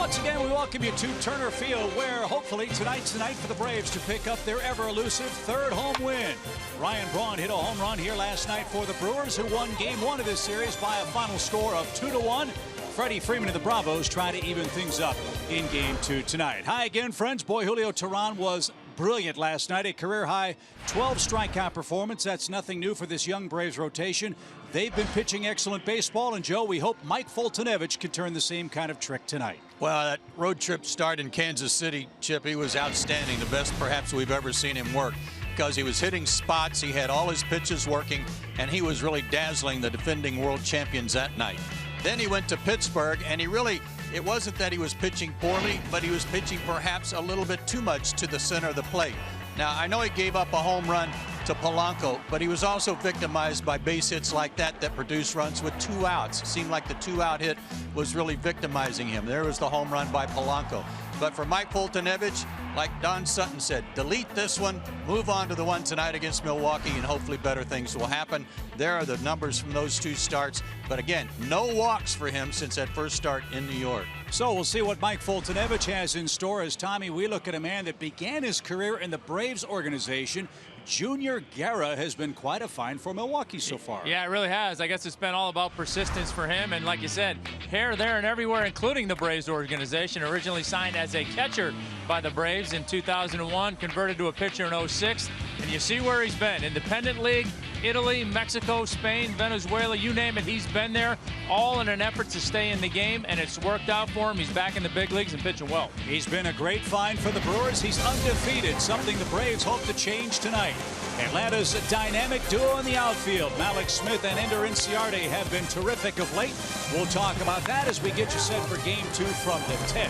Once again, we welcome you to Turner Field, where hopefully tonight's the night for the Braves to pick up their ever-elusive third home win. Ryan Braun hit a home run here last night for the Brewers, who won Game 1 of this series by a final score of 2-1. Freddie Freeman and the Bravos try to even things up in Game 2 tonight. Hi again, friends. Boy, Julio Teheran was brilliant last night. A career-high 12 strikeout performance. That's nothing new for this young Braves rotation. They've been pitching excellent baseball, and Joe, we hope Mike Foltynewicz can turn the same kind of trick tonight. Well, that road trip start in Kansas City, Chip, he was outstanding. The best perhaps we've ever seen him work, because he was hitting spots, he had all his pitches working, and he was really dazzling the defending world champions that night. Then he went to Pittsburgh, and it wasn't that he was pitching poorly, but he was pitching perhaps a little bit too much to the center of the plate. Now, I know he gave up a home run to Polanco, but he was also victimized by base hits like that produced runs with 2 outs. It seemed like the 2-out hit was really victimizing him. There was the home run by Polanco. But for Mike Foltynewicz, like Don Sutton said, delete this one, move on to the one tonight against Milwaukee, and hopefully better things will happen. There are the numbers from those 2 starts. But again, no walks for him since that first start in New York. So we'll see what Mike Foltynewicz has in store. As Tommy, we look at a man that began his career in the Braves organization. Junior Guerra has been quite a find for Milwaukee so far. Yeah, it really has. I guess it's been all about persistence for him. And like you said, here, there, and everywhere, including the Braves organization. Originally signed as a catcher by the Braves in 2001, converted to a pitcher in 06. And you see where he's been. Independent League, Italy, Mexico, Spain, Venezuela, you name it, he's been there, all in an effort to stay in the game, and it's worked out for him. He's back in the big leagues and pitching well. He's been a great find for the Brewers. He's undefeated, something the Braves hope to change tonight. Atlanta's dynamic duo in the outfield, Malik Smith and Ender Inciarte, have been terrific of late. We'll talk about that as we get you set for Game 2 from the 10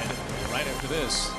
right after this.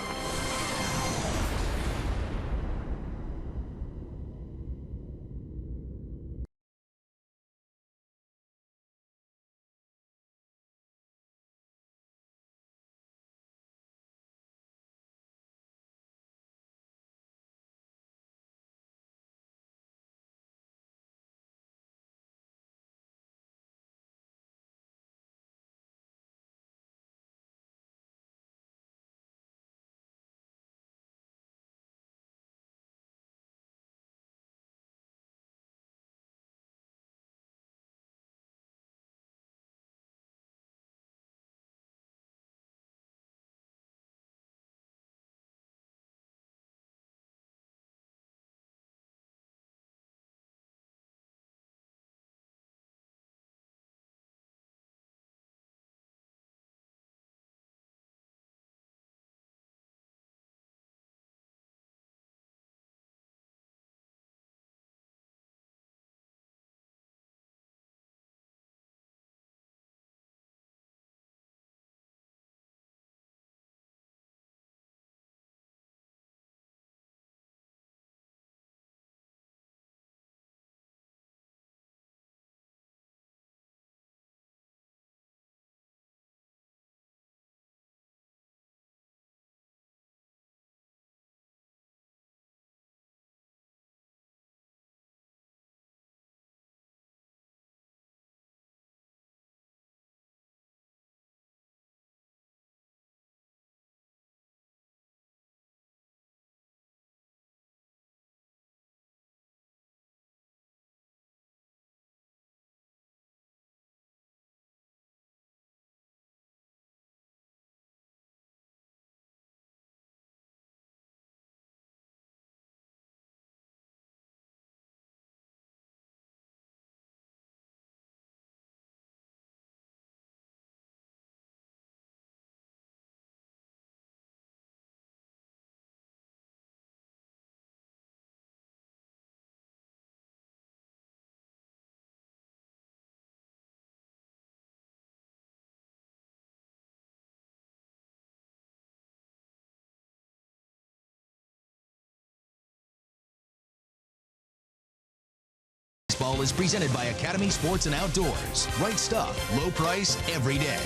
Baseball is presented by Academy Sports and Outdoors. Right stuff, low price, every day.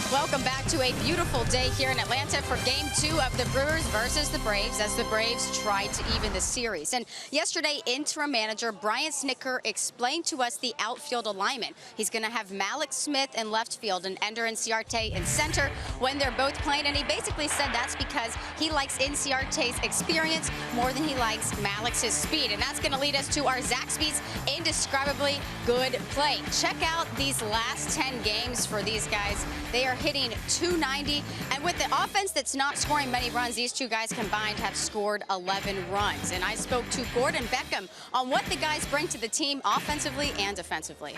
Welcome back to a beautiful day here in Atlanta for Game 2 of the Brewers versus the Braves as the Braves tried to even the series. And yesterday, interim manager Brian Snitker explained to us the outfield alignment. He's going to have Malik Smith in left field and Ender Inciarte in center when they're both playing. And he basically said that's because he likes Inciarte's experience more than he likes Malik's speed. And that's going to lead us to our Zaxby's indescribably good play. Check out these last 10 games for these guys. They are hitting .290, and with the offense that's not scoring many runs, these two guys combined have scored 11 runs. And I spoke to Gordon Beckham on what the guys bring to the team offensively and defensively.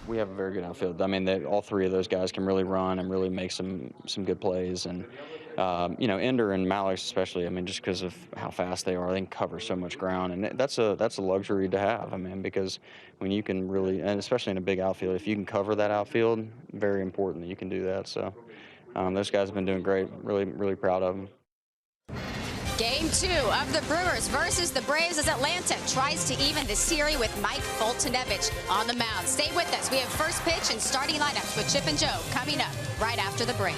We have a very good outfield. I mean, all three of those guys can really run and really make some good plays. And you know, Ender and Malik especially, I mean, just because of how fast they are, they can cover so much ground, and that's a luxury to have. I mean, because when you can really, and especially in a big outfield, if you can cover that outfield, very important that you can do that. So those guys have been doing great. Really proud of them. Game 2 of the Brewers versus the Braves as Atlanta tries to even the series with Mike Foltynewicz on the mound. Stay with us. We have first pitch and starting lineups with Chip and Joe coming up right after the break.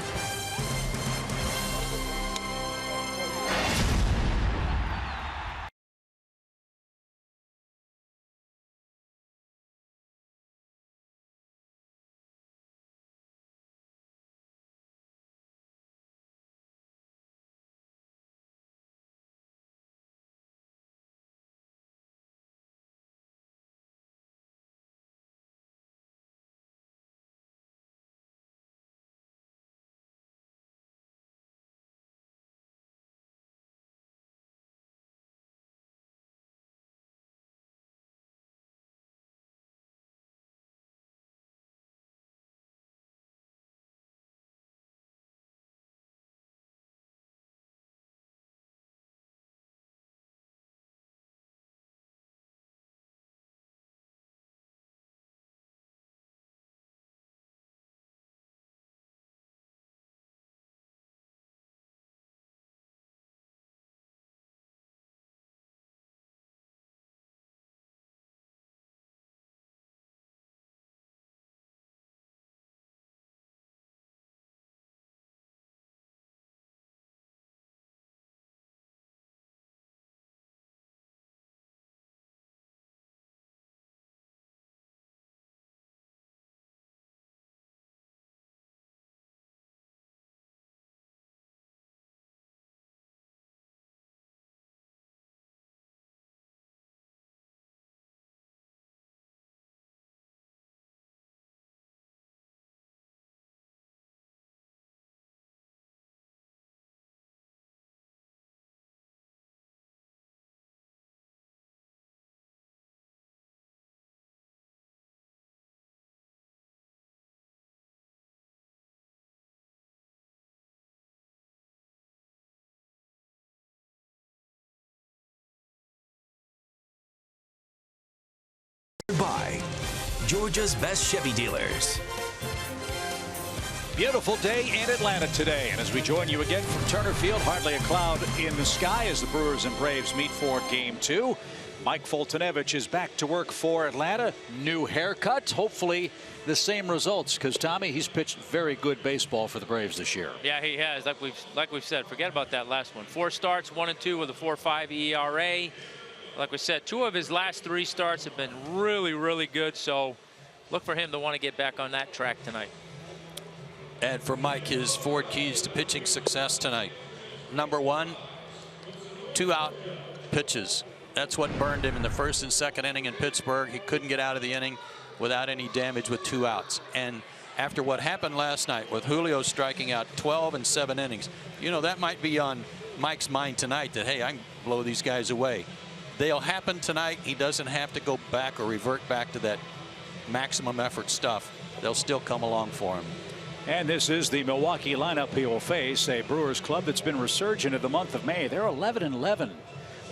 By Georgia's best Chevy dealers. Beautiful day in Atlanta today, and as we join you again from Turner Field, hardly a cloud in the sky as the Brewers and Braves meet for Game 2. Mike Foltynewicz is back to work for Atlanta. New haircut, hopefully the same results, because Tommy, he's pitched very good baseball for the Braves this year. Yeah, he has. Like we've said, forget about that last one. 4 starts, 1 and 2 with a 4.5 ERA. Like we said, 2 of his last 3 starts have been really good, so look for him to want to get back on that track tonight. And for Mike, his 4 keys to pitching success tonight. Number 1, 2-out pitches. That's what burned him in the first and second inning in Pittsburgh. He couldn't get out of the inning without any damage with 2 outs. And after what happened last night with Julio striking out 12 in 7 innings, you know, that might be on Mike's mind tonight that, hey, I can blow these guys away. They'll happen tonight. He doesn't have to go back or revert back to that maximum effort stuff. They'll still come along for him. And this is the Milwaukee lineup he will face, a Brewers club that's been resurgent in the month of May. They're 11-11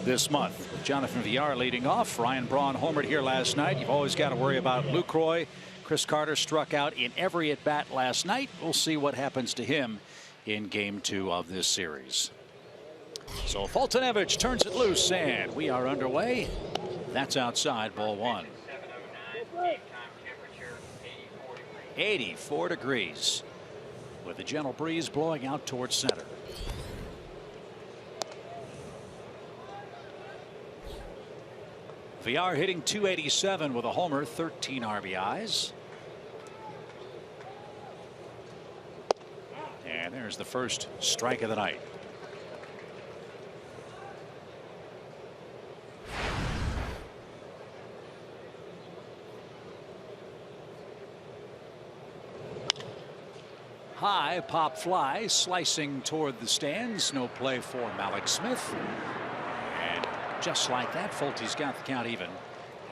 this month. With Jonathan Villar leading off. Ryan Braun homered here last night. You've always got to worry about Lucroy. Chris Carter struck out in every at-bat last night. We'll see what happens to him in Game 2 of this series. So Foltynewicz turns it loose, and we are underway. That's outside, ball 1. 84 degrees with a gentle breeze blowing out towards center. VR hitting .287 with a homer, 13 RBIs. And there's the first strike of the night. High pop fly slicing toward the stands. No play for Malik Smith. And just like that, Fulte's got the count even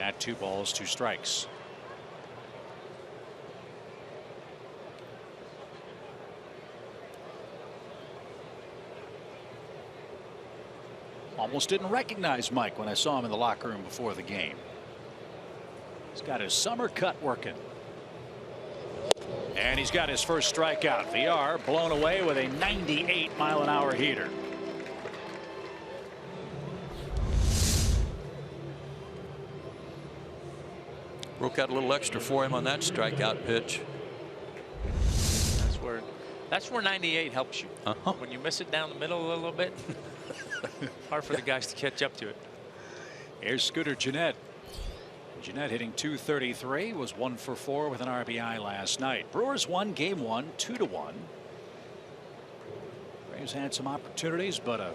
at 2 balls, 2 strikes. Almost didn't recognize Mike when I saw him in the locker room before the game. He's got his summer cut working. And he's got his first strikeout. VR blown away with a 98-mile-an-hour heater. Broke out a little extra for him on that strikeout pitch. That's where 98 helps you. When you miss it down the middle a little bit, hard for the guys to catch up to it. Here's Scooter Gennett. Gennett hitting .233, was 1 for 4 with an RBI last night. Brewers won game 1 2-1. Braves had some opportunities, but a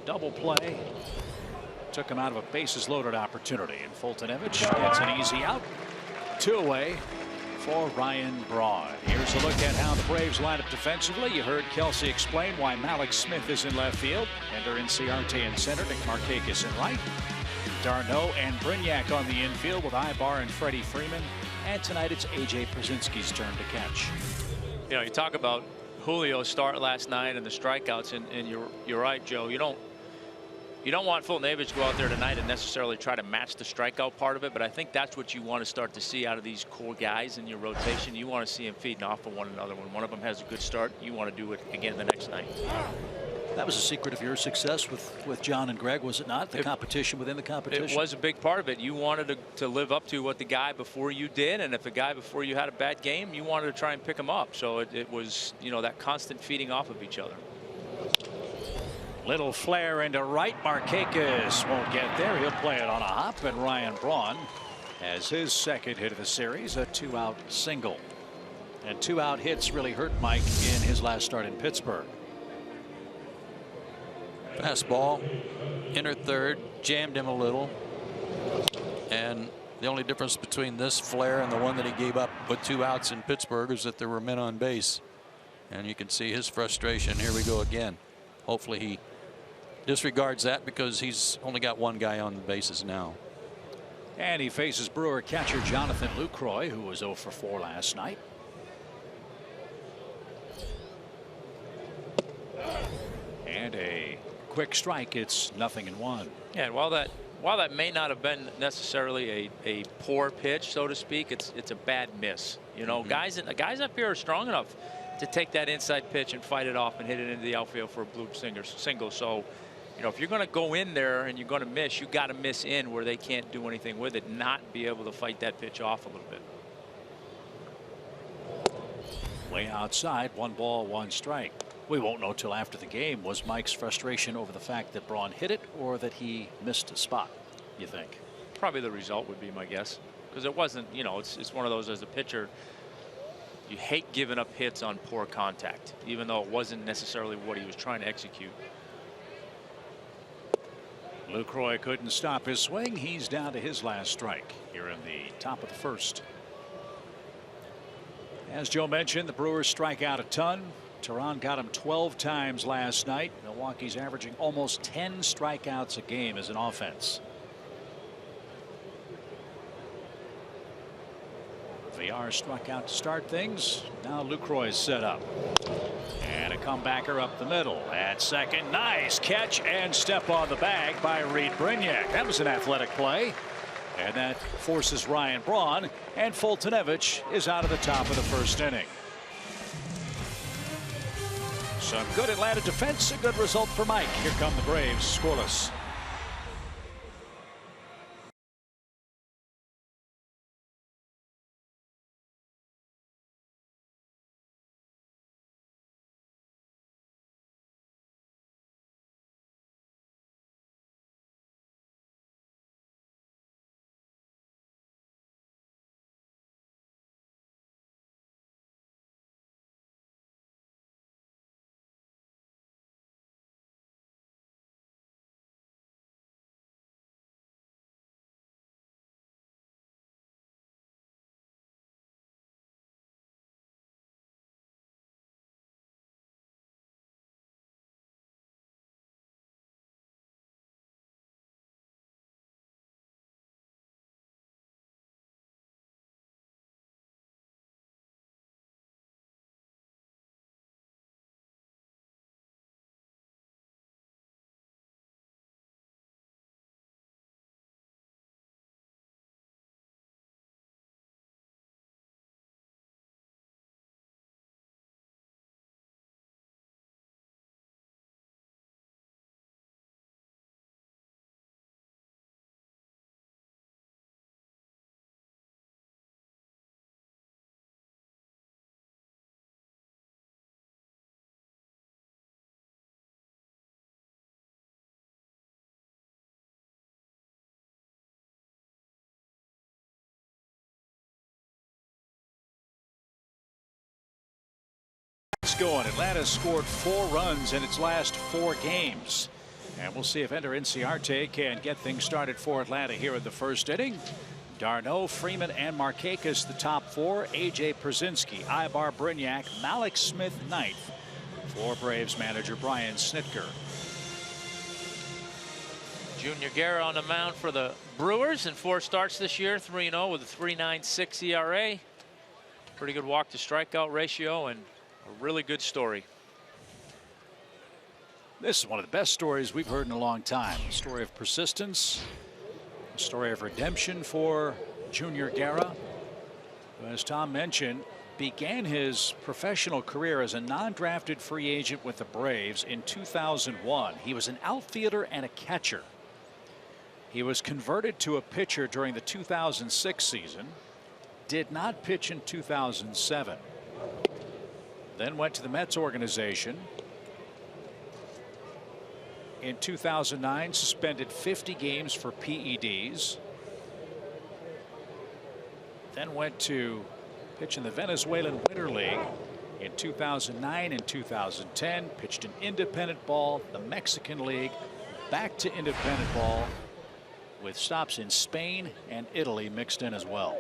double play took him out of a bases loaded opportunity. And Fultonevich gets an easy out. 2 away for Ryan Braun. Here's a look at how the Braves line up defensively. You heard Kelsey explain why Malik Smith is in left field. Ender Inciarte in center. Nick Markakis in right. Darno and Brignac on the infield with Ibar and Freddie Freeman. And tonight it's A.J. Przinsky's turn to catch. You know, you talk about Julio's start last night and the strikeouts, and you're right, Joe. You don't want Fultonevich to go out there tonight and necessarily try to match the strikeout part of it, but I think that's what you want to start to see out of these core guys in your rotation. You want to see them feeding off of one another. When one of them has a good start, you want to do it again the next night. That was a secret of your success with John and Greg, was it not? The competition within the competition. It was a big part of it. You wanted to live up to what the guy before you did, and if the guy before you had a bad game, you wanted to try and pick him up. So it was, you know, that constant feeding off of each other. Little flare into right. Markakis won't get there. He'll play it on a hop, and Ryan Braun has his second hit of the series, a 2-out single. And 2-out hits really hurt Mike in his last start in Pittsburgh. Fastball, inner third, jammed him a little. And the only difference between this flare and the one that he gave up with 2 outs in Pittsburgh is that there were men on base. And you can see his frustration. Here we go again. Hopefully he disregards that because he's only got 1 guy on the bases now. And he faces Brewer catcher Jonathan Lucroy, who was 0 for 4 last night. And a quick strike. It's 0-1. Yeah, and while that may not have been necessarily a poor pitch, so to speak, it's a bad miss. You know, guys up here are strong enough to take that inside pitch and fight it off and hit it into the outfield for a bloop single. So, you know, if you're going to go in there and you're going to miss, you got to miss in where they can't do anything with it, not be able to fight that pitch off a little bit. Way outside, 1 ball, 1 strike. We won't know till after the game. Was Mike's frustration over the fact that Braun hit it or that he missed a spot, you think? Probably the result would be my guess, because it wasn't, you know, it's one of those, as a pitcher, you hate giving up hits on poor contact, even though it wasn't necessarily what he was trying to execute. Lucroy couldn't stop his swing. He's down to his last strike here in the top of the first. As Joe mentioned, the Brewers strike out a ton. Tehran got him 12 times last night. Milwaukee's averaging almost 10 strikeouts a game as an offense. VR struck out to start things. Now Lucroy's set up. And a comebacker up the middle. At second, nice catch and step on the bag by Reed Brignac. That was an athletic play. And that forces Ryan Braun, and Fultonevich is out of the top of the first inning. Some good Atlanta defense, a good result for Mike. Here come the Braves, scoreless. things going. Atlanta scored 4 runs in its last 4 games. And we'll see if Ender Inciarte can get things started for Atlanta here in the first inning. Darno, Freeman, and Markakis the top 4. A.J. Przinsky, Ibar Brignac, Malik Smith ninth for Braves manager Brian Snitker. Junior Guerra on the mound for the Brewers in 4 starts this year, 3-0 with a 3.96 ERA. Pretty good walk to strikeout ratio and a really good story. This is one of the best stories we've heard in a long time. A story of persistence, a story of redemption for Junior Guerra, who, as Tom mentioned, began his professional career as a non-drafted free agent with the Braves in 2001. He was an outfielder and a catcher. He was converted to a pitcher during the 2006 season, did not pitch in 2007, then went to the Mets organization. In 2009, suspended 50 games for PEDs. Then went to pitch in the Venezuelan Winter League in 2009 and 2010. Pitched in independent ball, the Mexican League, back to independent ball, with stops in Spain and Italy mixed in as well.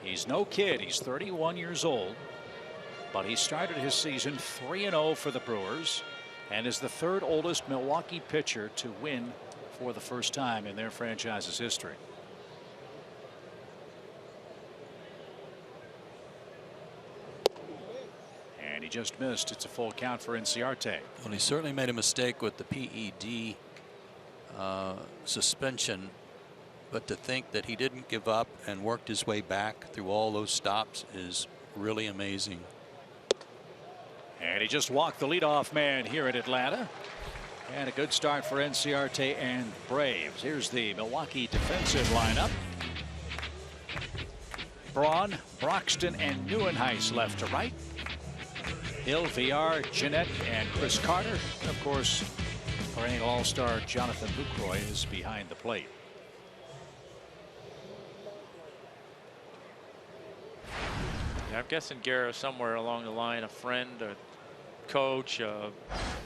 He's no kid. He's 31 years old, but he started his season 3-0 for the Brewers and is the 3rd oldest Milwaukee pitcher to win for the first time in their franchise's history. And he just missed. It's a full count for Inciarte. Well, he certainly made a mistake with the PED suspension. But to think that he didn't give up and worked his way back through all those stops is really amazing. And he just walked the leadoff man here in Atlanta. And a good start for Inciarte and Braves. Here's the Milwaukee defensive lineup. Braun, Broxton, and Neuenhuis left to right. Hill, VR, Jeanette, and Chris Carter. Of course, perennial all-star Jonathan Lucroy is behind the plate. Yeah, I'm guessing Guerra somewhere along the line, a friend, a coach, a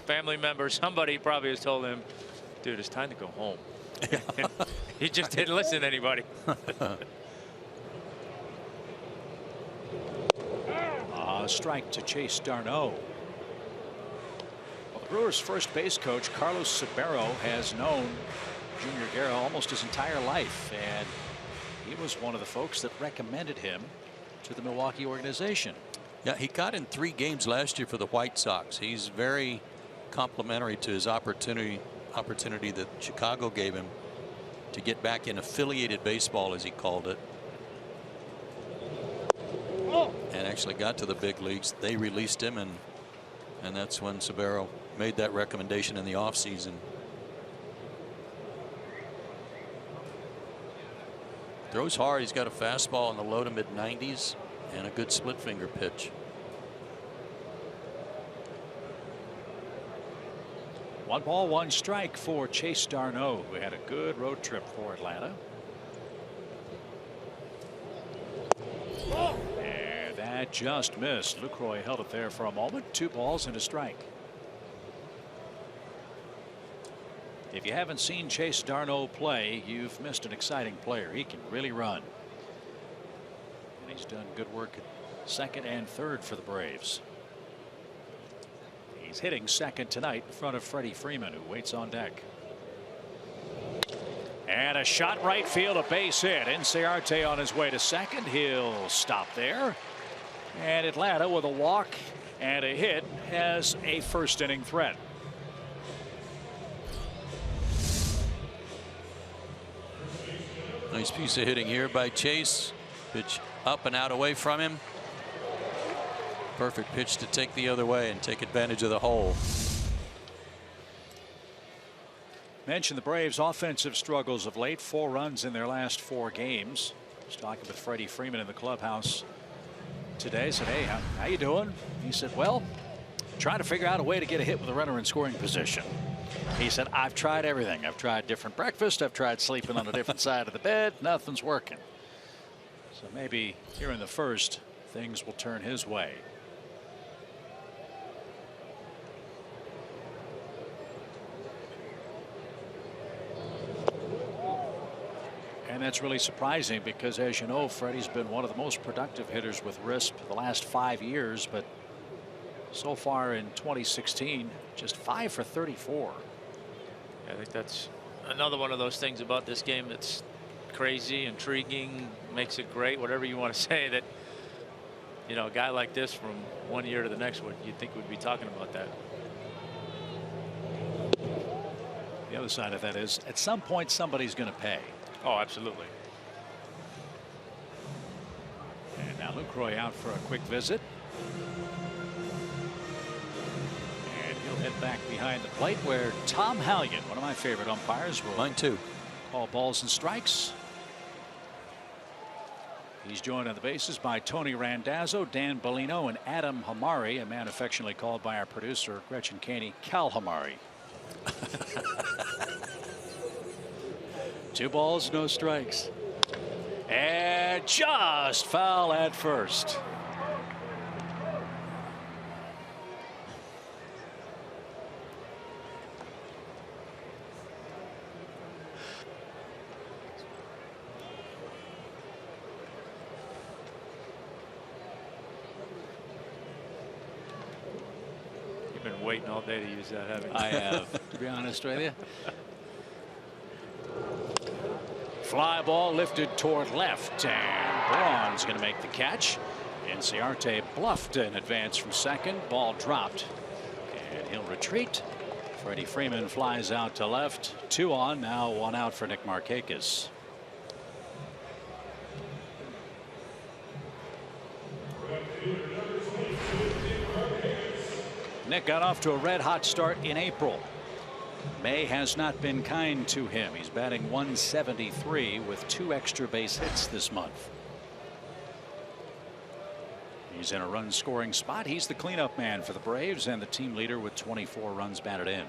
family member, somebody probably has told him, dude, it's time to go home. He just didn't listen to anybody. Strike to Chase Darno. Well, the Brewers' first base coach, Carlos Sabero, has known Junior Guerra almost his entire life, and he was one of the folks that recommended him to the Milwaukee organization. Yeah, he got in 3 games last year for the White Sox. He's very complimentary to his opportunity that Chicago gave him to get back in affiliated baseball, as he called it, and actually got to the big leagues. They released him, and that's when Sabero made that recommendation in the offseason. Throws hard. He's got a fastball in the low to mid 90s and a good split finger pitch. One ball, one strike for Chase Darno, who had a good road trip for Atlanta. And that just missed. Lucroy held it there for a moment. 2 balls and a strike. If you haven't seen Chase Darno play, you've missed an exciting player. He can really run. And he's done good work at second and third for the Braves. He's hitting second tonight in front of Freddie Freeman, who waits on deck. And a shot right field, a base hit. Inciarte on his way to second. He'll stop there. And Atlanta, with a walk and a hit, has a first inning threat. Nice piece of hitting here by Chase. Pitch up and out away from him. Perfect pitch to take the other way and take advantage of the hole. Mentioned the Braves' offensive struggles of late. 4 runs in their last 4 games. I was talking with Freddie Freeman in the clubhouse today. Said, hey, how you doing? He said, well, trying to figure out a way to get a hit with a runner in scoring position. He said, I've tried everything. I've tried different breakfast. I've tried sleeping on a different side of the bed. Nothing's working. So maybe here in the first, things will turn his way. And that's really surprising because, as you know, Freddie's been one of the most productive hitters with wrist the last 5 years. But so far in 2016, just 5 for 34. I think that's another one of those things about this game that's crazy, intriguing, makes it great, whatever you want to say, that, you know, a guy like this from one year to the next, you'd think we'd be talking about that. The other side of that is, at some point, somebody's going to pay. Oh, absolutely. And now Lucroy out for a quick visit. And he'll head back behind the plate where Tom Hallion, one of my favorite umpires, will Mine too. call balls and strikes. He's joined on the bases by Tony Randazzo, Dan Bellino, and Adam Hamari, a man affectionately called by our producer Gretchen Caney Cal Hamari. 2 balls, no strikes. And just foul at first. You've been waiting all day to use that, haven't you? I have, to be honest with you. Fly ball lifted toward left, and Braun's going to make the catch. Inciarte bluffed an advance from second. Ball dropped, and he'll retreat. Freddie Freeman flies out to left. 2 on, now 1 out for Nick Markakis. Nick got off to a red-hot start in April. May has not been kind to him. He's batting 173 with 2 extra base hits this month. He's in a run scoring spot. He's the cleanup man for the Braves and the team leader with 24 runs batted in.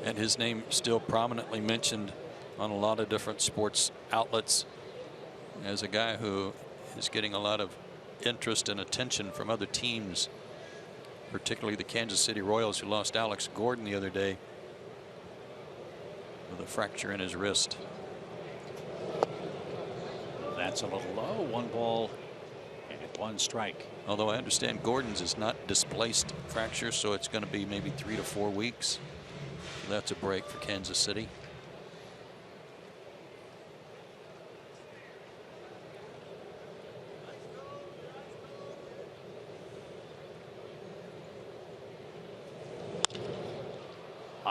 And his name still prominently mentioned on a lot of different sports outlets as a guy who is getting a lot of interest and attention from other teams, particularly the Kansas City Royals, who lost Alex Gordon the other day with a fracture in his wrist. That's a little low. 1 ball and 1 strike. Although I understand Gordon's is not displaced fracture, so it's going to be maybe 3 to 4 weeks. So that's a break for Kansas City.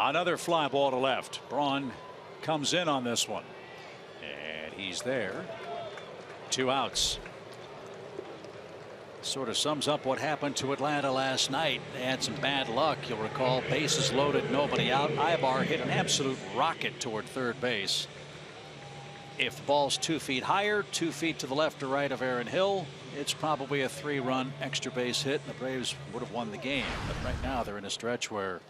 Another fly ball to left. Braun comes in on this one, and he's there. 2 outs. Sort of sums up what happened to Atlanta last night. They had some bad luck. You'll recall, bases loaded, nobody out. Ibar hit an absolute rocket toward third base. If the ball's 2 feet higher, 2 feet to the left or right of Aaron Hill, it's probably a 3-run extra base hit, and the Braves would have won the game. But right now they're in a stretch where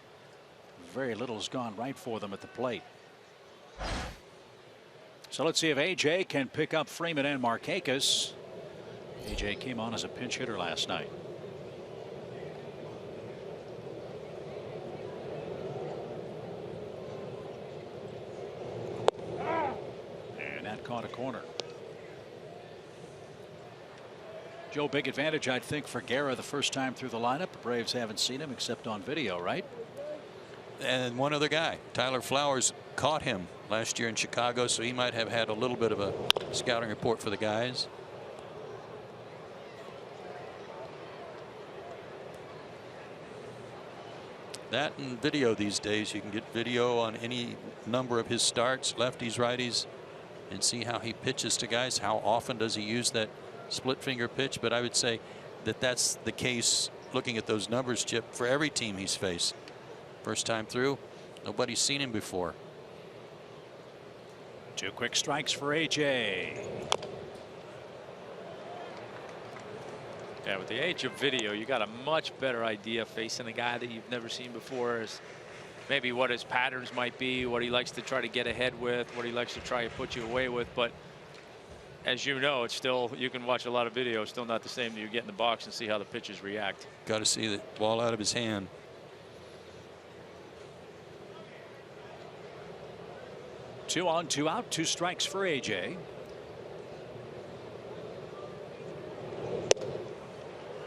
very little has gone right for them at the plate. So let's see if AJ can pick up Freeman and Markakis. AJ came on as a pinch hitter last night. And that caught a corner. Joe, big advantage, I'd think, for Guerra the first time through the lineup. The Braves haven't seen him except on video, right? And one other guy, Tyler Flowers, caught him last year in Chicago, so he might have had a little bit of a scouting report for the guys. That and video these days, you can get video on any number of his starts, lefties, righties, and see how he pitches to guys. How often does he use that split finger pitch? But I would say that that's the case, looking at those numbers, Chip, for every team he's faced. First time through, nobody's seen him before. 2 quick strikes for AJ. Yeah, with the age of video, you got a much better idea facing a guy that you've never seen before, as maybe what his patterns might be, what he likes to try to get ahead with, what he likes to try to put you away with. But as you know, it's still, you can watch a lot of video, still not the same that you get in the box and see how the pitchers react. Got to see the ball out of his hand. Two on, two out, 2 strikes for AJ.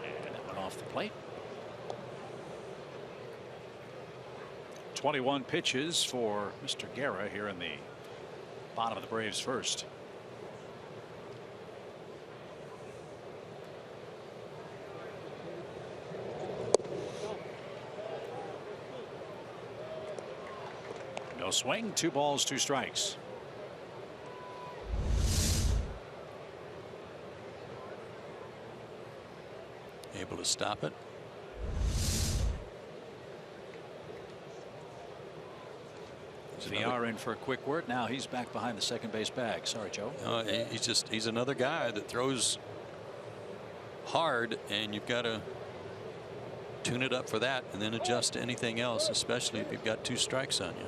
And that one off the plate. 21 pitches for Mr. Guerra here in the bottom of the Braves first. No swing, 2 balls, 2 strikes. Able to stop it. VR in for a quick word. Now he's back behind the second base bag. Sorry, Joe. He's another guy that throws hard, and you've got to tune it up for that and then adjust to anything else, especially if you've got 2 strikes on you.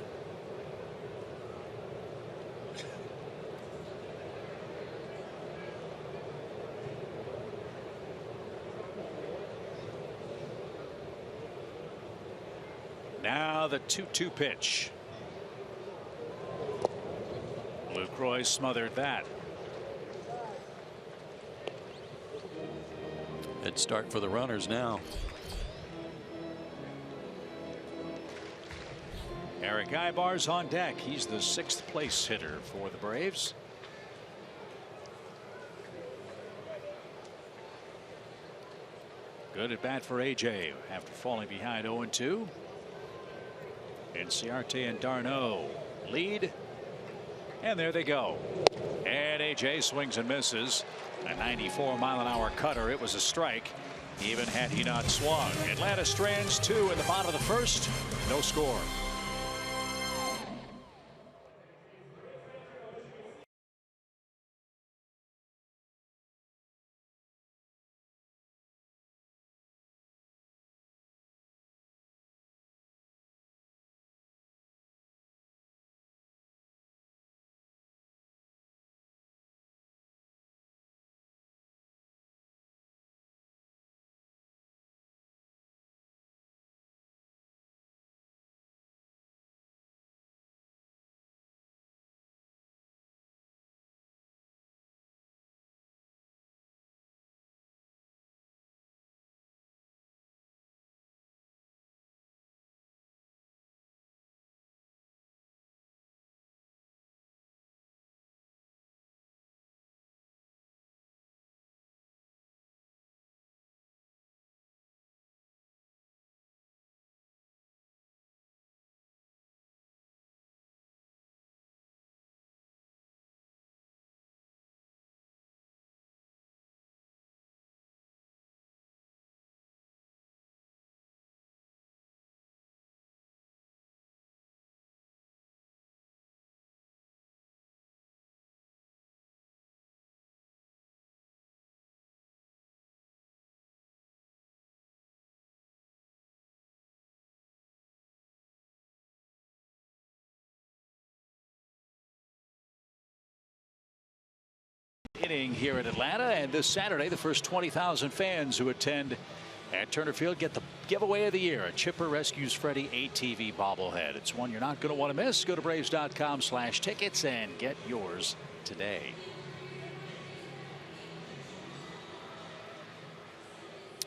Now the 2-2 pitch. Lucroy smothered that. Head start for the runners now. Eric Ibar's on deck. He's the 6th place hitter for the Braves. Good at bat for AJ after falling behind 0-2. Inciarte and Darno lead. And there they go. And AJ swings and misses. A 94-mile-an-hour cutter. It was a strike, even had he not swung. Atlanta strands 2 in the bottom of the first. No score. Inning here in Atlanta, and this Saturday the first 20,000 fans who attend at Turner Field get the giveaway of the year, a Chipper Rescues Freddy ATV bobblehead. It's one you're not going to want to miss. Go to Braves.com/tickets and get yours today.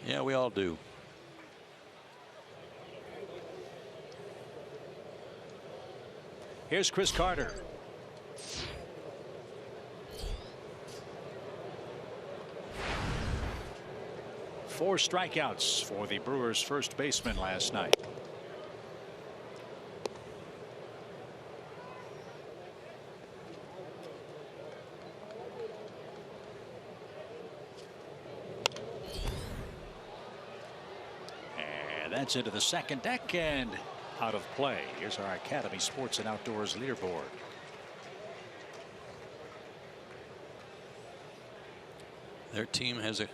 Yeah, we all do. Here's Chris Carter. Four strikeouts for the Brewers' first baseman last night. And that's into the second deck and out of play. Here's our Academy Sports and Outdoors leaderboard. Their team has a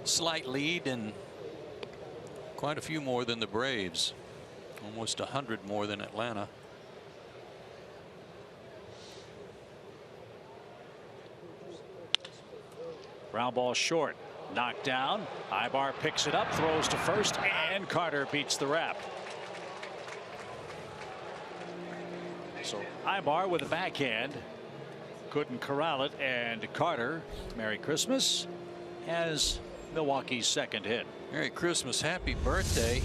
slight lead and quite a few more than the Braves. Almost 100 more than Atlanta. Ground ball short. Knocked down. Ibar picks it up, throws to first, and Carter beats the wrap. So Ibar with a backhand couldn't corral it, and Carter, Merry Christmas, has Milwaukee's second hit. Merry Christmas, happy birthday,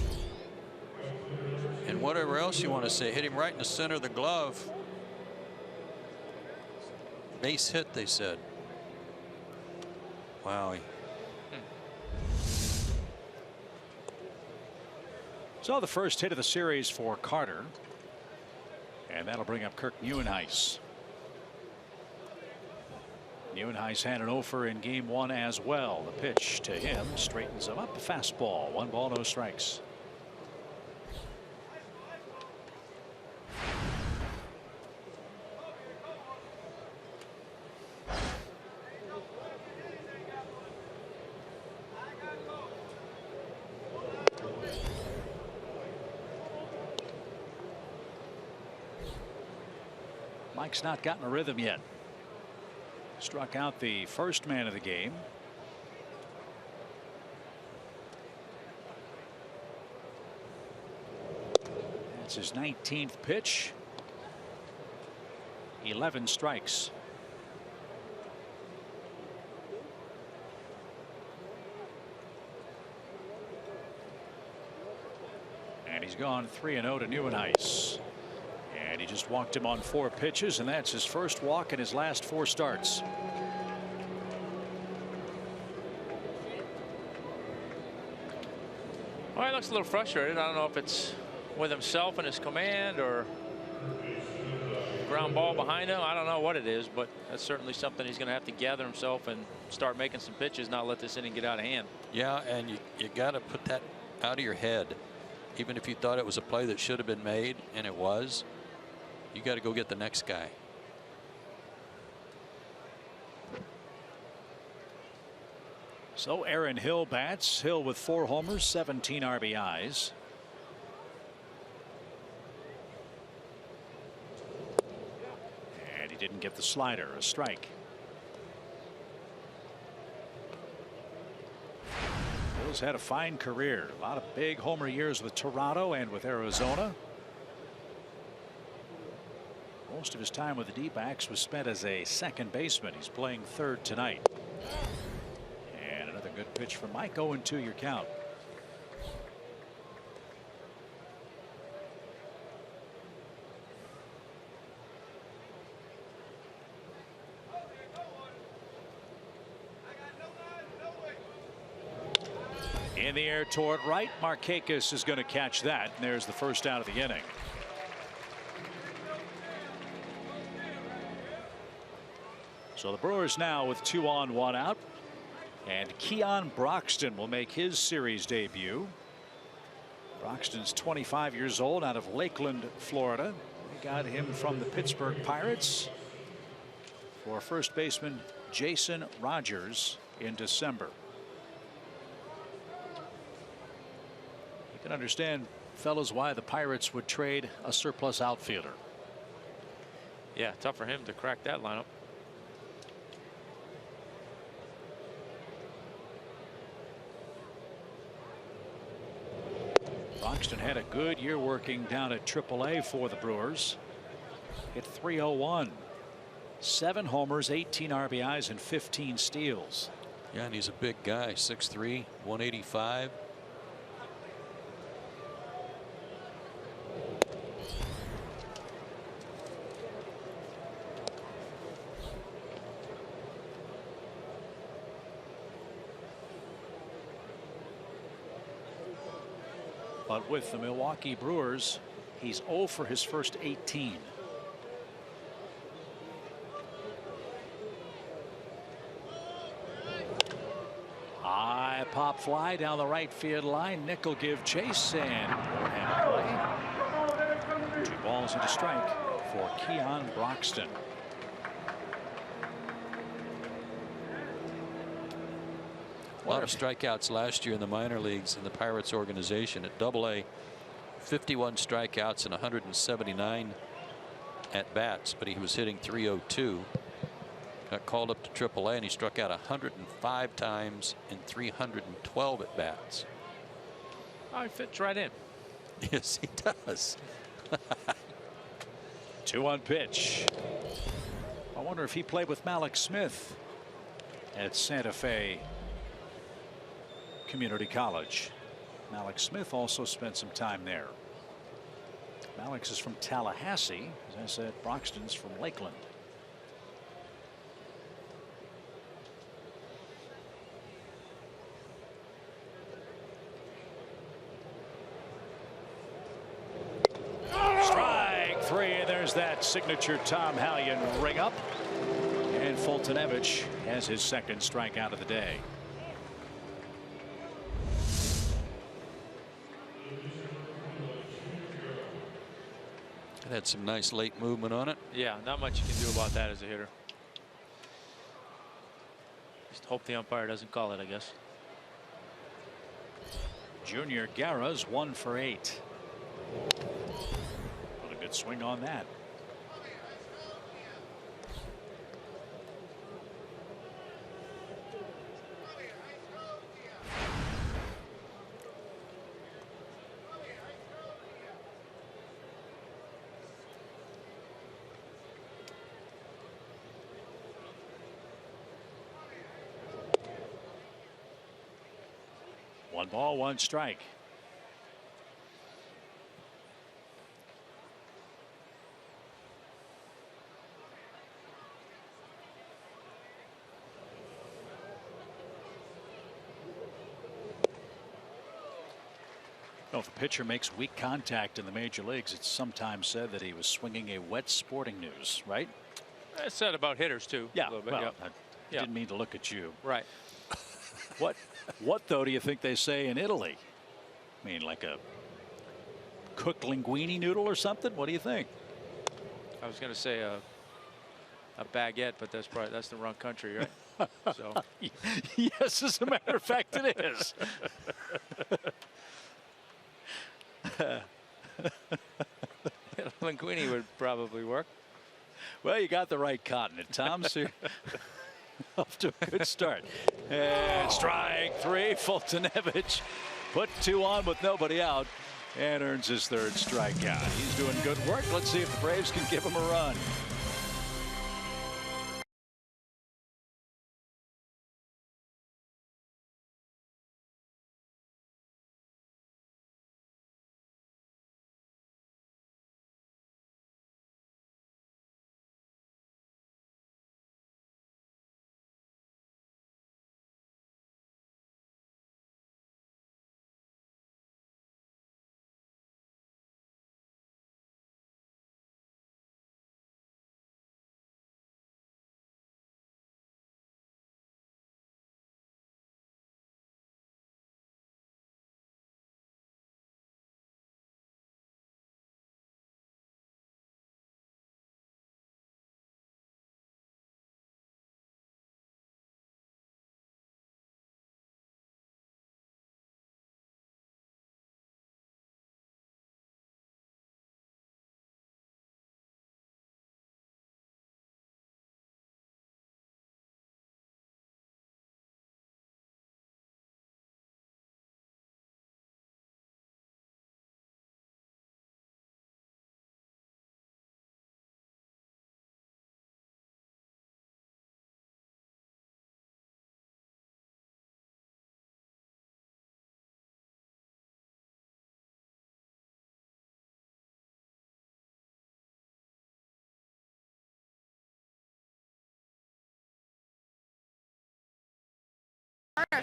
and whatever else you want to say. Hit him right in the center of the glove. Base hit, they said. Wow. So the first hit of the series for Carter, and that'll bring up Kirk Nieuwenhuis. Nieuwenhuis had an offer in game one as well. The pitch to him straightens him up. Fastball, 1 ball, no strikes. Mike's not gotten a rhythm yet. Struck out the first man of the game. That's his 19th pitch. 11 strikes. And he's gone 3-0 to Nieuwenhuis. And he just walked him on 4 pitches, and that's his first walk in his last 4 starts. Well, he looks a little frustrated. I don't know if it's with himself and his command or ground ball behind him. I don't know what it is, but that's certainly something he's going to have to gather himself and start making some pitches, not let this inning get out of hand. Yeah, and you got to put that out of your head. Even if you thought it was a play that should have been made, and it was, you got to go get the next guy. So Aaron Hill bats. Hill with 4 homers, 17 RBIs. And he didn't get the slider. A strike. Hill's had a fine career. A lot of big homer years with Toronto and with Arizona. Most of his time with the D-backs was spent as a second baseman. He's playing third tonight. And another good pitch from Mike. 0-2 your count. In the air toward right. Markakis is going to catch that. And there's the first out of the inning. So the Brewers now with 2 on, 1 out. And Keon Broxton will make his series debut. Broxton's 25 years old, out of Lakeland, Florida. They got him from the Pittsburgh Pirates for first baseman Jason Rogers in December. You can understand, fellas, why the Pirates would trade a surplus outfielder. Yeah, tough for him to crack that lineup. Broxton had a good year working down at AAA for the Brewers. Hit .301. 7 homers, 18 RBIs, and 15 steals. Yeah, and he's a big guy, 6'3", 185. But with the Milwaukee Brewers, he's 0 for his first 18. High pop fly down the right field line. Nick will give chase, and play. 2 balls and a strike for Keon Broxton. A lot of strikeouts last year in the minor leagues in the Pirates organization. At AA, 51 strikeouts and 179 at bats, but he was hitting .302. Got called up to AAA and he struck out 105 times in 312 at bats. Oh, he fits right in. Yes, he does. 2-1 pitch. I wonder if he played with Malik Smith at Santa Fe Community College. Malik Smith also spent some time there. Malik is from Tallahassee. As I said, Broxton's from Lakeland. Strike three, and there's that signature Tom Hallion ring up. And Fultonevich has his second strikeout of the day. It had some nice late movement on it. Yeah, not much you can do about that as a hitter. Just hope the umpire doesn't call it, I guess. Junior Guerra's 1 for 8. What a good swing on that. One ball, one strike. Well, if a pitcher makes weak contact in the major leagues, it's sometimes said that he was swinging a wet sporting news, right? That's said about hitters too. Yeah, a little bit, well, yeah. I didn't mean to look at you. Right. What though do you think they say in Italy? I mean, like a cooked linguine noodle or something? What do you think? I was going to say a baguette, but that's the wrong country, right? So yes, as a matter of fact, it is. linguine would probably work. Well, you got the right continent, Tom. So you're off to a good start. And strike three. Fultonevich put 2 on with nobody out and earns his 3rd strikeout. He's doing good work. Let's see if the Braves can give him a run.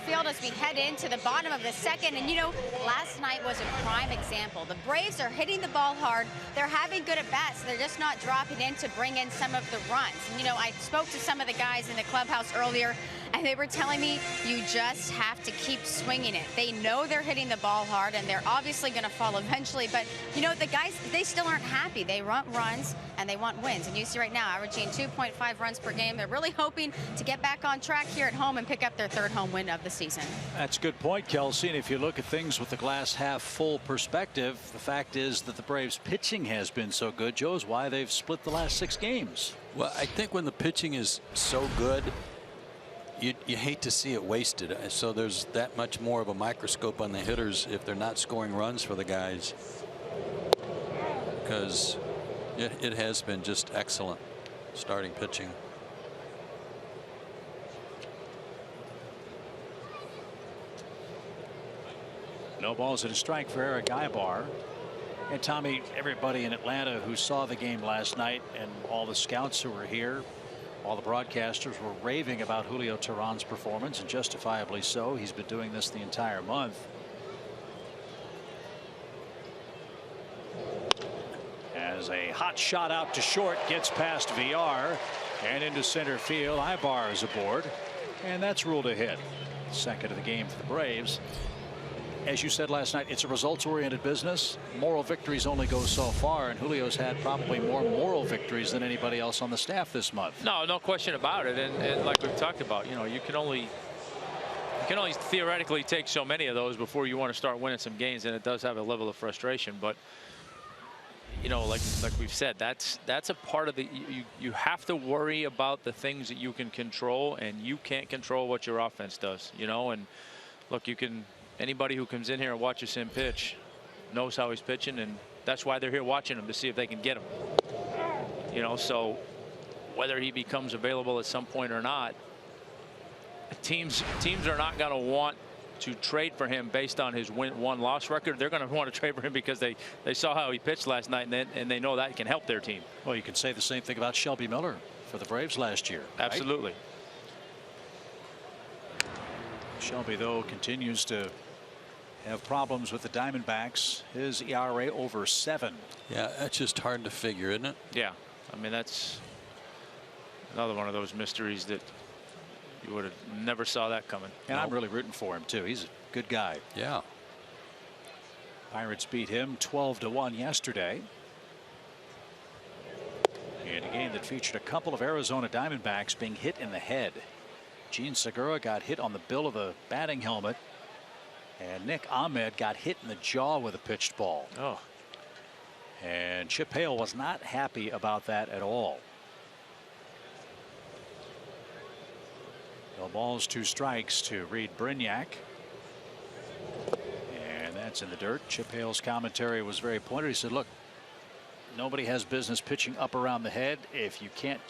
Field as we head into the bottom of the 2nd, and you know, last night was a prime example. The Braves are hitting the ball hard. They're having good at bats. They're just not dropping in to bring in some of the runs. And, you know, I spoke to some of the guys in the clubhouse earlier, and they were telling me you just have to keep swinging it. They know they're hitting the ball hard, and they're obviously going to fall eventually. But, you know, the guys, they still aren't happy. They want runs, and they want wins. And you see right now, averaging 2.5 runs per game. They're really hoping to get back on track here at home and pick up their 3rd home win win of the season. That's a good point, Kelsey. And if you look at things with the glass half full perspective, the fact is that the Braves pitching has been so good, Joe, is why they've split the last 6 games. Well, I think when the pitching is so good, you hate to see it wasted. So there's that much more of a microscope on the hitters if they're not scoring runs for the guys, because it has been just excellent starting pitching. No balls and a strike for Eric Ibar. And Tommy, everybody in Atlanta who saw the game last night and all the scouts who were here, all the broadcasters were raving about Julio Teheran's performance, and justifiably so. He's been doing this the entire month. As a hot shot out to short gets past VR and into center field. Ibar is aboard, and that's ruled a hit. Second of the game for the Braves. As you said last night, it's a results-oriented business. Moral victories only go so far, and Julio's had probably more moral victories than anybody else on the staff this month. No question about it. And like we've talked about, you know, you can only theoretically take so many of those before you want to start winning some games, and it does have a level of frustration. But you know, like we've said, that's a part of the you have to worry about the things that you can control, and you can't control what your offense does. You know, and look, anybody who comes in here and watches him pitch knows how he's pitching, and that's why they're here watching him, to see if they can get him. You know, so whether he becomes available at some point or not, teams are not going to want to trade for him based on his win-loss record. They're going to want to trade for him because they saw how he pitched last night, and they know that can help their team. Well, you can say the same thing about Shelby Miller for the Braves last year. Absolutely. Right? Shelby, though, continues to have problems with the Diamondbacks. His ERA over 7. Yeah, that's just hard to figure, isn't it? Yeah, I mean, that's another one of those mysteries that you would have never saw that coming. And I'm really rooting for him too. He's a good guy. Yeah. Pirates beat him 12-1 yesterday in a game that featured a couple of Arizona Diamondbacks being hit in the head. Gene Segura got hit on the bill of the batting helmet, and Nick Ahmed got hit in the jaw with a pitched ball. Oh. And Chip Hale was not happy about that at all. No balls, 2 strikes to Reed Brignac. And that's in the dirt. Chip Hale's commentary was very pointed. He said, look, nobody has business pitching up around the head. If you can't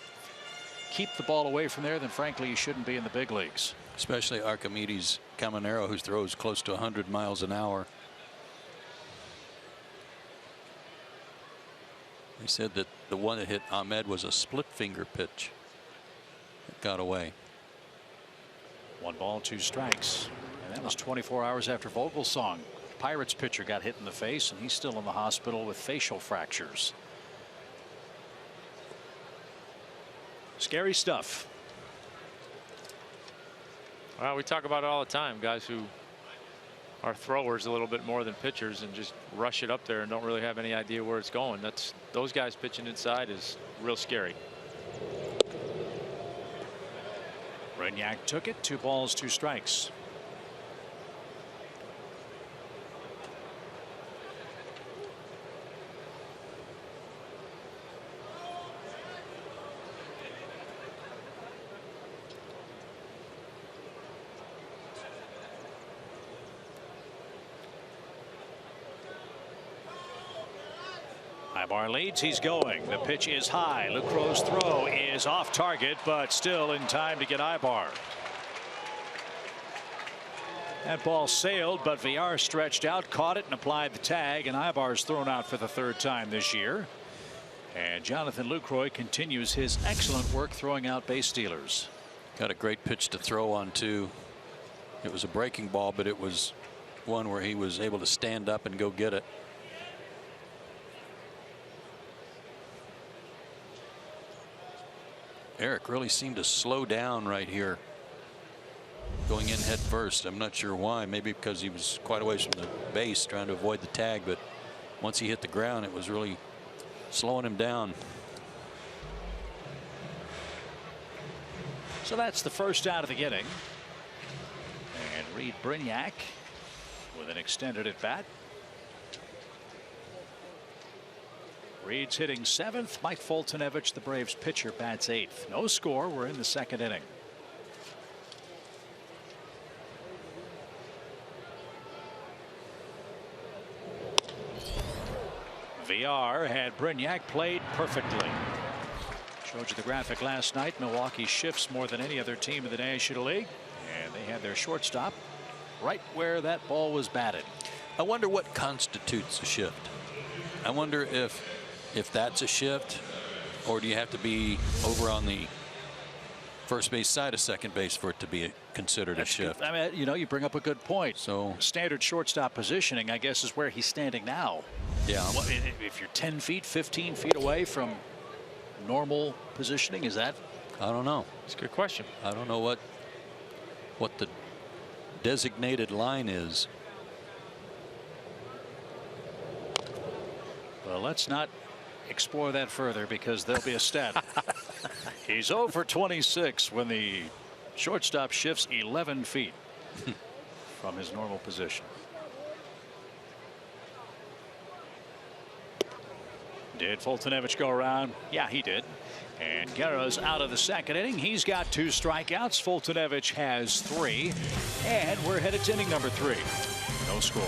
keep the ball away from there, then frankly you shouldn't be in the big leagues. Especially Archimedes Caminero, who throws close to 100 miles an hour. He said that the one that hit Ahmed was a split finger pitch. It got away. 1 ball, 2 strikes. And that was 24 hours after Vogelsong. Pirates pitcher got hit in the face, and he's still in the hospital with facial fractures. Scary stuff. Well, we talk about it all the time, guys who are throwers a little bit more than pitchers and just rush it up there and don't really have any idea where it's going. Those guys pitching inside is real scary. Brignac took it. 2 balls, 2 strikes. Ibar leads. He's going. The pitch is high. Lucro's throw is off target, but still in time to get Ibar. That ball sailed, but VR stretched out, caught it, and applied the tag, and Ibar's thrown out for the 3rd time this year. And Jonathan Lucroy continues his excellent work throwing out base stealers. Got a great pitch to throw on, too. It was a breaking ball, but it was one where he was able to stand up and go get it. Eric really seemed to slow down right here, going in head first. I'm not sure why. Maybe because he was quite a ways from the base trying to avoid the tag, but once he hit the ground, it was really slowing him down. So that's the first out of the inning. Reed Brignac with an extended at bat. Reed's hitting 7th. Mike Foltynewicz, the Braves pitcher, bats 8th. No score. We're in the 2nd inning. VR had Brignac played perfectly. Showed you the graphic last night. Milwaukee shifts more than any other team in the National League, and they had their shortstop right where that ball was batted. I wonder what constitutes a shift. I wonder if that's a shift, or do you have to be over on the first base side of second base for it to be considered a shift? I mean, you know, you bring up a good point. So standard shortstop positioning, I guess, is where he's standing now. Yeah. Well, if you're 10 feet, 15 feet away from normal positioning, is that? I don't know. It's a good question. I don't know what the designated line is. Well, let's not explore that further because there'll be a stat. He's 0 for 26 when the shortstop shifts 11 feet from his normal position. Did Foltynewicz go around? Yeah, he did. And Guerra's out of the 2nd inning. He's got 2 strikeouts. Foltynewicz has 3. And we're headed to inning number 3. No score.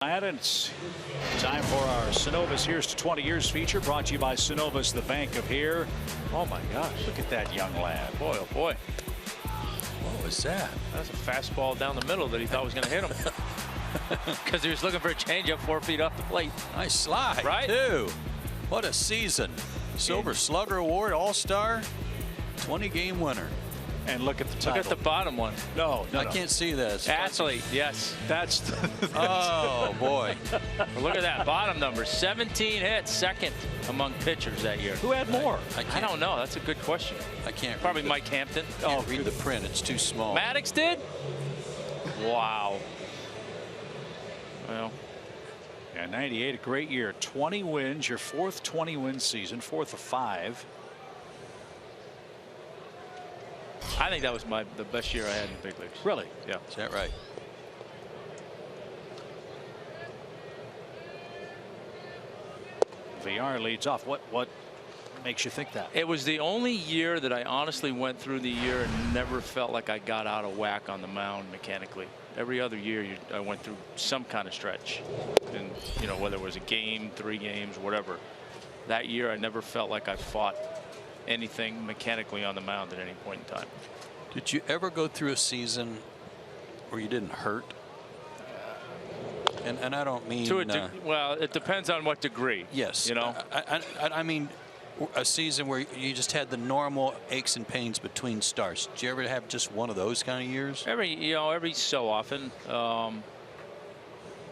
And it's time for our Synovus Here's to 20 Years feature, brought to you by Synovus, the Bank of Here. Oh my gosh, look at that young lad. Boy, oh boy. What was that? That's a fastball down the middle that he thought was going to hit him. Because he was looking for a changeup 4 feet off the plate. Nice slide, right? Too. What a season. Silver Slugger Award, All-Star, 20-game winner. And look at the title. Look at the bottom one. No, I can't see this. Athlete, yes. That's oh, boy. Well, look at that bottom number. 17 hits, 2nd among pitchers that year. Who had more? I don't know. That's a good question. I can't. Probably Mike Hampton. Can't read the print. It's too small. Maddox did? Wow. Well. Yeah, 98, a great year. 20 wins, your 4th 20-win season, 4th of 5. I think that was the best year I had in the big leagues. Really? Yeah. Is that right? VR leads off. What makes you think that? It was the only year that I honestly went through the year and never felt like I got out of whack on the mound mechanically. Every other year I went through some kind of stretch, and you know, whether it was a game, 3 games, whatever. That year I never felt like I fought anything mechanically on the mound at any point in time. Did you ever go through a season where you didn't hurt? And I don't mean well, it depends on what degree. Yes, you know. I mean a season where you just had the normal aches and pains between starts. Did you ever have just one of those kind of years? Every so often.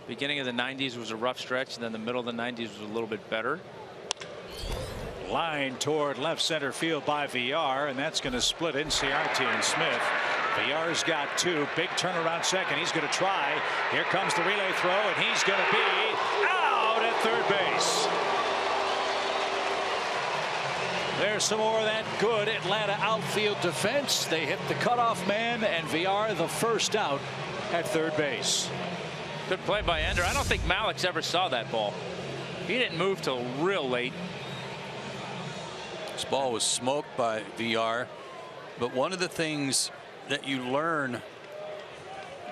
Beginning of the 90s was a rough stretch, and then the middle of the 90s was a little bit better. Line toward left center field by VR, and that's going to split Inciarte and Smith. VR's got two. Big turnaround second. He's going to try. Here comes the relay throw, and he's going to be out at third base. There's some more of that good Atlanta outfield defense. They hit the cutoff man, and VR the first out at third base. Good play by Ender. I don't think Malik's ever saw that ball. He didn't move till real late. This ball was smoked by VR, but one of the things that you learn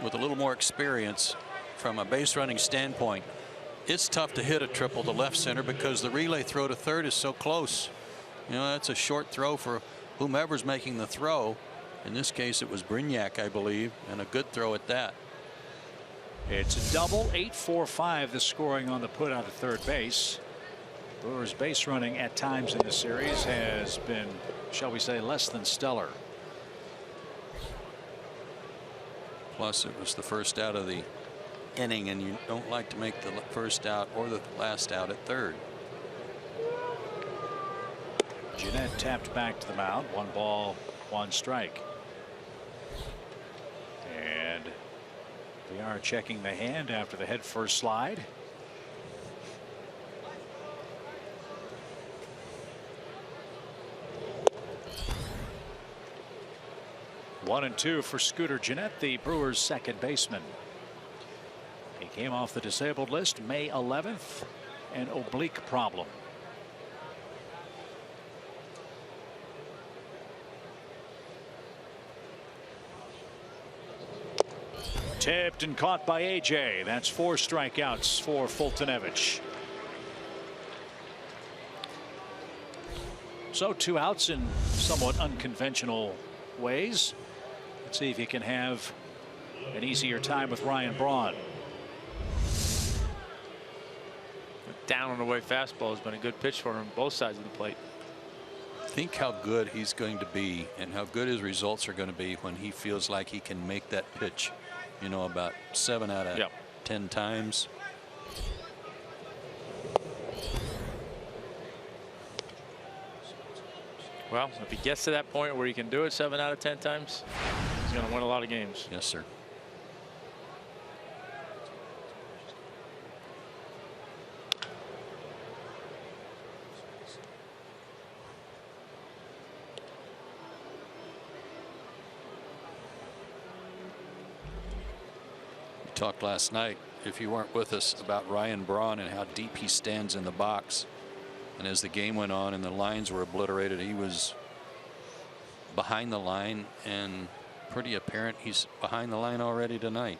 with a little more experience from a base running standpoint, it's tough to hit a triple to left center because the relay throw to third is so close. You know, that's a short throw for whomever's making the throw. In this case, it was Brignac, I believe, and a good throw at that. It's a double. 8-4-5 the scoring on the put out at third base. Brewers base running at times in this series has been, shall we say, less than stellar. Plus, it was the first out of the inning, and you don't like to make the first out or the last out at third. Jeanette tapped back to the mound. 1 ball, 1 strike. And they are checking the hand after the head first slide. One and 2 for Scooter Jeanette, the Brewers' second baseman. He came off the disabled list May 11th, an oblique problem. Tipped and caught by AJ. That's 4 strikeouts for Fultonevich. So 2 outs in somewhat unconventional ways. Let's see if he can have an easier time with Ryan Braun. Down and away fastball has been a good pitch for him both sides of the plate. Think how good he's going to be and how good his results are going to be when he feels like he can make that pitch, you know, about 7 out of 10 times. Well, if he gets to that point where he can do it 7 out of 10 times, he's going to win a lot of games. Yes, sir. We talked last night, if you weren't with us, about Ryan Braun and how deep he stands in the box. And as the game went on and the lines were obliterated, he was behind the line, and pretty apparent he's behind the line already tonight.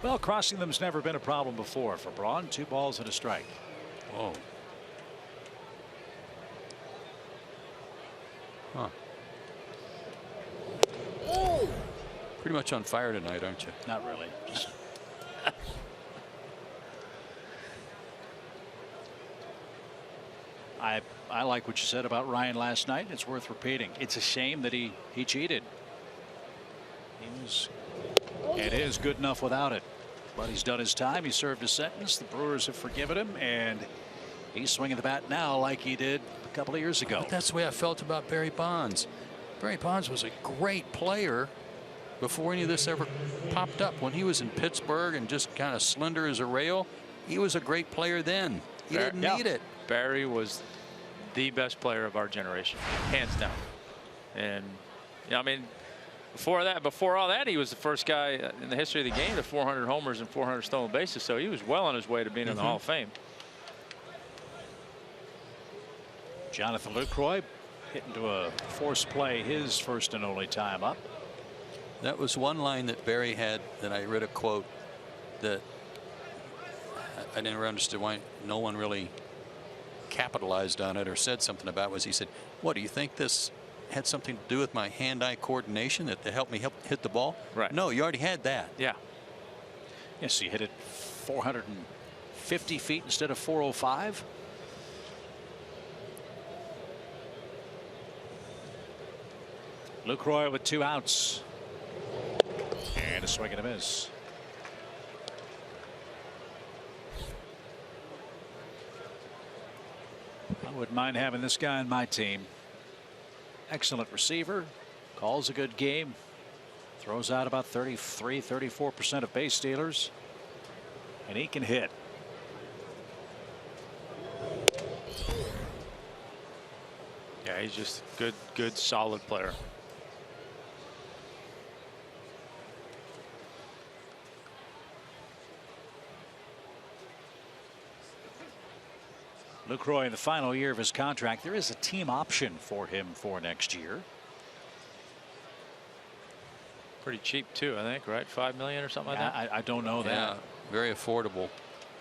Well, crossing them's never been a problem before for Braun. 2 balls and a strike. Whoa. Huh. Pretty much on fire tonight, aren't you? Not really. Just I like what you said about Ryan last night. It's worth repeating. It's a shame that he cheated. It is good enough without it. But he's done his time. He served his sentence. The Brewers have forgiven him, and he's swinging the bat now like he did a couple of years ago. But that's the way I felt about Barry Bonds. Barry Bonds was a great player before any of this ever popped up. When he was in Pittsburgh and just kind of slender as a rail, he was a great player then. He didn't need it. Barry was the best player of our generation, hands down. And you know, I mean, before all that, he was the first guy in the history of the game to 400 homers and 400 stolen bases. So he was well on his way to being in the Hall of Fame. Jonathan Lucroy hit into a force play, his first and only time up. That was one line that Barry had that I read a quote that I never understood why no one really capitalized on it or said something about. Was he said, "What do you think this had something to do with my hand-eye coordination that to help me hit the ball?" Right. No, you already had that. Yeah. Yes, you hit it 450 feet instead of 405. Lucroy with 2 outs. And a swing and a miss. I wouldn't mind having this guy on my team. Excellent receiver, calls a good game, throws out about 34% of base stealers, and he can hit. Yeah, he's just good solid player. Lucroy in the final year of his contract. There is a team option for him for next year. Pretty cheap too, I think, right? $5 million or something like that. I don't know that. Yeah, very affordable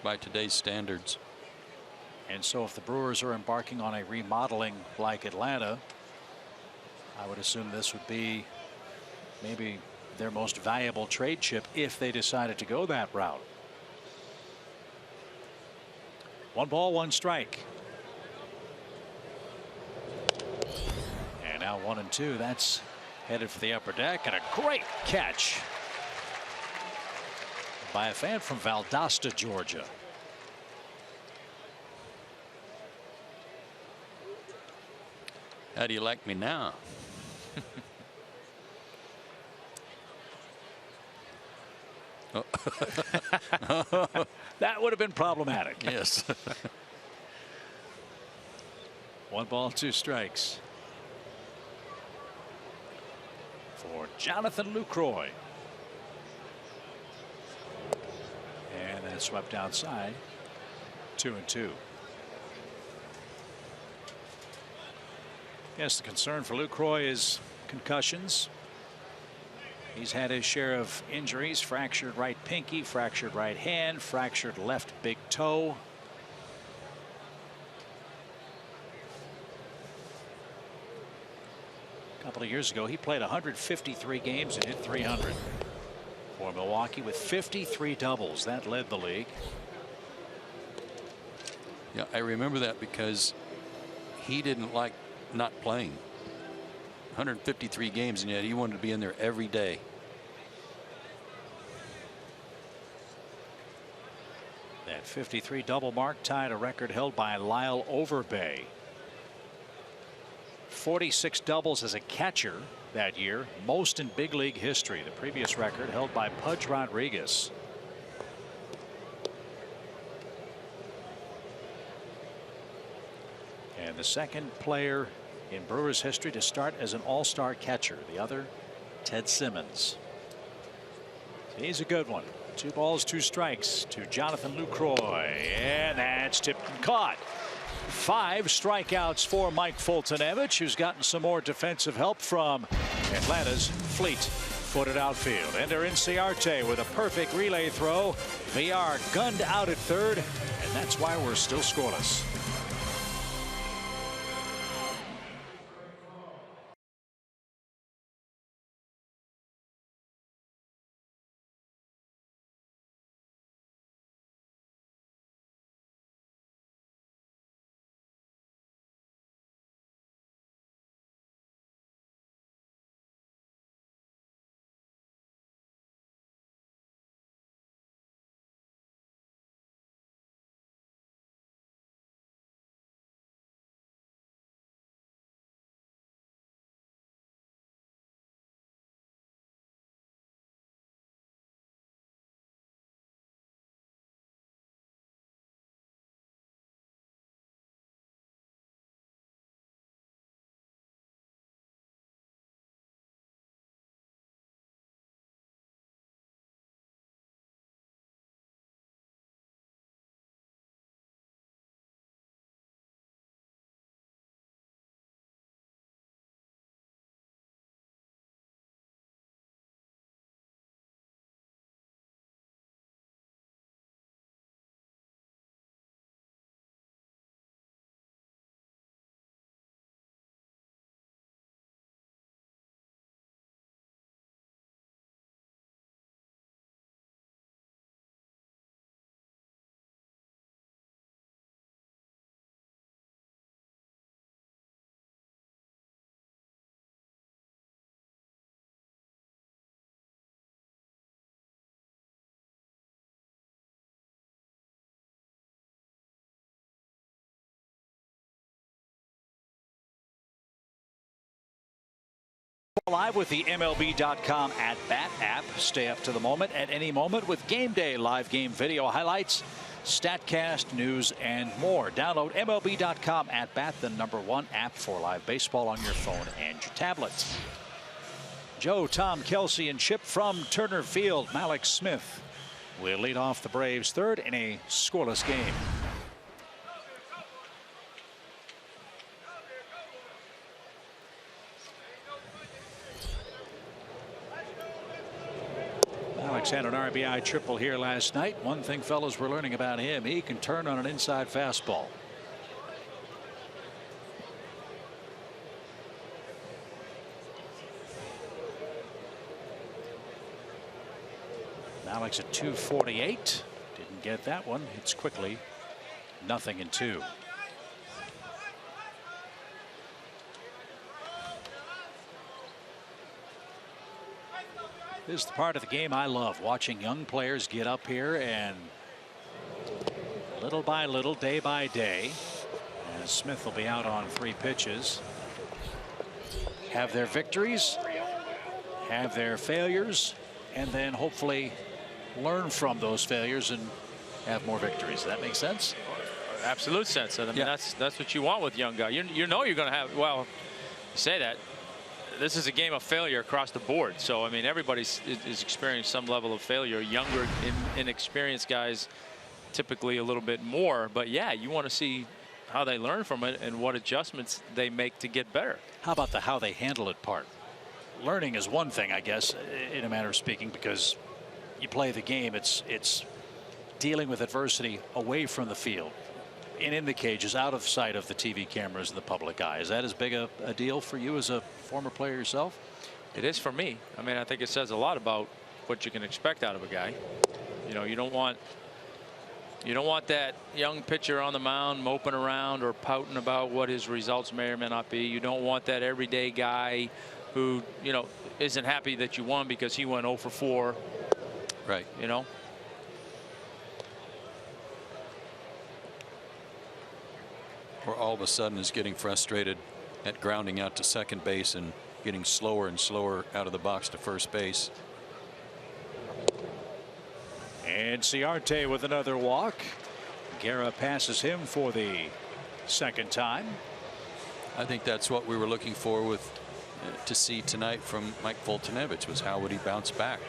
by today's standards. And so if the Brewers are embarking on a remodeling like Atlanta, I would assume this would be maybe their most valuable trade chip if they decided to go that route. 1 ball, 1 strike. And now 1 and 2. That's headed for the upper deck, and a great catch by a fan from Valdosta, Georgia. How do you like me now? That would have been problematic. Yes. 1 ball, 2 strikes for Jonathan Lucroy. And then swept outside. 2 and 2. Yes, the concern for Lucroy is concussions. He's had his share of injuries. Fractured right pinky, fractured right hand, fractured left big toe. A couple of years ago, he played 153 games and hit 300 for Milwaukee with 53 doubles. That led the league. Yeah, I remember that because he didn't like not playing. 153 games, and yet he wanted to be in there every day. That 53 double mark tied a record held by Lyle Overbay. 46 doubles as a catcher that year, most in big league history. The previous record held by Pudge Rodriguez. And the second player in Brewers history to start as an all-star catcher. The other, Ted Simmons. He's a good one. 2 balls, 2 strikes to Jonathan Lucroy, and that's tipped and caught. 5 strikeouts for Mike Fultonevich, who's gotten some more defensive help from Atlanta's fleet-footed outfield. Ender Inciarte with a perfect relay throw. VR gunned out at third, and that's why we're still scoreless. Live with the MLB.com at-bat app. Stay up to the moment at any moment with Game Day live game video highlights, StatCast, news, and more. Download MLB.com at-bat, the #1 app for live baseball on your phone and your tablet. Joe, Tom, Kelsey, and Chip from Turner Field. Malik Smith will lead off the Braves' third in a scoreless game. Alex had an RBI triple here last night. One thing, fellas, we're learning about him: he can turn on an inside fastball. Alex at 248. Didn't get that one. Hits quickly. 0-2. This is the part of the game I love, watching young players get up here and little by little, day by day, as Smith will be out on 3 pitches, have their victories, have their failures, and then hopefully learn from those failures and have more victories. Does that make sense? Absolute sense. I mean, Yeah. that's what you want with young guys. You know you're going to have, well, you say that. This is a game of failure across the board. So, I mean, everybody is experiencing some level of failure. Younger, inexperienced guys typically a little bit more. But, yeah, you want to see how they learn from it and what adjustments they make to get better. How about the how they handle it part? Learning is one thing, I guess, in a manner of speaking, because you play the game. It's dealing with adversity away from the field and in the cages, out of sight of the TV cameras and the public eye. Is that as big a deal for you as a former player yourself? It is for me. I mean, I think it says a lot about what you can expect out of a guy. You know, you don't want that young pitcher on the mound moping around or pouting about what his results may or may not be. You don't want that everyday guy who, you know, isn't happy that you won because he went 0 for 4. Right. You know. Or all of a sudden is getting frustrated at grounding out to second base and getting slower and slower out of the box to first base. And Ciarte with another walk. Guerra passes him for the second time. I think that's what we were looking for with to see tonight from Mike Foltynewicz, was how would he bounce back.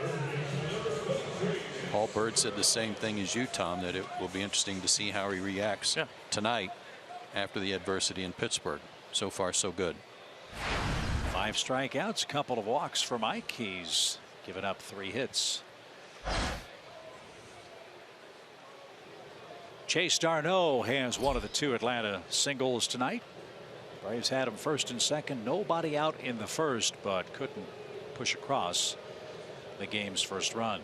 Paul Bird said the same thing as you, Tom, that it will be interesting to see how he reacts tonight after the adversity in Pittsburgh. So far, so good. 5 strikeouts, a couple of walks for Mike. He's given up 3 hits. Chase Darno has one of the 2 Atlanta singles tonight. Braves had him first and second. Nobody out in the first, but couldn't push across the game's first run.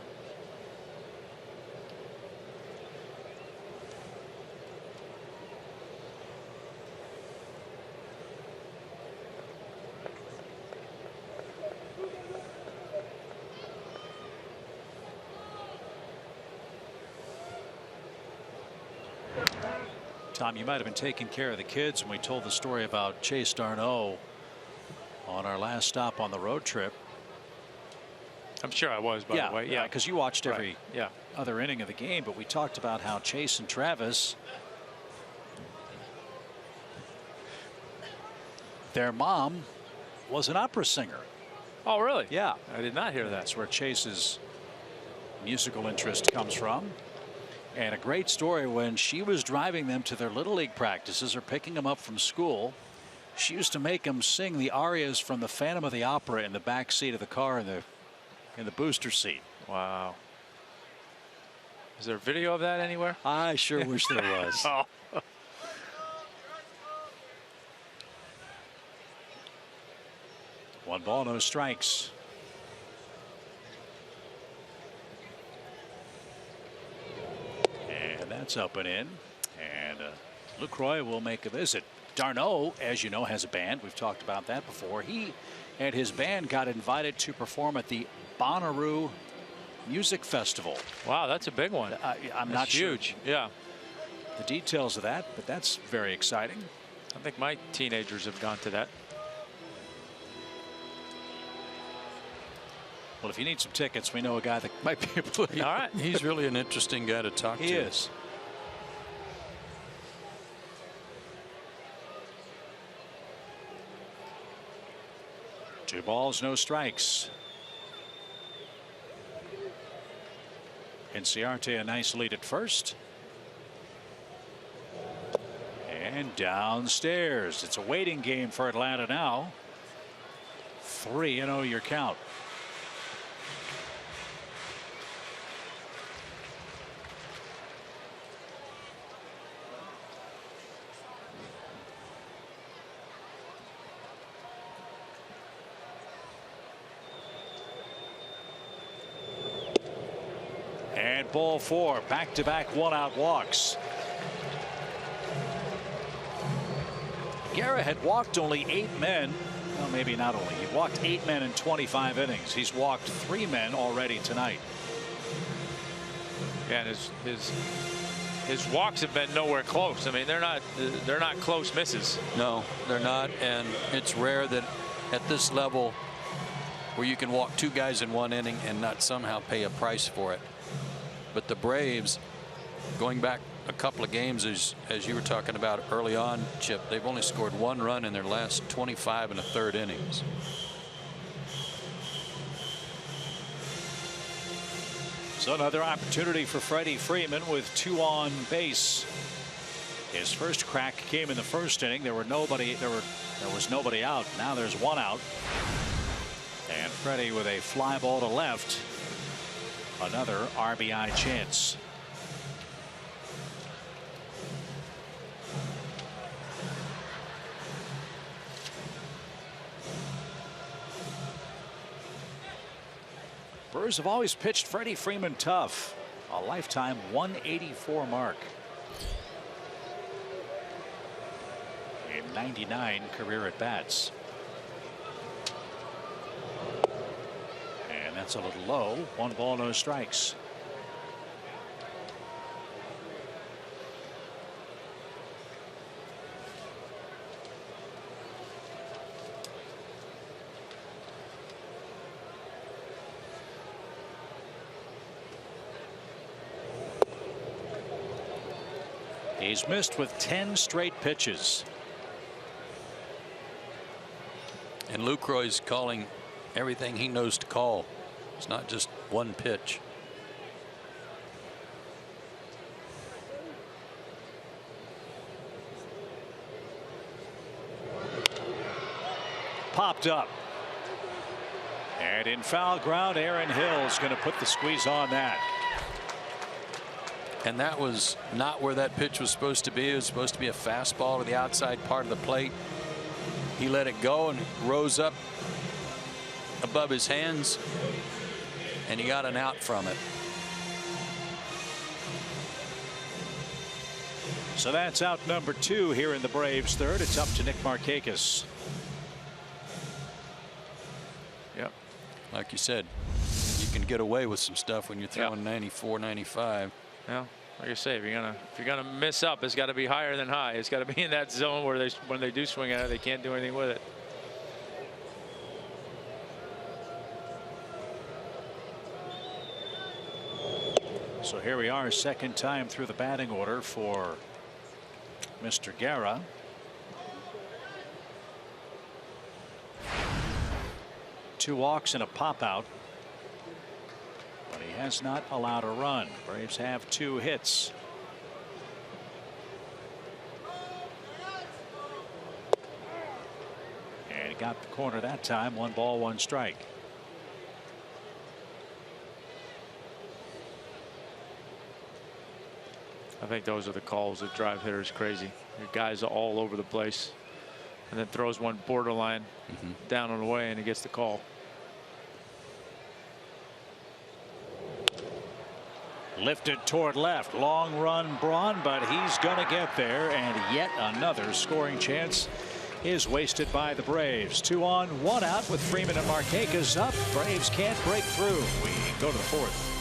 Tom, you might have been taking care of the kids when we told the story about Chase Darno on our last stop on the road trip. I'm sure I was, by the way. Yeah, because you watched every other inning of the game, but we talked about how Chase and Travis, their mom was an opera singer. Oh, really? Yeah. I did not hear that. That's where Chase's musical interest comes from. And a great story, when she was driving them to their Little League practices or picking them up from school, she used to make them sing the arias from the Phantom of the Opera in the back seat of the car in the booster seat. Wow. Is there a video of that anywhere? I sure wish there was. Oh. 1 ball, no strikes. And that's up and in. And Lucroy will make a visit. Darno, as you know, has a band. We've talked about that before. He and his band got invited to perform at the Bonnaroo Music Festival. Wow, that's a big one. I'm not sure huge. Yeah. the details of that, but that's very exciting. I think my teenagers have gone to that. Well, if you need some tickets, we know a guy that might be able to. All right. He's really an interesting guy to talk to. He is. Two balls, no strikes. Inciarte a nice lead at first. And downstairs. It's a waiting game for Atlanta now. 3-0 your count. And ball 4, back-to-back one-out walks. Guerra had walked only 8 men. Well, maybe not only. He walked 8 men in 25 innings. He's walked 3 men already tonight. Yeah, and his walks have been nowhere close. I mean, they're not close misses. No, they're not, and it's rare that at this level where you can walk 2 guys in 1 inning and not somehow pay a price for it. But the Braves, going back a couple of games, as you were talking about early on, Chip, they've only scored 1 run in their last 25 1/3 innings. So another opportunity for Freddie Freeman with 2 on base. His first crack came in the first inning. There was nobody out. Now there's 1 out. And Freddie with a fly ball to left. Another RBI chance. Brewers have always pitched Freddie Freeman tough. A lifetime 184 mark. In 99 career at bats. And that's a little low. 1 ball, no strikes. He's missed with 10 straight pitches. And Lucroy's calling everything he knows to call. It's not just 1 pitch. Popped up. And in foul ground, Aaron Hill's going to put the squeeze on that. And that was not where that pitch was supposed to be. It was supposed to be a fastball to the outside part of the plate. He let it go and rose up above his hands, and he got an out from it. So that's out number 2 here in the Braves third. It's up to Nick Markakis. Yep. Like you said, you can get away with some stuff when you're throwing 94, 95. Yeah, like I say, if you're gonna miss up, it's got to be higher than high. It's got to be in that zone where when they do swing at it, they can't do anything with it. So here we are, second time through the batting order for Mr. Guerra. Two walks and a pop out. But he has not allowed a run. Braves have 2 hits. And he got the corner that time. 1 ball, 1 strike. I think those are the calls that drive hitters crazy. Your guys are all over the place, and then throws one borderline down and away, and he gets the call. Lifted toward left. Long run, Braun, but he's going to get there. And yet another scoring chance is wasted by the Braves. 2 on, 1 out with Freeman and Markakis up. Braves can't break through. We go to the 4th.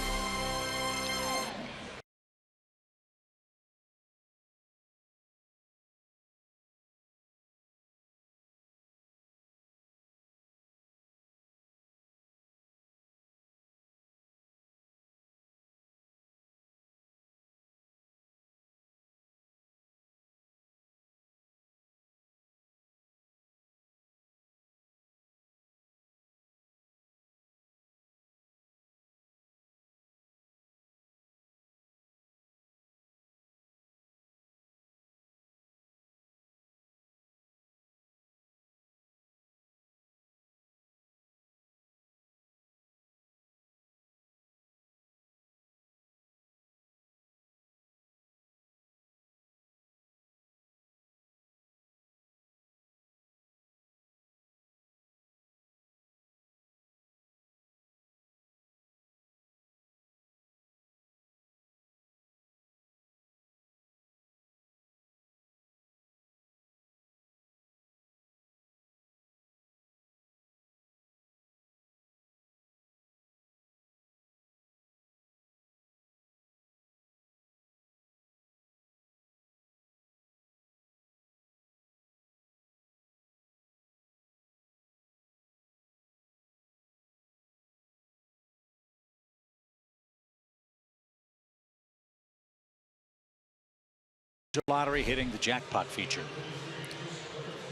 Lottery hitting the jackpot feature.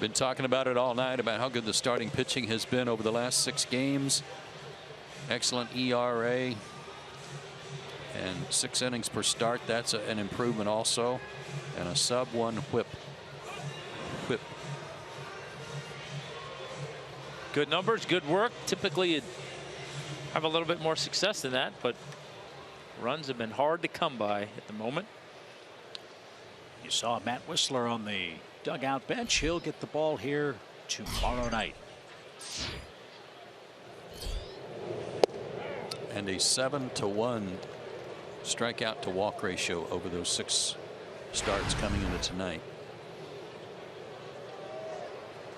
Been talking about it all night about how good the starting pitching has been over the last 6 games. Excellent ERA and 6 innings per start. That's an improvement also, and a sub-1 whip. Good numbers, good work. Typically you'd have a little bit more success than that, but runs have been hard to come by at the moment. You saw Matt Whistler on the dugout bench. He'll get the ball here tomorrow night. And a 7-to-1 strikeout to walk ratio over those 6 starts coming into tonight.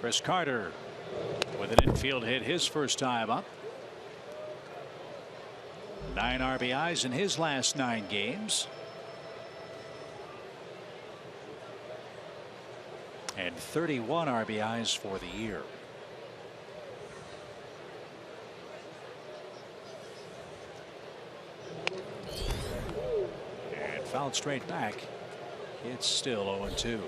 Chris Carter with an infield hit his first time up. 9 RBIs in his last 9 games. And 31 RBIs for the year. And fouled straight back. It's still 0-2.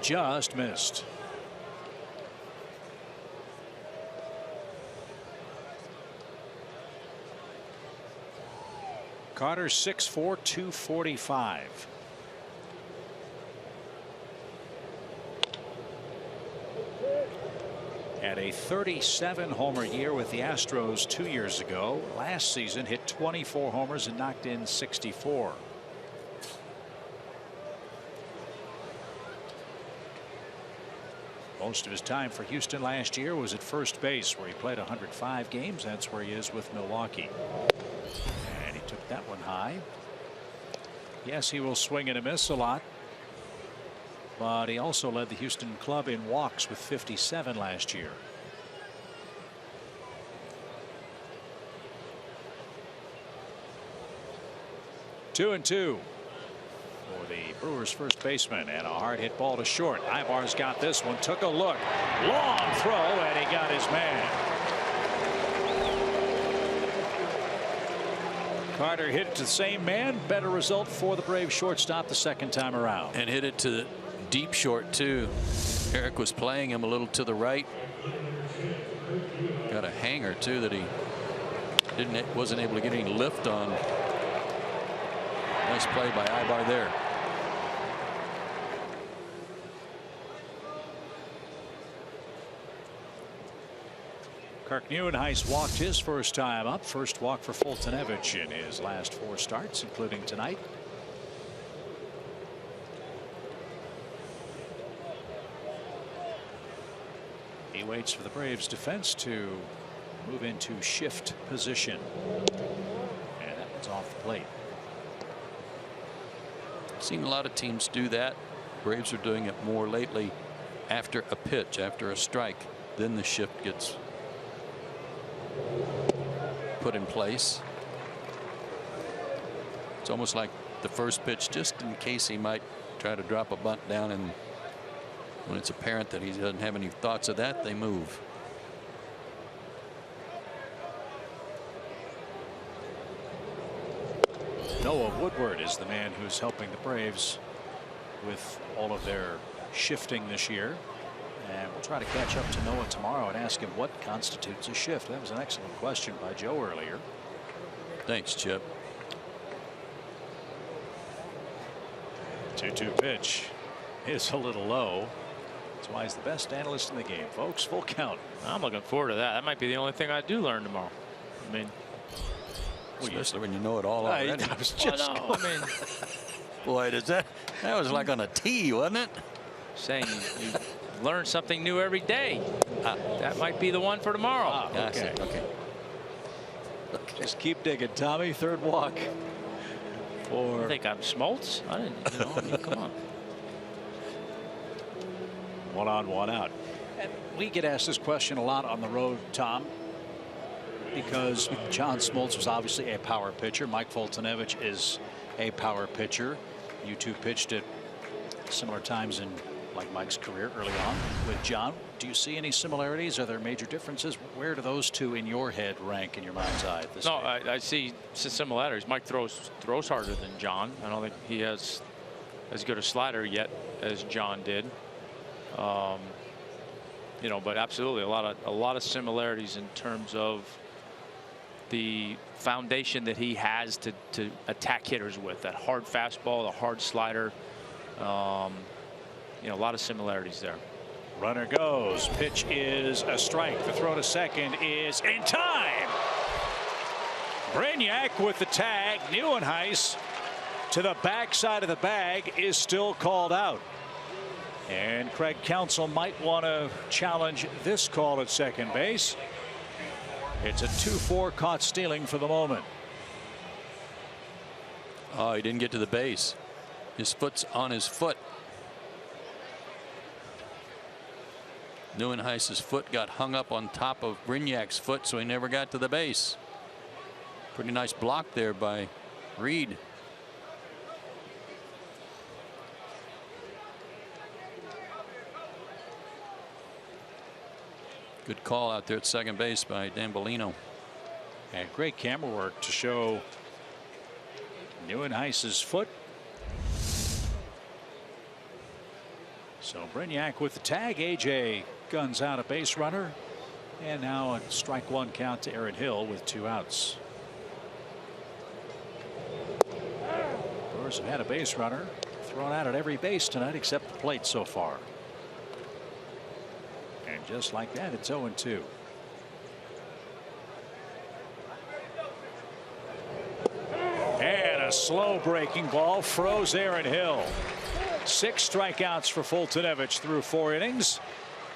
Just missed. Carter 6'4", 245. Had a 37 homer year with the Astros 2 years ago. Last season hit 24 homers and knocked in 64. Most of his time for Houston last year was at first base, where he played 105 games. That's where he is with Milwaukee. And he took that one high. Yes, he will swing and a miss a lot, but he also led the Houston club in walks with 57 last year. Two and two for the Brewers first baseman, and a hard hit ball to short. Ibar's got this one, took a look, long throw, and he got his man. Carter hit it to the same man. Better result for the Braves shortstop the second time around. And hit it to the deep short too. Eric was playing him a little to the right. Got a hanger too that he wasn't able to get any lift on. Nice play by Ibar there. Kirk Nieuwenhuis walked his first time up. First walk for Fultonevich in his last 4 starts, including tonight. He waits for the Braves defense to move into shift position. And that one's off the plate. Seen a lot of teams do that. Braves are doing it more lately. After a pitch, after a strike, then the shift gets put in place. It's almost like the first pitch, just in case he might try to drop a bunt down, and when it's apparent that he doesn't have any thoughts of that, they move. Noah Woodward is the man who's helping the Braves with all of their shifting this year. And we'll try to catch up to Noah tomorrow and ask him what constitutes a shift. That was an excellent question by Joe earlier. Thanks, Chip. 2-2 pitch is a little low. That's why he's the best analyst in the game, folks. Full count. I'm looking forward to that. That might be the only thing I do learn tomorrow. I mean, especially when you know it all already. I was just I mean, boy, that was like on a tee, wasn't it? Saying you learn something new every day. That might be the one for tomorrow. Okay. Okay. Just keep digging, Tommy. Third walk for. I think I'm Smoltz. I didn't. You know, I mean, come on. 1 on, 1 out. And we get asked this question a lot on the road, Tom, because John Smoltz was obviously a power pitcher. Mike Fultonevich is a power pitcher. You two pitched at similar times in like Mike's career early on with John. Do you see any similarities? Are there major differences? Where do those two in your head rank in your mind's eye at this No, stage? I see similarities. Mike throws harder than John. I don't think he has as good a slider yet as John did. You know, but absolutely a lot of similarities in terms of the foundation that he has to attack hitters with. That hard fastball, the hard slider. You know, a lot of similarities there. Runner goes. Pitch is a strike. The throw to second is in time. Brainiac with the tag. Neuenhuis to the backside of the bag is still called out. And Craig Counsell might want to challenge this call at second base. It's a 2-4 caught stealing for the moment. Oh, he didn't get to the base. His foot's on his foot. Neuenhuis's foot got hung up on top of Brignac's foot, so he never got to the base. Pretty nice block there by Reed. Good call out there at second base by Dambolino. And great camera work to show Neuenhuis's foot. So Brainiac with the tag. AJ guns out a base runner. And now a strike one count to Aaron Hill with 2 outs. Brewers have had a base runner thrown out at every base tonight except the plate so far. And just like that, it's 0-2. And a slow breaking ball froze Aaron Hill. 6 strikeouts for Fultonevich through 4 innings.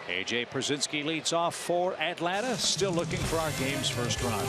AJ Pierzynski leads off for Atlanta, still looking for our game's first run.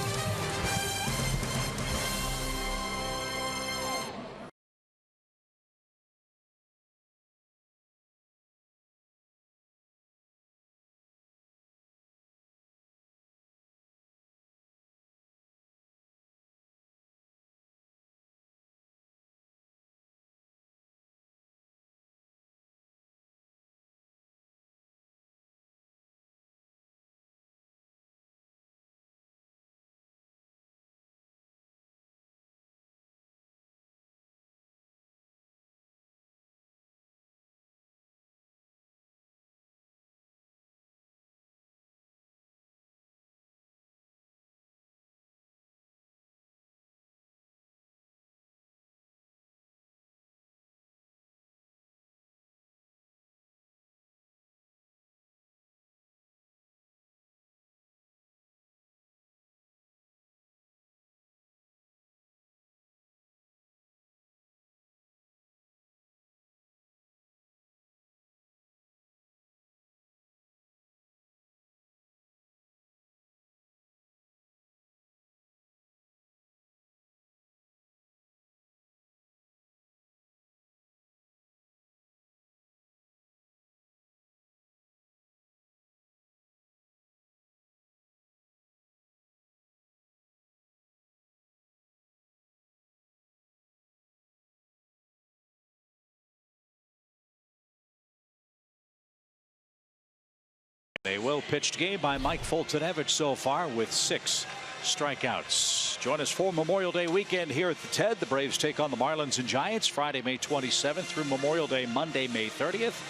A well-pitched game by Mike Fultonevich so far with 6 strikeouts. Join us for Memorial Day weekend here at the TED. The Braves take on the Marlins and Giants Friday, May 27th through Memorial Day, Monday, May 30th.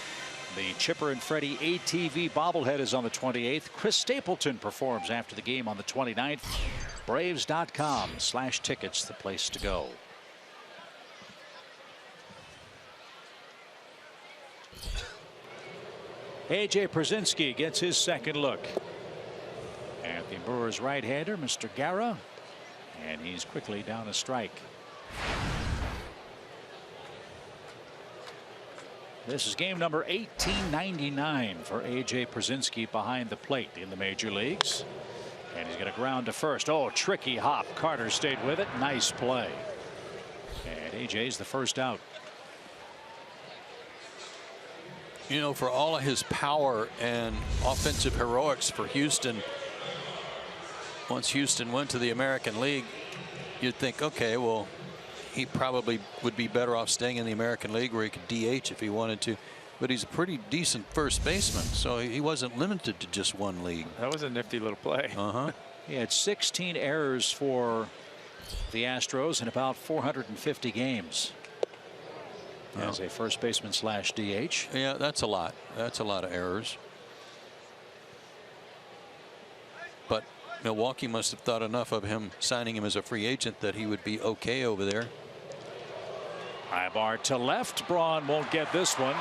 The Chipper and Freddie ATV bobblehead is on the 28th. Chris Stapleton performs after the game on the 29th. Braves.com/tickets, the place to go. AJ Pierzynski gets his second look at the Brewers right-hander, Mr. Guerra, and he's quickly down a strike. This is game number 1899 for AJ Pierzynski behind the plate in the major leagues, and he's going to ground to first. Oh, tricky hop. Carter stayed with it. Nice play, and AJ's the first out. You know, for all of his power and offensive heroics for Houston, once Houston went to the American League, you'd think, okay, well, he probably would be better off staying in the American League where he could DH if he wanted to. But he's a pretty decent first baseman, so he wasn't limited to just one league. That was a nifty little play. He had 16 errors for the Astros in about 450 games as a first baseman / DH. Yeah, that's a lot. That's a lot of errors. But Milwaukee must have thought enough of him signing him as a free agent that he would be okay over there. Ibar to left. Braun won't get this one.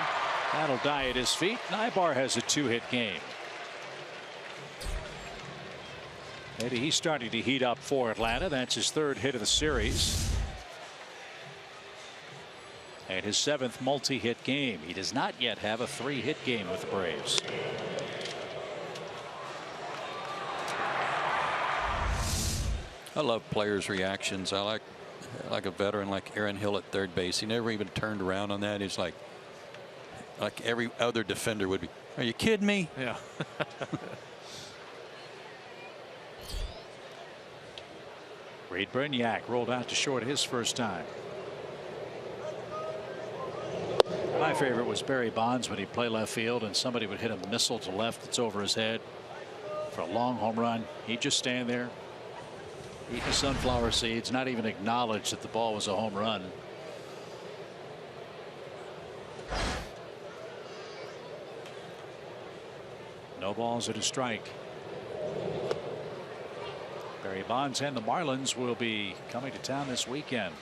That'll die at his feet. Ibar has a 2-hit game. Maybe he's starting to heat up for Atlanta. That's his 3rd hit of the series. And his 7th multi-hit game. He does not yet have a 3-hit game with the Braves. I love players' reactions. I like a veteran like Aaron Hill at third base. He never even turned around on that. He's like every other defender would be. Are you kidding me? Yeah. Reed Brignac rolled out to short his first time. My favorite was Barry Bonds when he'd play left field and somebody would hit a missile to left that's over his head for a long home run. He'd just stand there, eat the sunflower seeds, not even acknowledge that the ball was a home run. No balls and a strike. Barry Bonds and the Marlins will be coming to town this weekend.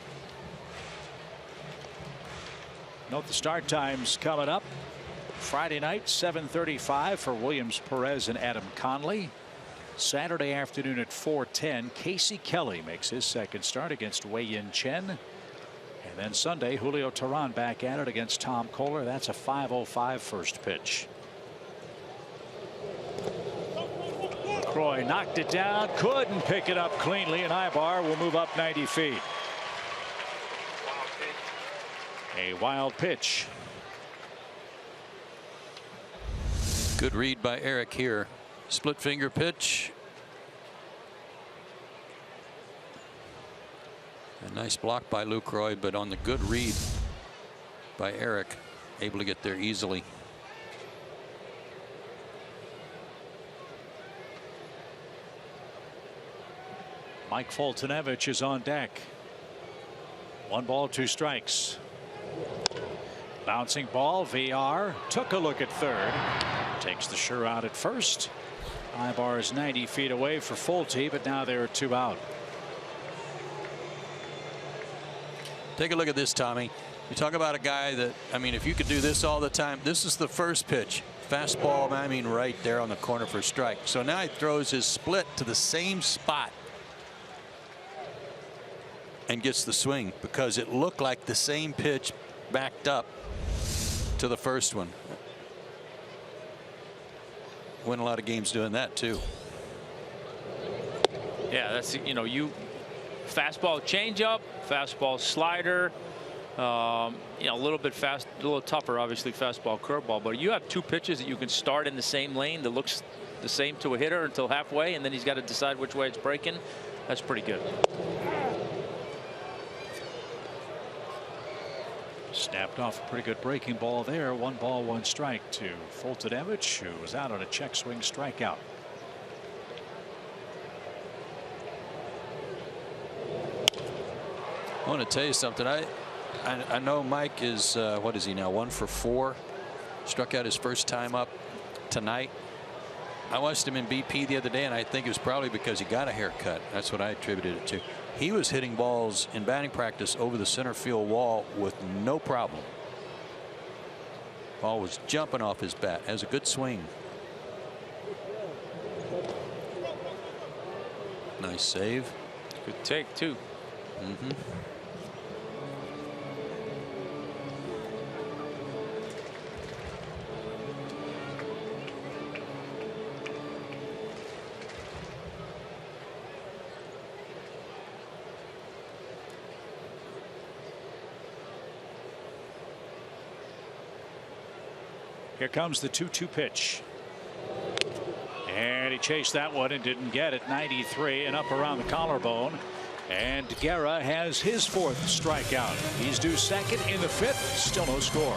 Note the start times coming up. Friday night 7:35 for Williams Perez and Adam Conley. Saturday afternoon at 4:10 Casey Kelly makes his 2nd start against Wei-Yin Chen. And then Sunday Julio Teheran back at it against Tom Kohler. That's a 5:05 first pitch. Croy knocked it down, couldn't pick it up cleanly, and Ibar will move up 90 feet. A wild pitch. Good read by Eric here. Split finger pitch. A nice block by Lucroy, but on the good read by Eric, able to get there easily. Mike Foltynewicz is on deck. 1 ball, 2 strikes. Bouncing ball. VR took a look at third. Takes the sure out at first. Ibar is 90 feet away for Folty, but now there are 2 out. Take a look at this, Tommy. You talk about a guy that, I mean, if you could do this all the time, this is the first pitch. Fastball, I mean, right there on the corner for a strike. So now he throws his split to the same spot and gets the swing because it looked like the same pitch backed up to the first one. Win a lot of games doing that too. Yeah, that's, you know, fastball changeup, fastball slider, you know, a little bit fast, a little tougher, obviously fastball curveball, but you have 2 pitches that you can start in the same lane that looks the same to a hitter until halfway, and then he's got to decide which way it's breaking. That's pretty good. Snapped off a pretty good breaking ball there. 1 ball, 1 strike to Foltynewicz, who was out on a check swing strikeout. I want to tell you something. I know Mike is what is he now, 1 for 4. Struck out his first time up tonight. I watched him in BP the other day, and I think it was probably because he got a haircut. That's what I attributed it to. He was hitting balls in batting practice over the center field wall with no problem. Ball was jumping off his bat. Has a good swing. Nice save. Good take too. Here comes the 2-2 pitch. And he chased that one and didn't get it. 93 and up around the collarbone. And Guerra has his 4th strikeout. He's due second in the 5th. Still no score.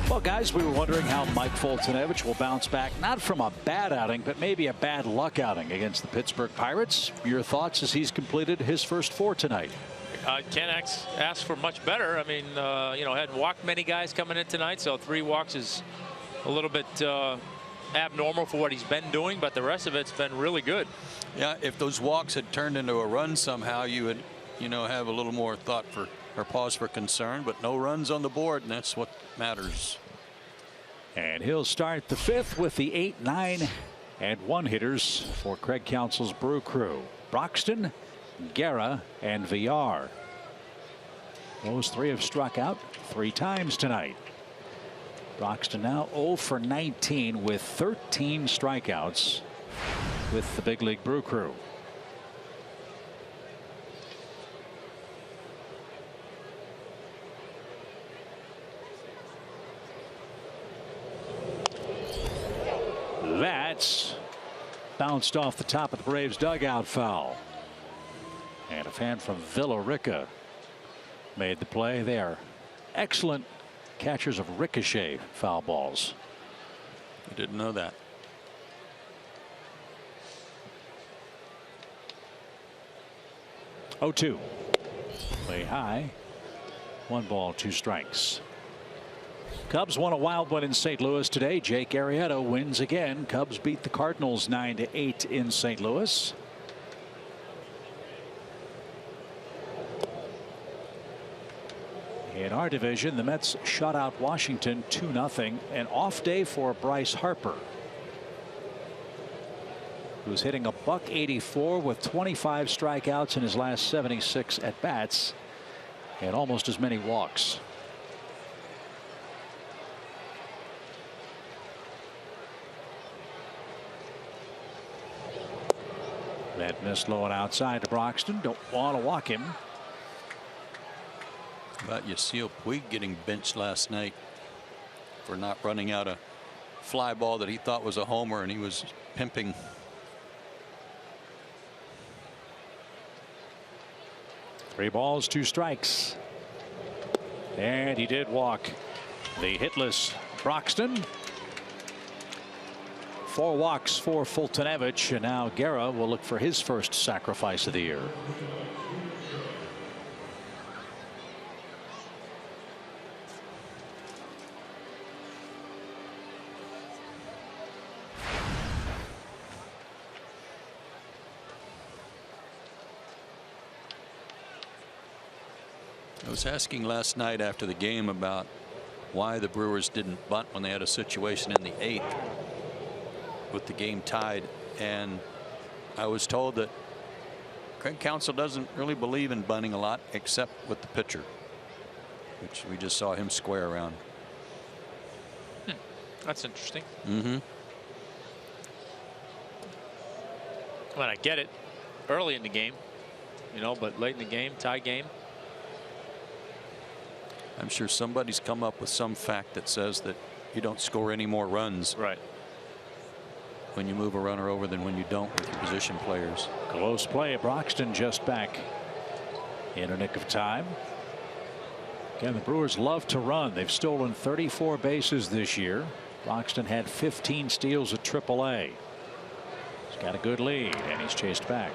Well, guys, we were wondering how Mike Foltynewicz will bounce back, not from a bad outing, but maybe a bad luck outing against the Pittsburgh Pirates. Your thoughts as he's completed his first 4 tonight? Can't ask for much better. I mean, you know, hadn't walked many guys coming in tonight, so 3 walks is a little bit abnormal for what he's been doing, but the rest of it's been really good. Yeah, if those walks had turned into a run somehow, you would, you know, have a little more thought for or pause for concern, but no runs on the board, and that's what matters. And he'll start the 5th with the 8, 9, and 1 hitters for Craig Counsell's Brew Crew. Broxton, Guerra, and Villar. Those 3 have struck out 3 times tonight. Broxton now 0 for 19 with 13 strikeouts with the Big League Brew Crew. That's bounced off the top of the Braves dugout foul. And a fan from Villa Rica made the play there. Excellent catchers of ricochet foul balls. I didn't know that. Oh, 2. Play high. 1 ball, 2 strikes. Cubs won a wild one in St. Louis today. Jake Arrieta wins again. Cubs beat the Cardinals 9-8 in St. Louis. In our division, the Mets shut out Washington 2-0. An off day for Bryce Harper, who's hitting a .184 with 25 strikeouts in his last 76 at bats and almost as many walks. That miss low and outside to Broxton. Don't want to walk him. How about Yasiel Puig getting benched last night for not running out a fly ball that he thought was a homer, and he was pimping. Three balls, 2 strikes. And he did walk the hitless Broxton. 4 walks for Foltynewicz, and now Guerra will look for his first sacrifice of the year. I was asking last night after the game about why the Brewers didn't bunt when they had a situation in the 8th with the game tied, and I was told that Craig Counsell doesn't really believe in bunting a lot except with the pitcher, which we just saw him square around. That's interesting. Mm-hmm. Well, I get it early in the game, you know, but late in the game, tie game. I'm sure somebody's come up with some fact that says that you don't score any more runs when you move a runner over than when you don't with your position players. Close play. Broxton just back in a nick of time. Again, the Brewers love to run. They've stolen 34 bases this year. Broxton had 15 steals at AAA. He's got a good lead, and he's chased back.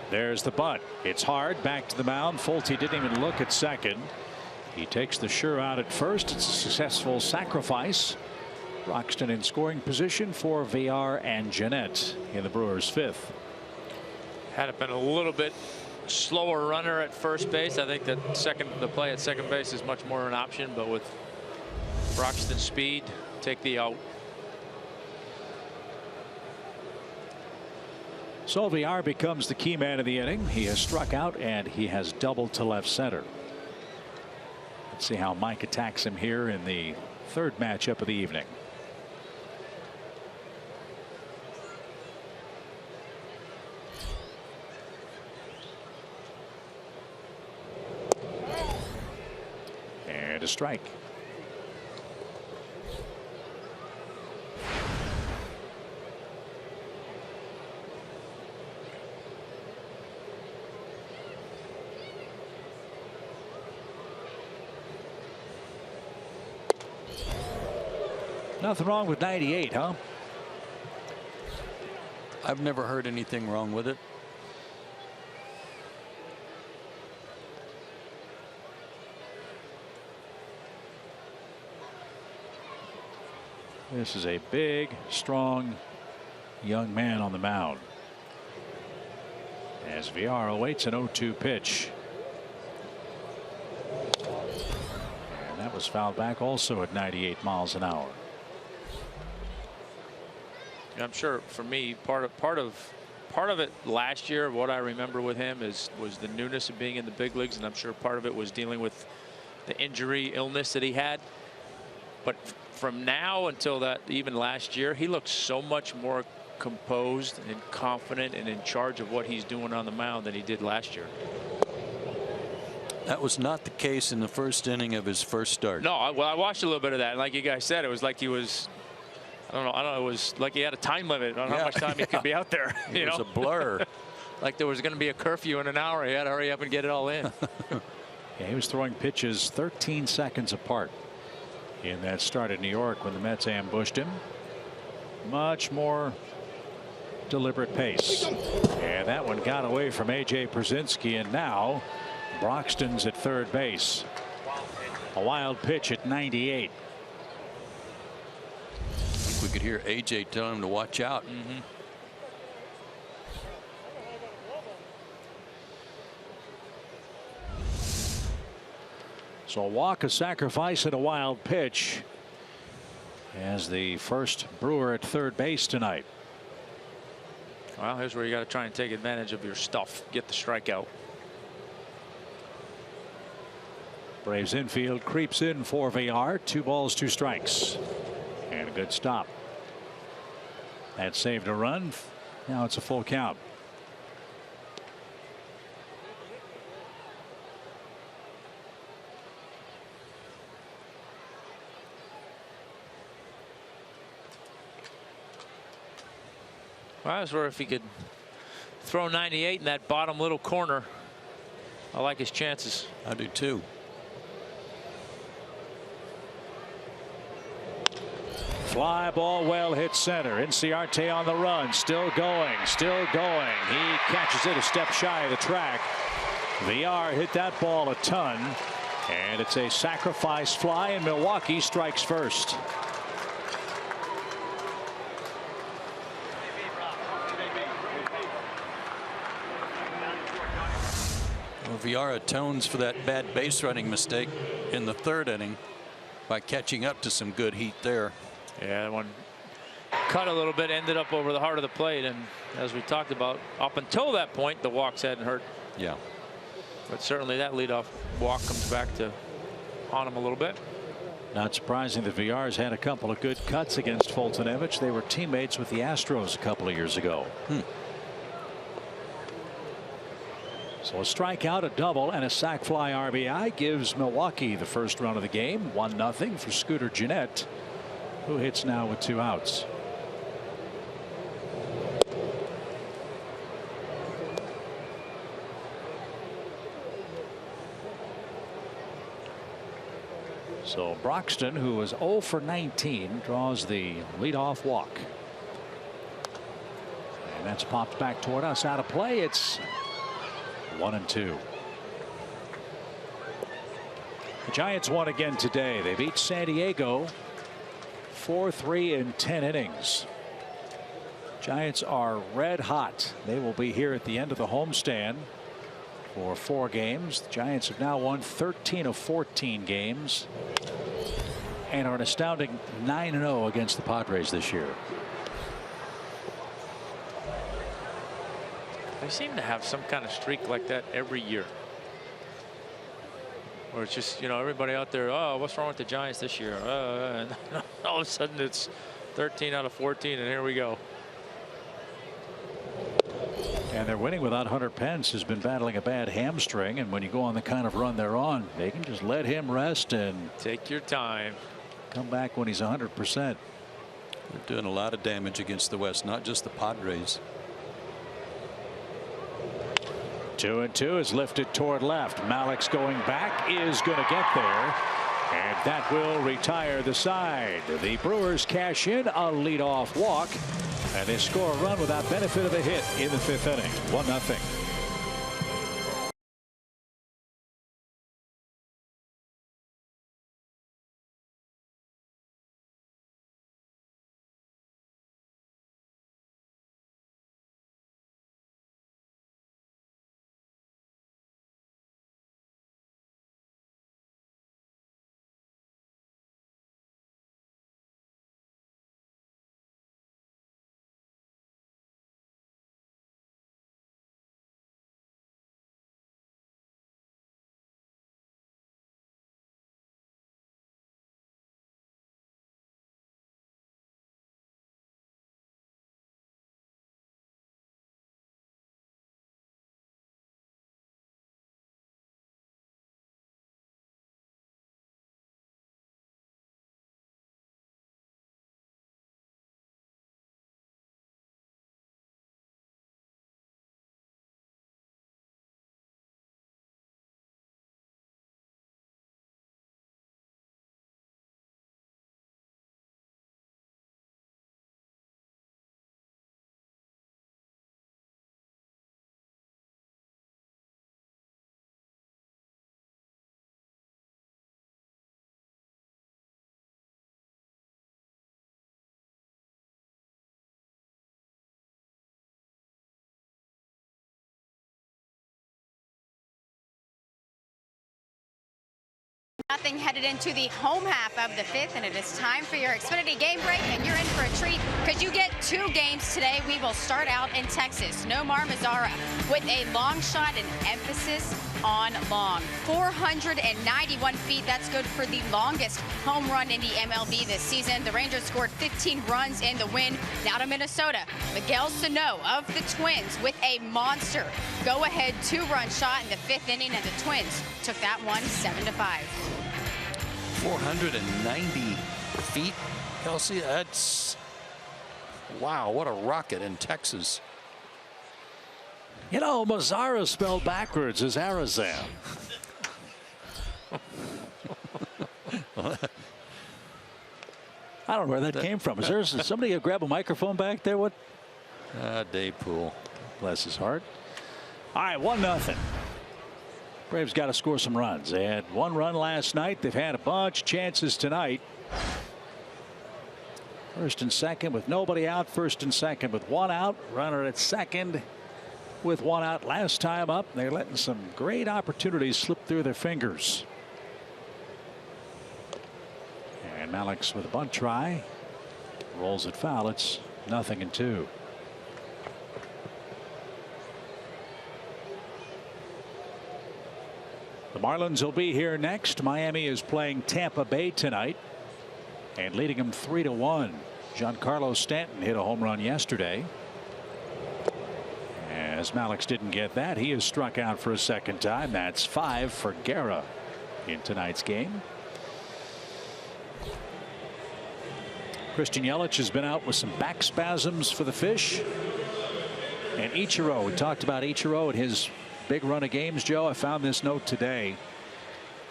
There's the bunt. It's hard. Back to the mound. Fulte didn't even look at second. He takes the sure out at first. It's a successful sacrifice. Broxton in scoring position for VR and Jeanette in the Brewers' 5th. Had it been a little bit slower runner at first base, I think that the play at second base is much more an option, but with Broxton's speed, take the out. So VR becomes the key man of the inning. He has struck out and he has doubled to left center. Let's see how Mike attacks him here in the 3rd matchup of the evening. And a strike. Nothing wrong with 98, huh? I've never heard anything wrong with it. This is a big, strong young man on the mound. As VR awaits an 0-2 pitch. And that was fouled back also at 98 miles an hour. I'm sure for me, part of it last year, what I remember with him was the newness of being in the big leagues, and I'm sure part of it was dealing with the injury illness that he had. But from now until that, even last year, he looks so much more composed and confident and in charge of what he's doing on the mound than he did last year. That was not the case in the first inning of his first start. No, well, I watched a little bit of that, and like you guys said, it was like he was. I don't know. It was like he had a time limit on how much time he could be out there. It was a blur. Like there was going to be a curfew in an hour. He had to hurry up and get it all in. Yeah, he was throwing pitches 13 seconds apart in that start at New York when the Mets ambushed him. Much more deliberate pace. And that one got away from A.J. Pierzynski, and now Broxton's at third base. A wild pitch at 98. We could hear A.J. telling him to watch out. Mm-hmm. So a walk, a sacrifice, and a wild pitch as the first Brewer at third base tonight. Well, here's where you got to try and take advantage of your stuff. Get the strikeout. Braves infield creeps in for VR. 2 balls, 2 strikes. And a good stop. That saved a run. Now it's a full count. Well, that's where if he could throw 98 in that bottom little corner, I like his chances. I do too. Fly ball well hit center. Inciarte on the run. Still going. Still going. He catches it a step shy of the track. VR hit that ball a ton. And it's a sacrifice fly, and Milwaukee strikes first. Well, Villar atones for that bad base running mistake in the third inning by catching up to some good heat there. Yeah, that one cut a little bit, ended up over the heart of the plate, and as we talked about, up until that point, the walks hadn't hurt. Yeah. But certainly that leadoff walk comes back to haunt him a little bit. Not surprising that Villar's had a couple of good cuts against Foltynewicz. They were teammates with the Astros a couple of years ago. So a strikeout, a double, and a sac fly RBI gives Milwaukee the first run of the game. 1-0 for Scooter Gennett, who hits now with 2 outs. So Broxton, who was 0 for 19, draws the leadoff walk. And that's popped back toward us out of play. It's 1-2. The Giants won again today. They beat San Diego 4-3 in 10 innings. Giants are red hot. They will be here at the end of the homestand for 4 games. The Giants have now won 13 of 14 games and are an astounding 9-0 against the Padres this year. They seem to have some kind of streak like that every year, where it's just, you know, everybody out there, oh, what's wrong with the Giants this year? And all of a sudden it's 13 out of 14, and here we go. And they're winning without Hunter Pence, who's been battling a bad hamstring. And when you go on the kind of run they're on, they can just let him rest and take your time. Come back when he's 100%. They're doing a lot of damage against the West, not just the Padres. 2-2 is lifted toward left. Malik's going back, is going to get there, and that will retire the side. The Brewers cash in a leadoff walk, and they score a run without benefit of a hit in the 5th inning. 1-0. Nothing headed into the home half of the 5th, and it is time for your Xfinity game break, and you're in for a treat because you get 2 games today. We will start out in Texas. Nomar Mazara with a long shot and emphasis on long. 491 feet. That's good for the longest home run in the MLB this season. The Rangers scored 15 runs in the win. Now to Minnesota. Miguel Sano of the Twins with a monster go-ahead 2-run shot in the 5th inning, and the Twins took that one 7-5. 490 feet, Kelsey. That's wow, what a rocket in Texas. You know, Mazara spelled backwards is Arizam. I don't know where that came from. Is there somebody grab a microphone back there? What? Dave Poole. Bless his heart. All right, 1-0. Braves got to score some runs. They had 1 run last night. They've had a bunch of chances tonight. First and second with nobody out. First and second with 1 out. Runner at second with 1 out. Last time up, they're letting some great opportunities slip through their fingers. And Alex with a bunt try. Rolls it foul. It's 0-2. The Marlins will be here next. Miami is playing Tampa Bay tonight and leading them 3-1. Giancarlo Stanton hit a home run yesterday. As Malix didn't get that, he is struck out for a second time. That's 5 for Guerra in tonight's game. Christian Yelich has been out with some back spasms for the Fish. And Ichiro, we talked about Ichiro and his big run of games, Joe. I found this note today.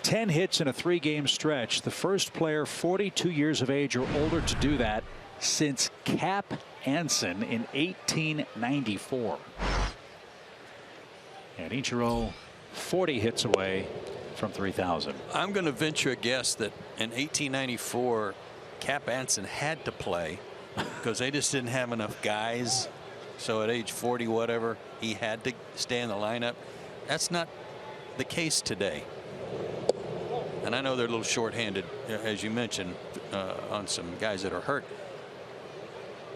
10 hits in a 3-game stretch. The first player 42 years of age or older to do that since Cap Anson in 1894. And Ichiro 40 hits away from 3,000. I'm going to venture a guess that in 1894 Cap Anson had to play because they just didn't have enough guys. So at age 40 whatever, he had to stay in the lineup. That's not the case today. And I know they're a little shorthanded, as you mentioned, on some guys that are hurt.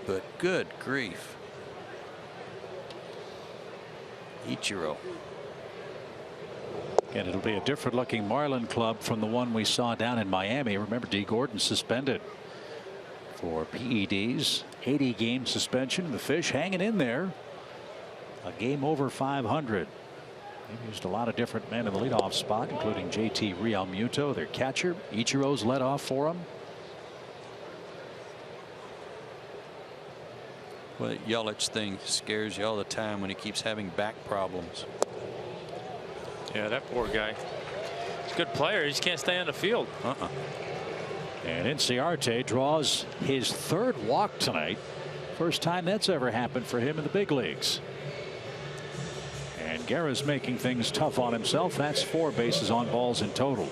But good grief. Ichiro. And it'll be a different looking Marlin club from the one we saw down in Miami. Remember, D. Gordon suspended for PEDs. 80-game suspension. The Fish hanging in there. A game over 500. They've used a lot of different men in the leadoff spot, including JT Realmuto, their catcher. Ichiro's led off for them. Well, that Yelich thing scares you all the time when he keeps having back problems. Yeah, that poor guy. He's a good player. He just can't stay on the field. And Inciarte draws his 3rd walk tonight. First time that's ever happened for him in the big leagues. And Guerra's making things tough on himself. That's 4 bases on balls in total.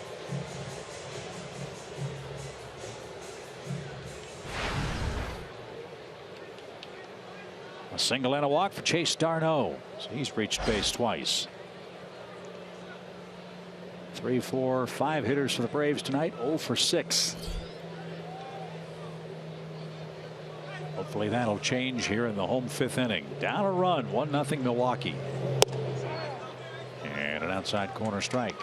A single and a walk for Chase Darno. So he's reached base twice. 3, 4, 5 hitters for the Braves tonight. 0 for 6. Hopefully that'll change here in the home 5th inning. Down a run, 1-0 Milwaukee. And an outside corner strike.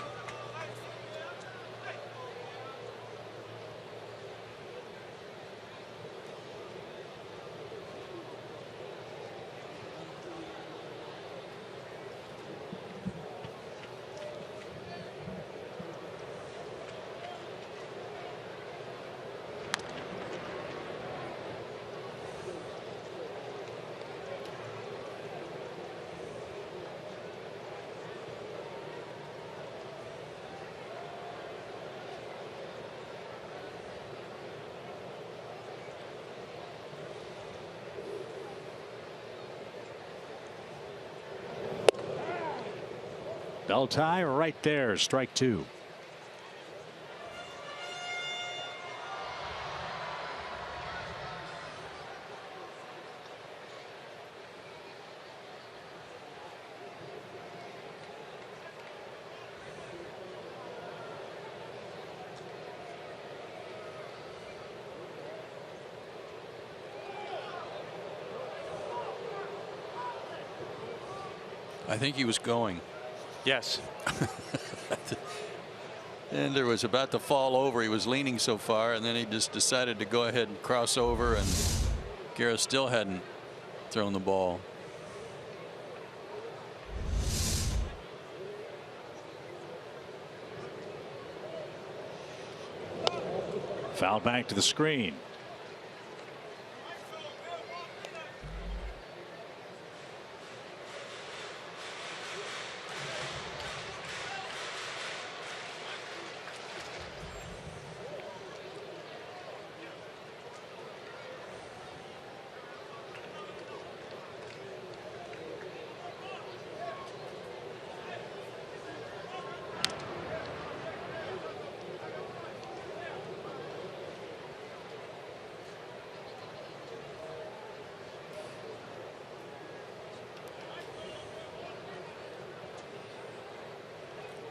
Bell tie right there. Strike 2. I think he was going. Yes. And there was about to fall over. He was leaning so far, and then he just decided to go ahead and cross over, and Guerra still hadn't thrown the ball. Foul back to the screen.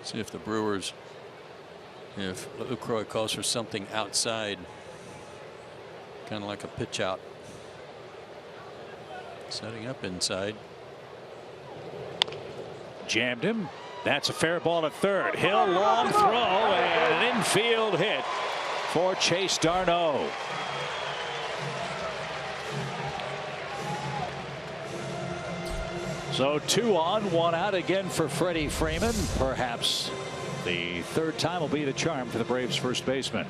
See if the Brewers, if Lucroy calls for something outside, kind of like a pitch out. Setting up inside. Jammed him. That's a fair ball at third. Hill, long throw, and an infield hit for Chase Darno. So 2 on, 1 out again for Freddie Freeman. Perhaps the third time will be the charm for the Braves first baseman.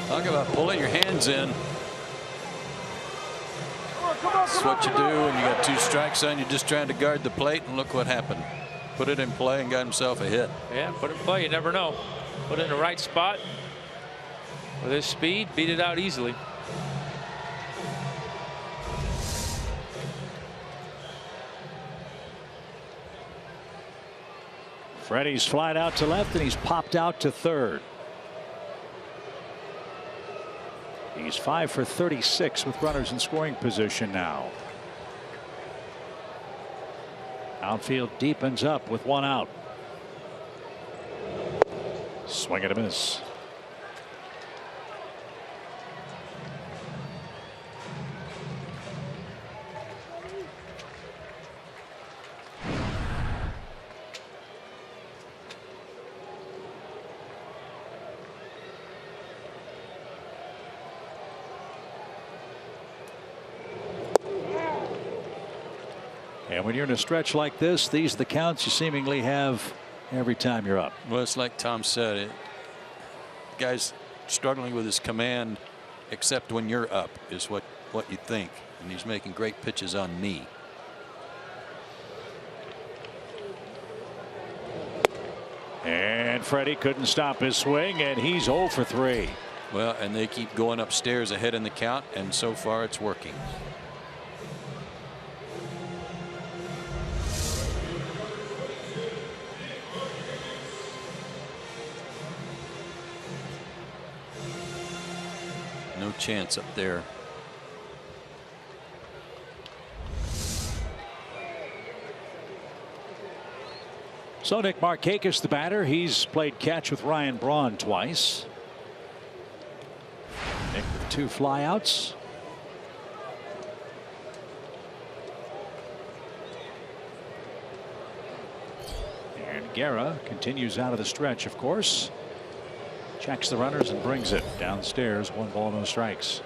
Talk about pulling your hands in. That's what you do when you got 2 strikes on. You're just trying to guard the plate, and look what happened. Put it in play and got himself a hit. Yeah, put it in play. You never know. Put it in the right spot. With his speed, beat it out easily. Freddie's flied out to left, and he's popped out to third. He's 5 for 36 with runners in scoring position now. Outfield deepens up with 1 out. Swing and a miss. And when you're in a stretch like this, these are the counts you seemingly have every time you're up. Well, it's like Tom said. The guy's struggling with his command, except when you're up, is what you think. And he's making great pitches on knee. And Freddie couldn't stop his swing, and he's 0 for 3. Well, and they keep going upstairs ahead in the count, and so far it's working. No chance up there. So Nick Markakis, the batter, he's played catch with Ryan Braun twice. Nick with 2 flyouts. And Guerra continues out of the stretch, of course. Checks the runners and brings it downstairs. 1 ball, no strikes.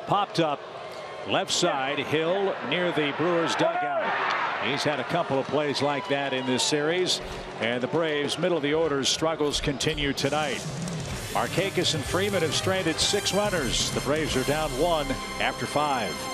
Popped up left side. Hill near the Brewers dugout. He's had a couple of plays like that in this series, and the Braves middle of the order's struggles continue tonight. Markakis and Freeman have stranded 6 runners. The Braves are down 1 after 5.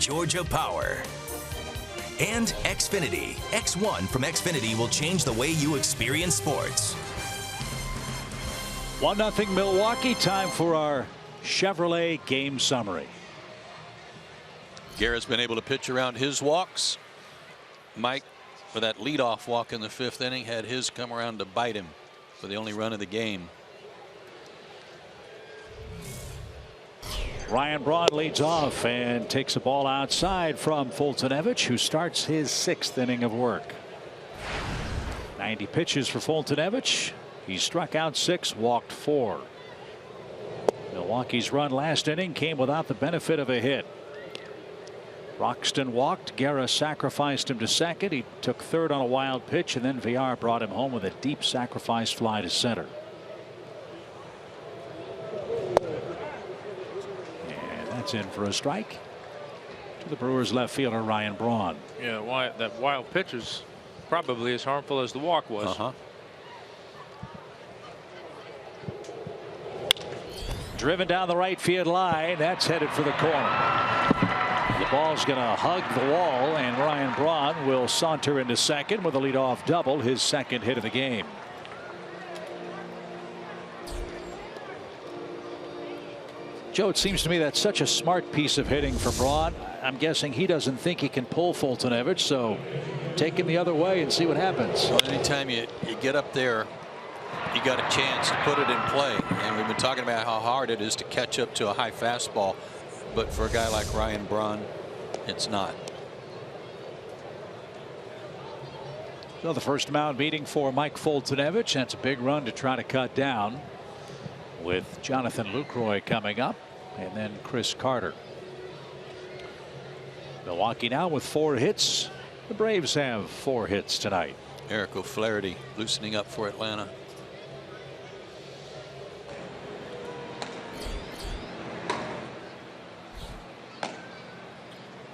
Georgia power. And Xfinity. X1 from Xfinity will change the way you experience sports. 1-0 Milwaukee. Time for our Chevrolet game summary. Garrett's been able to pitch around his walks. Mike, for that leadoff walk in the 5th inning, had his come around to bite him for the only run of the game. Ryan Braun leads off and takes a ball outside from Foltynewicz, who starts his 6th inning of work. 90 pitches for Foltynewicz. He struck out 6, walked 4. Milwaukee's run last inning came without the benefit of a hit. Roxton walked. Guerra sacrificed him to second. He took 3rd on a wild pitch, and then Villar brought him home with a deep sacrifice fly to center. That's in for a strike to the Brewers left fielder Ryan Braun. Yeah, that wild pitch is probably as harmful as the walk was. Driven down the right field line. That's headed for the corner. The ball's going to hug the wall, and Ryan Braun will saunter into second with a leadoff double, his 2nd hit of the game. Joe, it seems to me that's such a smart piece of hitting for Braun. I'm guessing he doesn't think he can pull Foltynewicz, so take him the other way and see what happens. Well, anytime you get up there, you got a chance to put it in play. And we've been talking about how hard it is to catch up to a high fastball. But for a guy like Ryan Braun, it's not. So the first mound meeting for Mike Foltynewicz. That's a big run to try to cut down, with Jonathan Lucroy coming up and then Chris Carter. Milwaukee now with 4 hits. The Braves have 4 hits tonight. Eric O'Flaherty loosening up for Atlanta.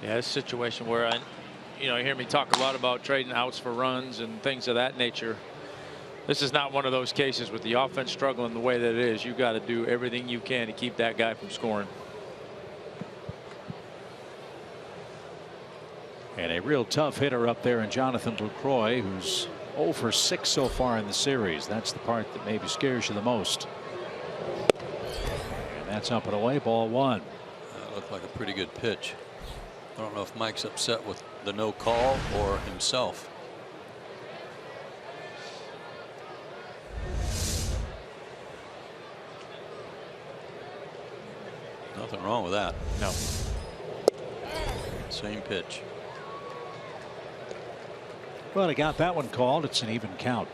Yeah, it's a situation where you hear me talk a lot about trading outs for runs and things of that nature. This is not one of those cases with the offense struggling the way that it is. You've got to do everything you can to keep that guy from scoring. And a real tough hitter up there in Jonathan Lucroy, who's 0 for 6 so far in the series. That's the part that maybe scares you the most. And that's up and away, ball 1. That looked like a pretty good pitch. I don't know if Mike's upset with the no call or himself. Nothing wrong with that. No. Same pitch. Well, he got that one called. It's an even count.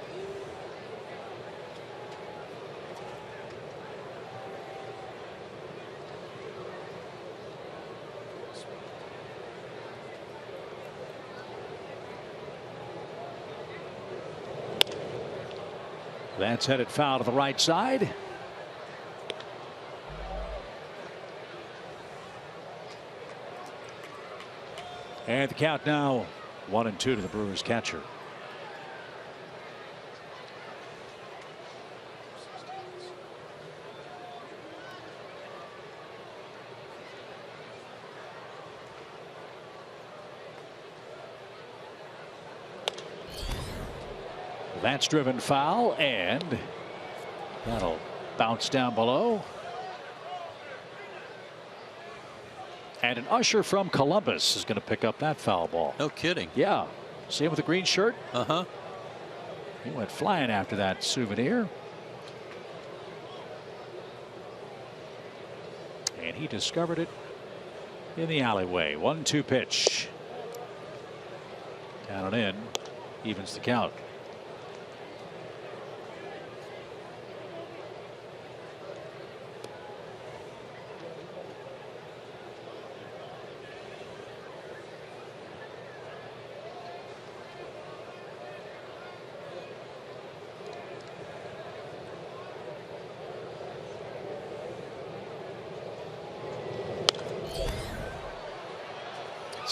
That's headed foul to the right side. And the count now 1-2 to the Brewers catcher. That's driven foul, and that'll bounce down below. And an usher from Columbus is going to pick up that foul ball. No kidding. Yeah. See him with the green shirt? Uh-huh. He went flying after that souvenir. And he discovered it in the alleyway. 1-2 pitch. Down and in. Evens the count.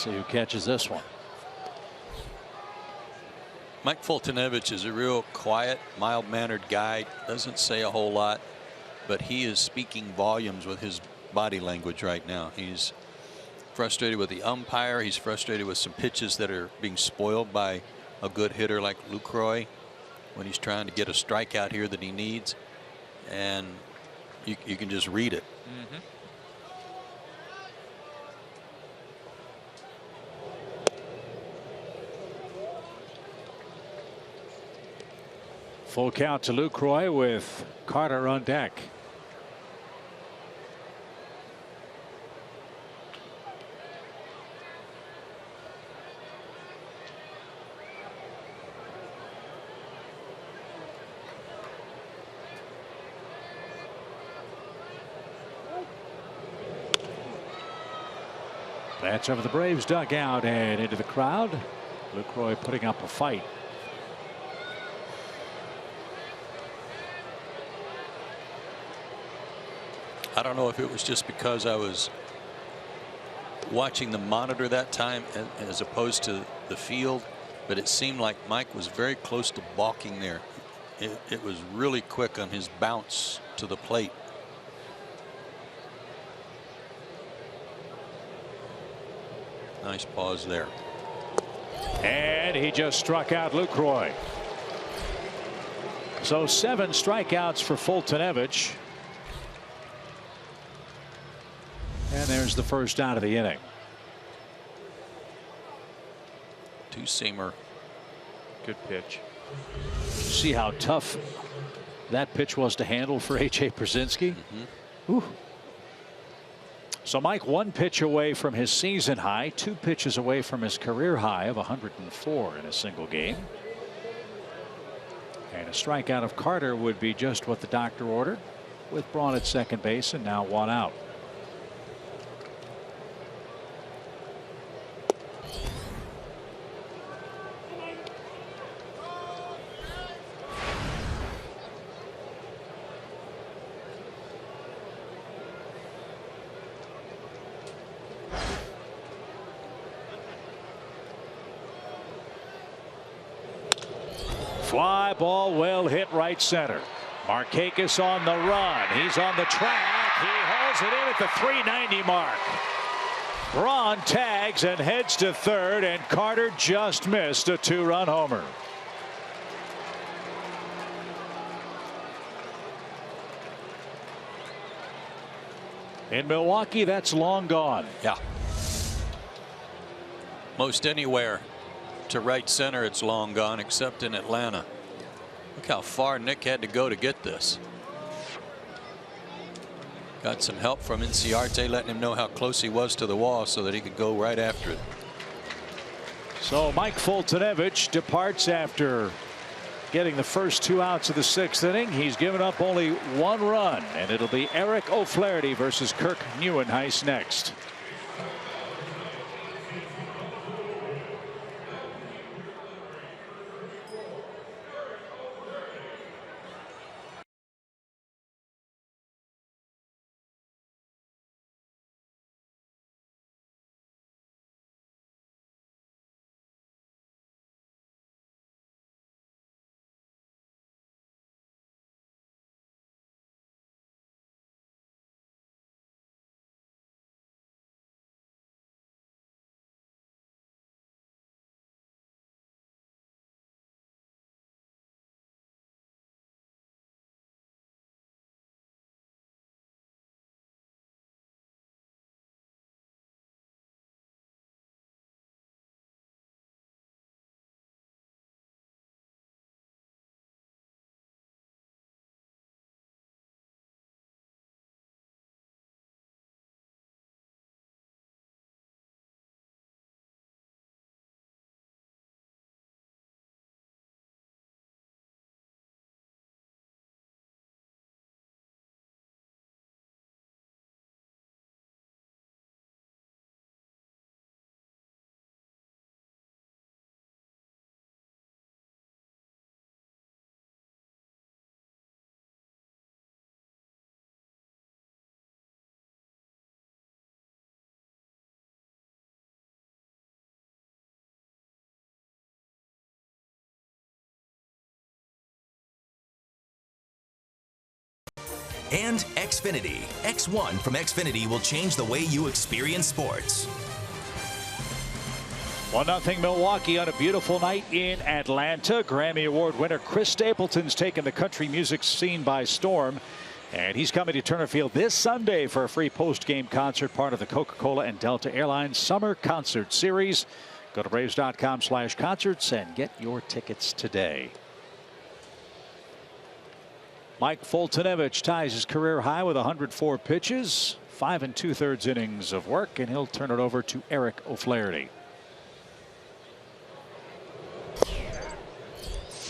See who catches this one. Mike Foltynewicz is a real quiet, mild-mannered guy. Doesn't say a whole lot, but he is speaking volumes with his body language right now. He's frustrated with the umpire. He's frustrated with some pitches that are being spoiled by a good hitter like Lucroy when he's trying to get a strikeout here that he needs, and you can just read it. Full count to Lucroy with Carter on deck. That's over the Braves dugout and into the crowd. Lucroy putting up a fight. I don't know if it was just because I was watching the monitor that time as opposed to the field, but it seemed like Mike was very close to balking there. It was really quick on his bounce to the plate. Nice pause there. And he just struck out Lucroy. So 7 strikeouts for Fultonevich. And there's the first out of the inning. Two-seamer. Good pitch. See how tough that pitch was to handle for A.J. Pierzynski. Ooh. So Mike 1 pitch away from his season high, 2 pitches away from his career high of 104 in a single game. And a strikeout of Carter would be just what the doctor ordered, with Braun at second base and now 1 out. Fly ball well hit right center. Markakis on the run. He's on the track. He hauls it in at the 390 mark. Braun tags and heads to third, and Carter just missed a 2-run homer. In Milwaukee, that's long gone. Yeah. Most anywhere to right center it's long gone, except in Atlanta. Look how far Nick had to go to get this. Got some help from Inciarte, letting him know how close he was to the wall so that he could go right after it. So Mike Fultonevich departs after getting the first 2 outs of the 6th inning. He's given up only 1 run, and it'll be Eric O'Flaherty versus Kirk Nieuwenhuis next. And Xfinity. X1 from Xfinity will change the way you experience sports. 1-0 Milwaukee on a beautiful night in Atlanta. Grammy Award winner Chris Stapleton's taken the country music scene by storm. And he's coming to Turner Field this Sunday for a free post-game concert, part of the Coca-Cola and Delta Airlines Summer Concert Series. Go to Braves.com/concerts and get your tickets today. Mike Foltynewicz ties his career high with 104 pitches, 5 2/3 innings of work, and he'll turn it over to Eric O'Flaherty.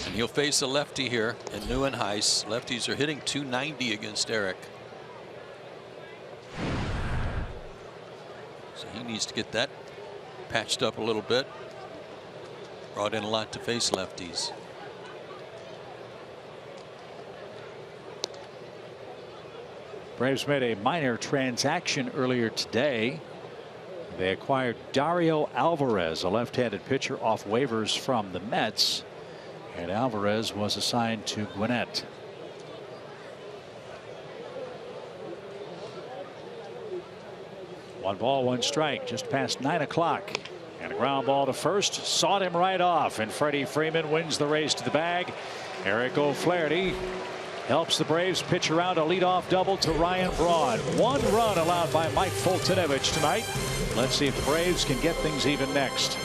And he'll face a lefty here in Nieuwenhuis. Lefties are hitting .290 against Eric. So he needs to get that patched up a little bit. Brought in a lot to face lefties. Braves made a minor transaction earlier today. They acquired Dario Alvarez, a left-handed pitcher off waivers from the Mets. And Alvarez was assigned to Gwinnett. One ball, one strike, just past 9 o'clock. And a ground ball to first. Sawed him right off. And Freddie Freeman wins the race to the bag. Eric O'Flaherty helps the Braves pitch around a leadoff double to Ryan Braun. 1 run allowed by Mike Foltynewicz tonight. Let's see if the Braves can get things even next.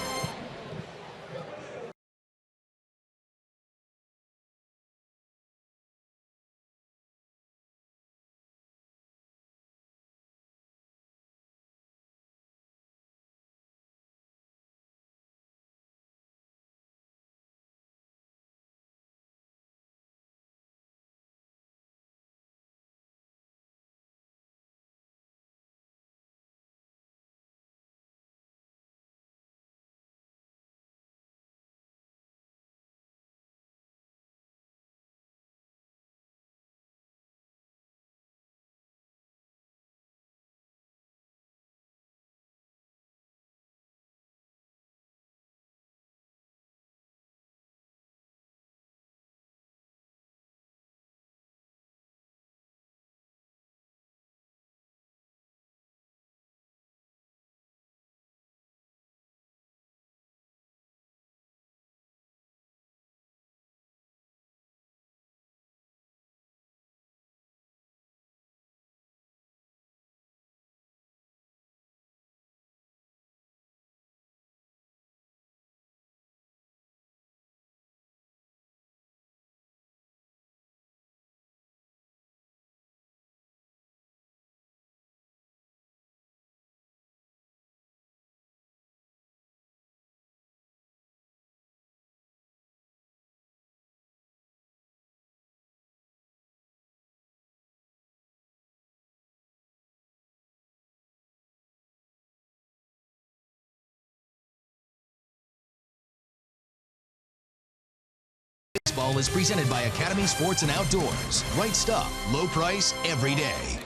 Baseball is presented by Academy Sports and Outdoors. Right stuff, low price, every day.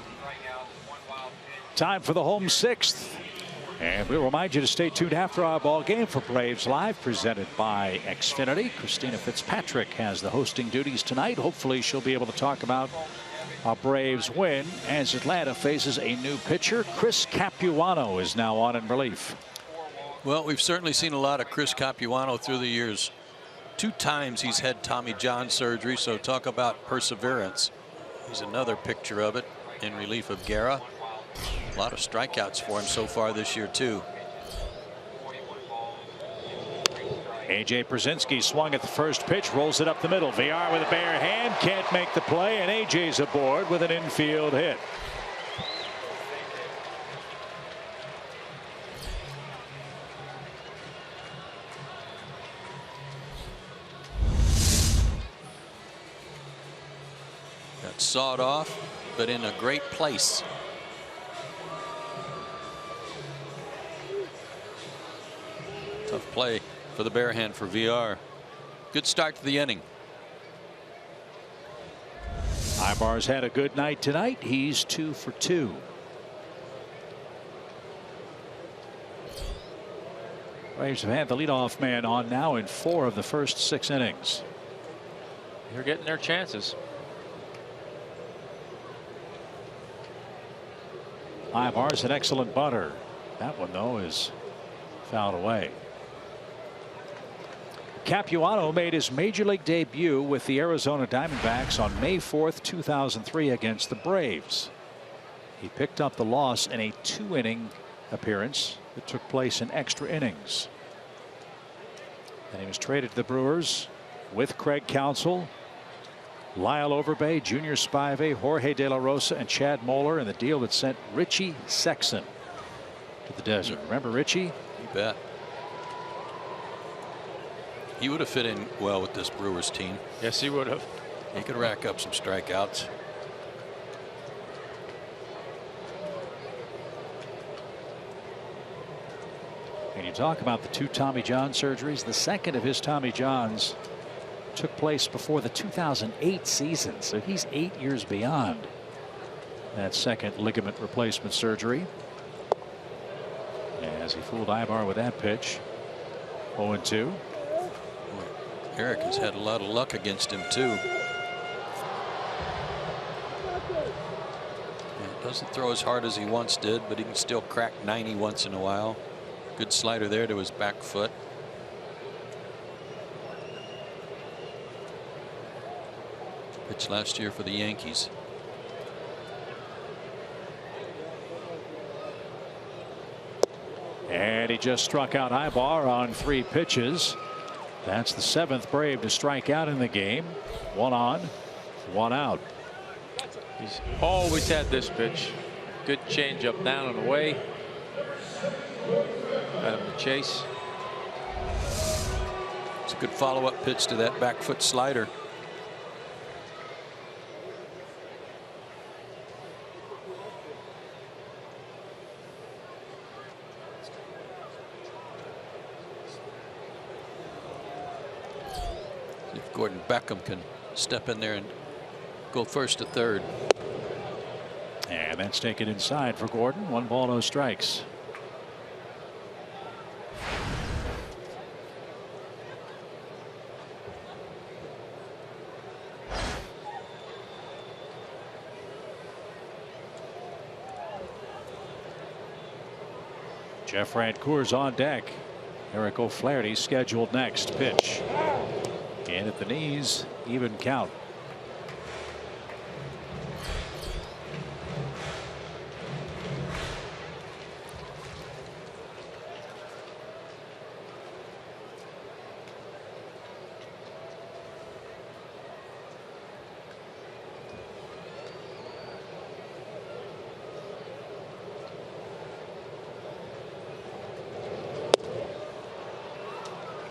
Time for the home sixth. And we'll remind you to stay tuned after our ball game for Braves Live, presented by Xfinity. Christina Fitzpatrick has the hosting duties tonight. Hopefully she'll be able to talk about a Braves win as Atlanta faces a new pitcher. Chris Capuano is now on in relief. Well, we've certainly seen a lot of Chris Capuano through the years. 2 times he's had Tommy John surgery, so talk about perseverance. He's another picture of it in relief of Guerra. A lot of strikeouts for him so far this year, too. A.J. Przinsky swung at the first pitch, rolls it up the middle. VR with a bare hand, can't make the play, and A.J.'s aboard with an infield hit. Got sawed off, but in a great place. Tough play for the bare hand for VR. Good start to the inning. Ibar's had a good night tonight. He's 2 for 2. Braves have had the leadoff man on now in 4 of the first 6 innings. They're getting their chances. Ibar's an excellent butter. That one, though, is fouled away. Capuano made his major league debut with the Arizona Diamondbacks on May 4th, 2003 against the Braves. He picked up the loss in a 2-inning appearance that took place in extra innings. And he was traded to the Brewers with Craig Counsell, Lyle Overbay, Junior Spivey, Jorge De La Rosa, and Chad Moeller in the deal that sent Richie Sexson to the desert. Remember Richie? You bet. He would have fit in well with this Brewers team. Yes, he would have. He could rack up some strikeouts. And you talk about the 2 Tommy John surgeries. The second of his Tommy Johns took place before the 2008 season, so he's 8 years beyond that second ligament replacement surgery. As he fooled Ibar with that pitch. 0-2. Eric has had a lot of luck against him too. Doesn't throw as hard as he once did, but he can still crack 90 once in a while. Good slider there to his back foot. Pitched last year for the Yankees. And he just struck out Ibar on 3 pitches. That's the 7th Brave to strike out in the game. 1 on, 1 out. He's always had this pitch. Good changeup down and away. Got him to chase. It's a good follow-up pitch to that back foot slider. If Gordon Beckham can step in there and go first to third. And that's taken inside for Gordon. 1 ball, no strikes. Jeff Rancour's on deck. Eric O'Flaherty scheduled next. Pitch. And at the knees, even count.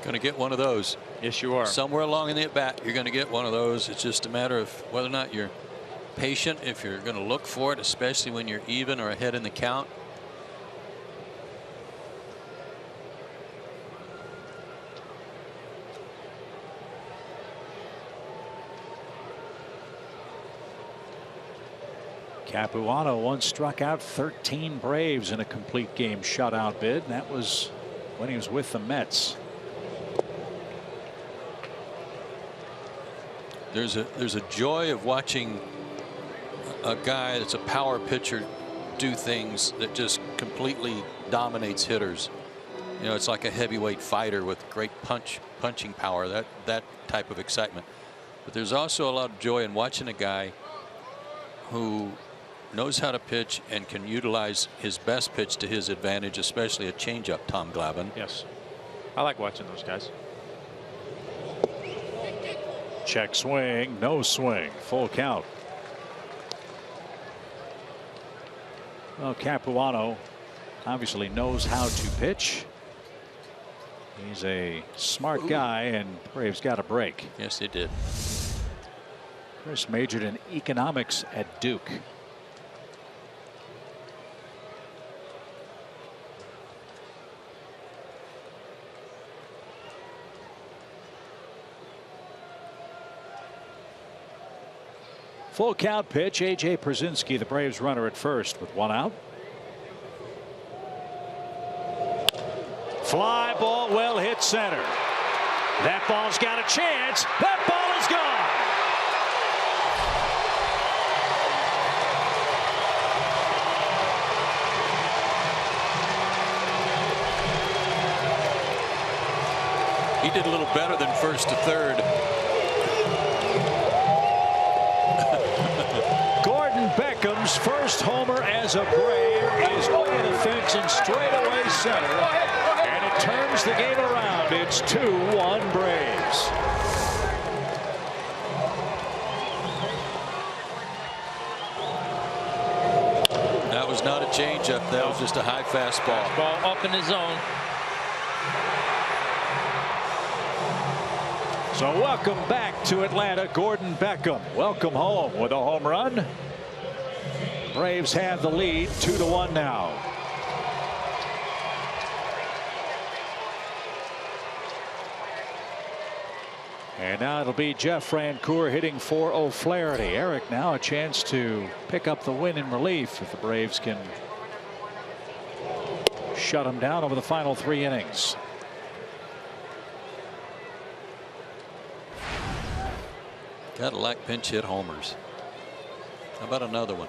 Going to get one of those. Yes, you are. Somewhere along in the at bat, you're going to get one of those. It's just a matter of whether or not you're patient, if you're going to look for it, especially when you're even or ahead in the count. Capuano once struck out 13 Braves in a complete game shutout bid. And that was when he was with the Mets. There's a joy of watching a guy that's a power pitcher do things that just completely dominates hitters. You know, it's like a heavyweight fighter with great punching power, that type of excitement. But there's also a lot of joy in watching a guy who knows how to pitch and can utilize his best pitch to his advantage, especially a changeup. Tom Glavine. Yes, I like watching those guys. Check swing, no swing, full count. Well, Capuano obviously knows how to pitch. He's a smart guy, and Braves got a break. Yes, they did. Chris majored in economics at Duke. Full count pitch. A.J. Przinsky, the Braves runner at first with 1 out. Fly ball, well hit center. That ball's got a chance. That ball is gone. He did a little better than first to third. Gordon Beckham's first homer as a Brave is over the fence and straightaway center, and it turns the game around. It's 2-1 Braves. That was not a changeup. That was just a high fastball. Ball up in his zone. So welcome back to Atlanta, Gordon Beckham. Welcome home with a home run. Braves have the lead 2-1 now. And now it'll be Jeff Francoeur hitting for O'Flaherty. Eric now a chance to pick up the win in relief if the Braves can shut him down over the final 3 innings. Cadillac pinch hit homers. How about another one?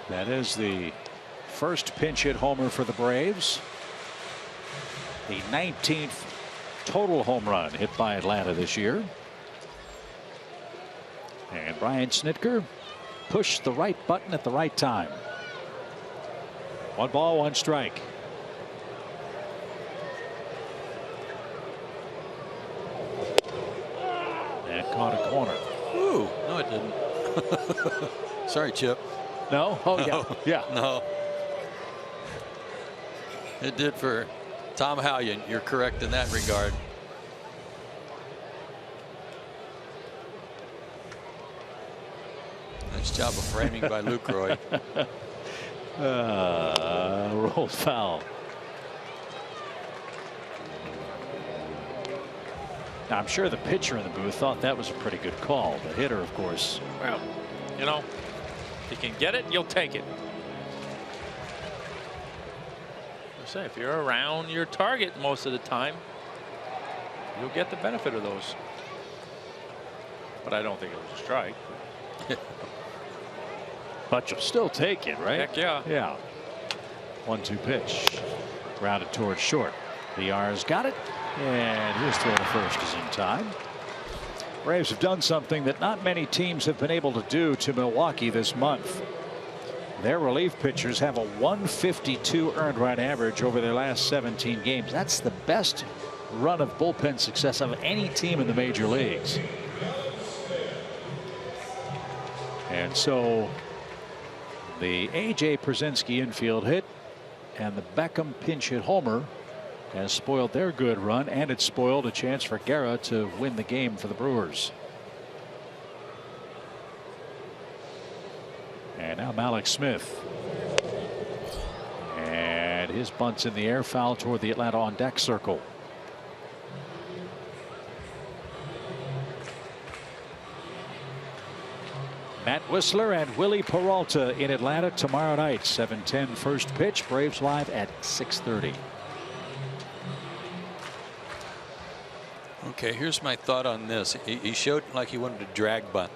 That is the first pinch hit homer for the Braves. The 19th total home run hit by Atlanta this year. And Brian Snitker pushed the right button at the right time. 1 ball, 1 strike. And caught a corner. Ooh, no, it didn't. Sorry, Chip. No? Oh, yeah. No. Yeah. No. It did for Tom Hallion. You're correct in that regard. Nice job of framing by Lucroy. Rolled foul. Now, I'm sure the pitcher in the booth thought that was a pretty good call. The hitter, of course. Well, you know, if you can get it, you'll take it. I say, if you're around your target most of the time, you'll get the benefit of those. But I don't think it was a strike. But you'll still take it, right? Heck yeah. Yeah. 1-2 pitch. Grounded towards short. VR's got it. And his throw to first is in time. Braves have done something that not many teams have been able to do to Milwaukee this month. Their relief pitchers have a 152 earned run average over their last 17 games. That's the best run of bullpen success of any team in the major leagues. And so the A.J. Przinsky infield hit and the Beckham pinch hit homer has spoiled their good run, and it spoiled a chance for Guerra to win the game for the Brewers. And now Malik Smith. And his bunt's in the air, foul toward the Atlanta on deck circle. Matt Whistler and Willie Peralta in Atlanta tomorrow night. 7:10 first pitch. Braves live at 6:30. Okay, here's my thought on this. He showed like he wanted to drag bunt.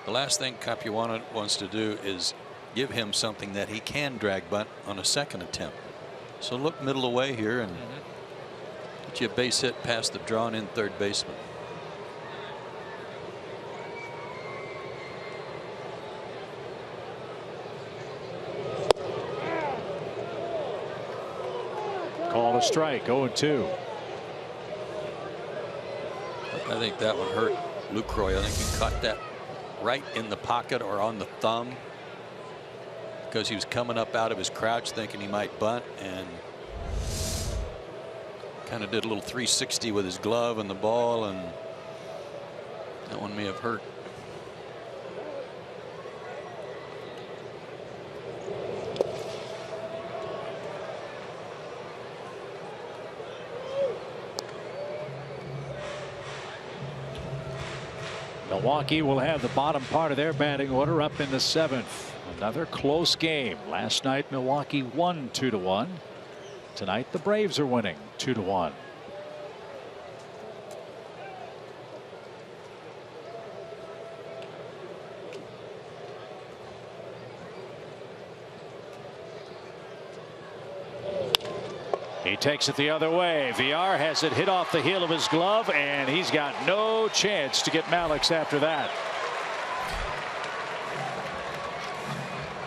The last thing Capuano wants to do is give him something that he can drag bunt on a second attempt. So look middle away here and get you a base hit past the drawn in third baseman. Call a strike. 0-2. I think that one hurt Lucroy. I think he caught that right in the pocket or on the thumb because he was coming up out of his crouch thinking he might bunt and kind of did a little 360 with his glove and the ball, and that one may have hurt. Milwaukee will have the bottom part of their batting order up in the 7th. Another close game. Last night Milwaukee won 2-1. Tonight the Braves are winning 2-1. He takes it the other way. VR has it hit off the heel of his glove, and he's got no chance to get Malix after that.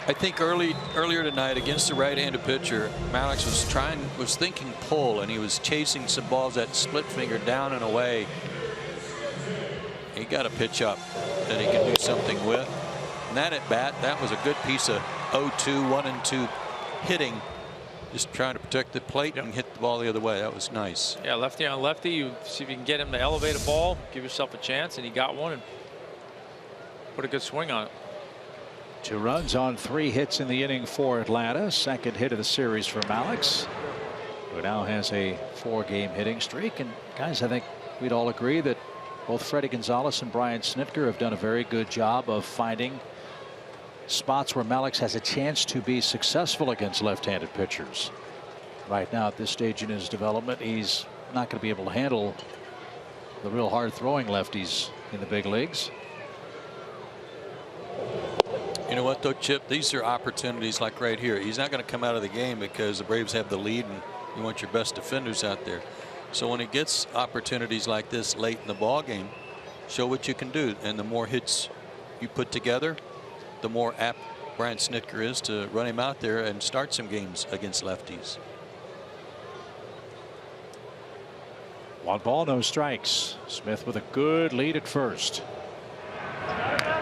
I think earlier tonight against the right-handed pitcher, Malix was thinking pull, and he was chasing some balls that split finger down and away. He got a pitch up that he can do something with. And that at bat, that was a good piece of 0-2, 1-2 hitting. Just trying to protect the plate and hit the ball the other way. That was nice. Yeah, lefty on lefty. You see if you can get him to elevate a ball, give yourself a chance, and he got one and put a good swing on it. 2 runs on 3 hits in the inning for Atlanta. Second hit of the series for Malix, who now has a 4-game hitting streak. And guys, I think we'd all agree that both Freddie Gonzalez and Brian Snitker have done a very good job of finding spots where Malix has a chance to be successful against left-handed pitchers. Right now at this stage in his development, he's not going to be able to handle the real hard throwing lefties in the big leagues. You know what though, Chip, these are opportunities like right here. He's not going to come out of the game because the Braves have the lead and you want your best defenders out there. So when he gets opportunities like this late in the ball game, show what you can do. And the more hits you put together, the more apt Brian Snitker is to run him out there and start some games against lefties. 1 ball, no strikes. Smith with a good lead at first.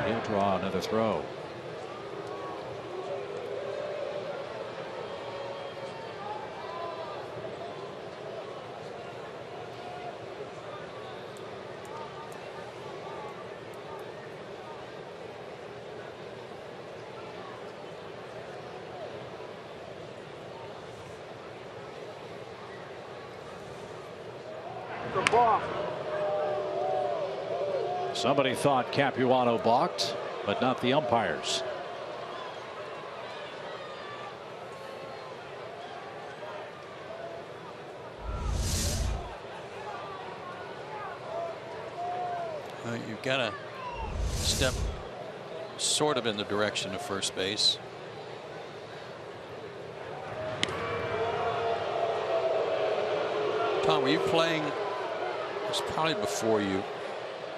He'll draw another throw. Somebody thought Capuano balked, but not the umpires. You've got to step sort of in the direction of first base. Tom, were you playing? It was probably before you.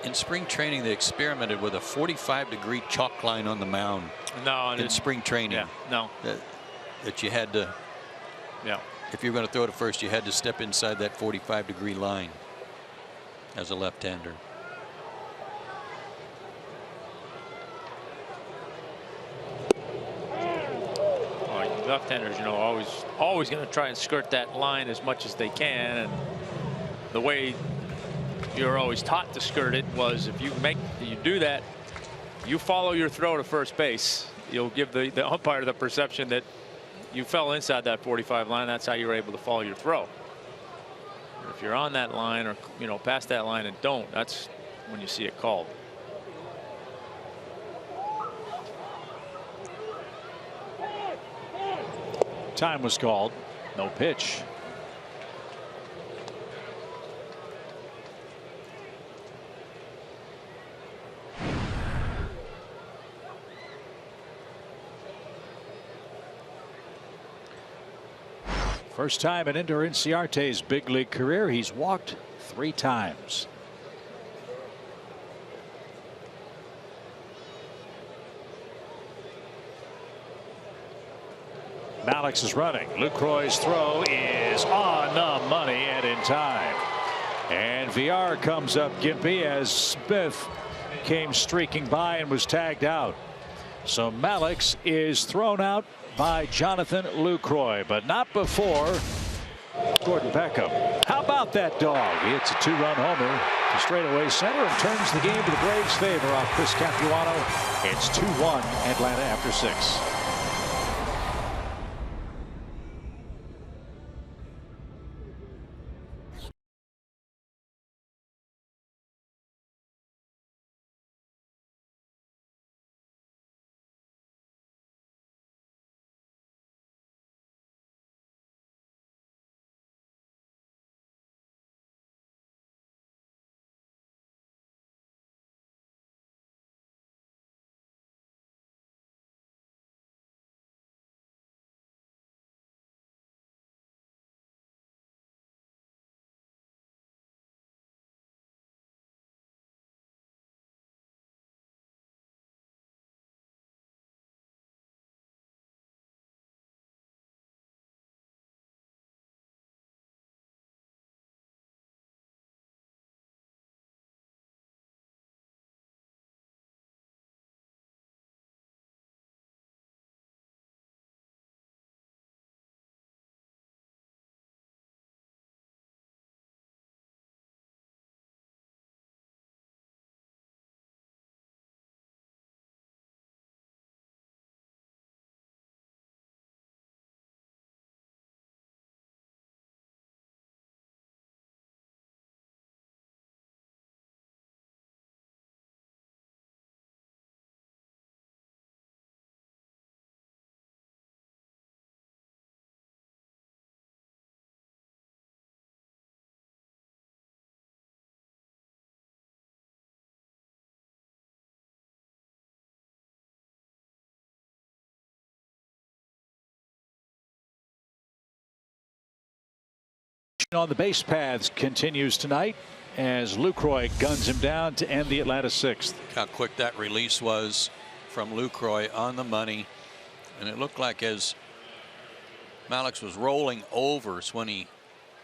In spring training, they experimented with a 45-degree chalk line on the mound. No, in spring training. Yeah, no. That you had to. Yeah. If you were going to throw to first, you had to step inside that 45-degree line as a left-hander. Left-handers, you know, always going to try and skirt that line as much as they can, and the way you're always taught to skirt it was if you do that, you follow your throw to first base, you'll give the umpire the perception that you fell inside that 45 line. That's how you were able to follow your throw. If you're on that line or past that line and don't, that's when you see it called. Time was called. No pitch. First time in Ender Inciarte's big league career, he's walked 3 times. Malix is running. Lucroy's throw is on the money and in time. And VR comes up gimpy as Smith came streaking by and was tagged out. So Malix is thrown out by Jonathan Lucroy, but not before Gordon Peckham. How about that dog? He hits a 2-run homer to straightaway center and turns the game to the Braves' favor off Chris Capuano. It's 2-1 Atlanta after 6. On the base paths continues tonight as Lucroy guns him down to end the Atlanta sixth. How quick that release was from Lucroy on the money, and it looked like as Malix was rolling over, it's when he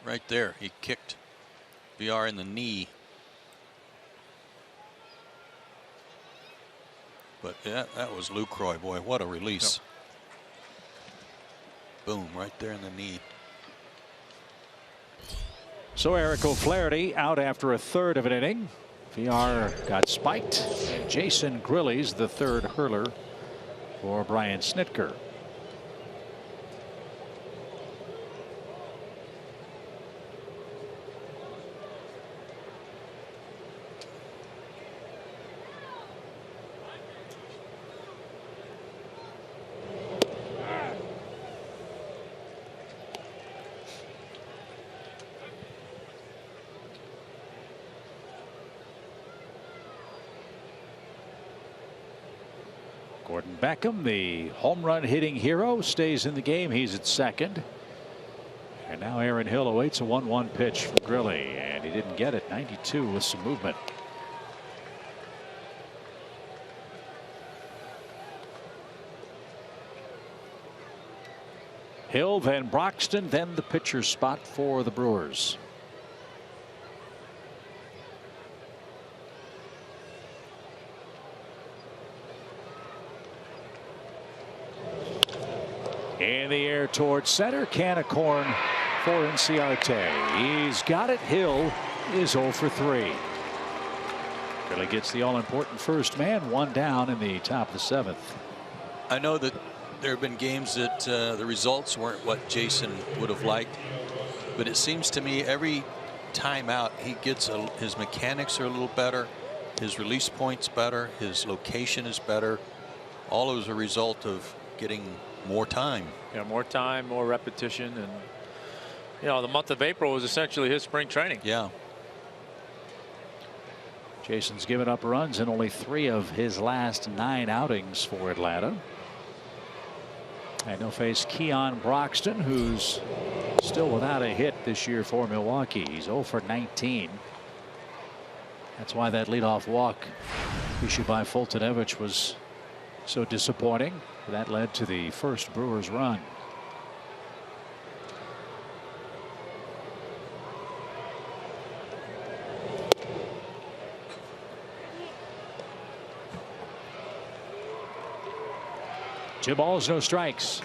right there he kicked VR in the knee. But yeah, that was Lucroy. Boy, what a release. Yep. Boom, right there in the knee. So Eric O'Flaherty out after a third of an inning. VR got spiked. And Jason Grilly's the third hurler for Brian Snitker. Gordon Beckham, the home run hitting hero, stays in the game. He's at second. And now Aaron Hill awaits a 1-1 pitch from Grilly, and he didn't get it. 92 with some movement. Hill, then Broxton, then the pitcher's spot for the Brewers. In the air towards center. Can of corn for Inciarte. He's got it. Hill is 0 for 3. Really gets the all-important first man. One down in the top of the seventh. I know that there have been games that the results weren't what Jason would have liked, but it seems to me every time out he gets his mechanics are a little better, his release points better, his location is better, all as a result of getting more time. Yeah, more time, more repetition, and you know the month of April was essentially his spring training. Yeah. Jason's given up runs in only 3 of his last 9 outings for Atlanta. And he'll face Keon Broxton, who's still without a hit this year for Milwaukee. He's 0 for 19. That's why that leadoff walk issued by Fultonevich was so disappointing. That led to the first Brewers run. Two balls, no strikes.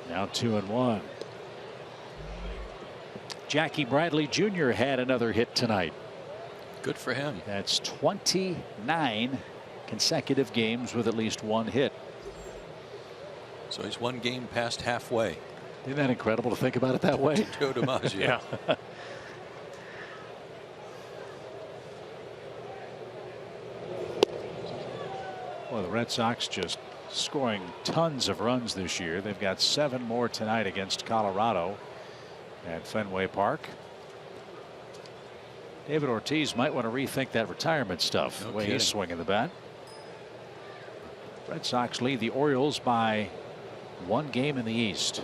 Now 2-1. Jackie Bradley Jr. had another hit tonight. Good for him. That's 29 consecutive games with at least 1 hit. So he's 1 game past halfway. Isn't that incredible to think about it that way? Joe DiMaggio. Yeah. Well, the Red Sox just scoring tons of runs this year. They've got 7 more tonight against Colorado at Fenway Park. David Ortiz might want to rethink that retirement stuff. No the way kidding. he's swinging the bat. Red Sox lead the Orioles by 1 game in the East.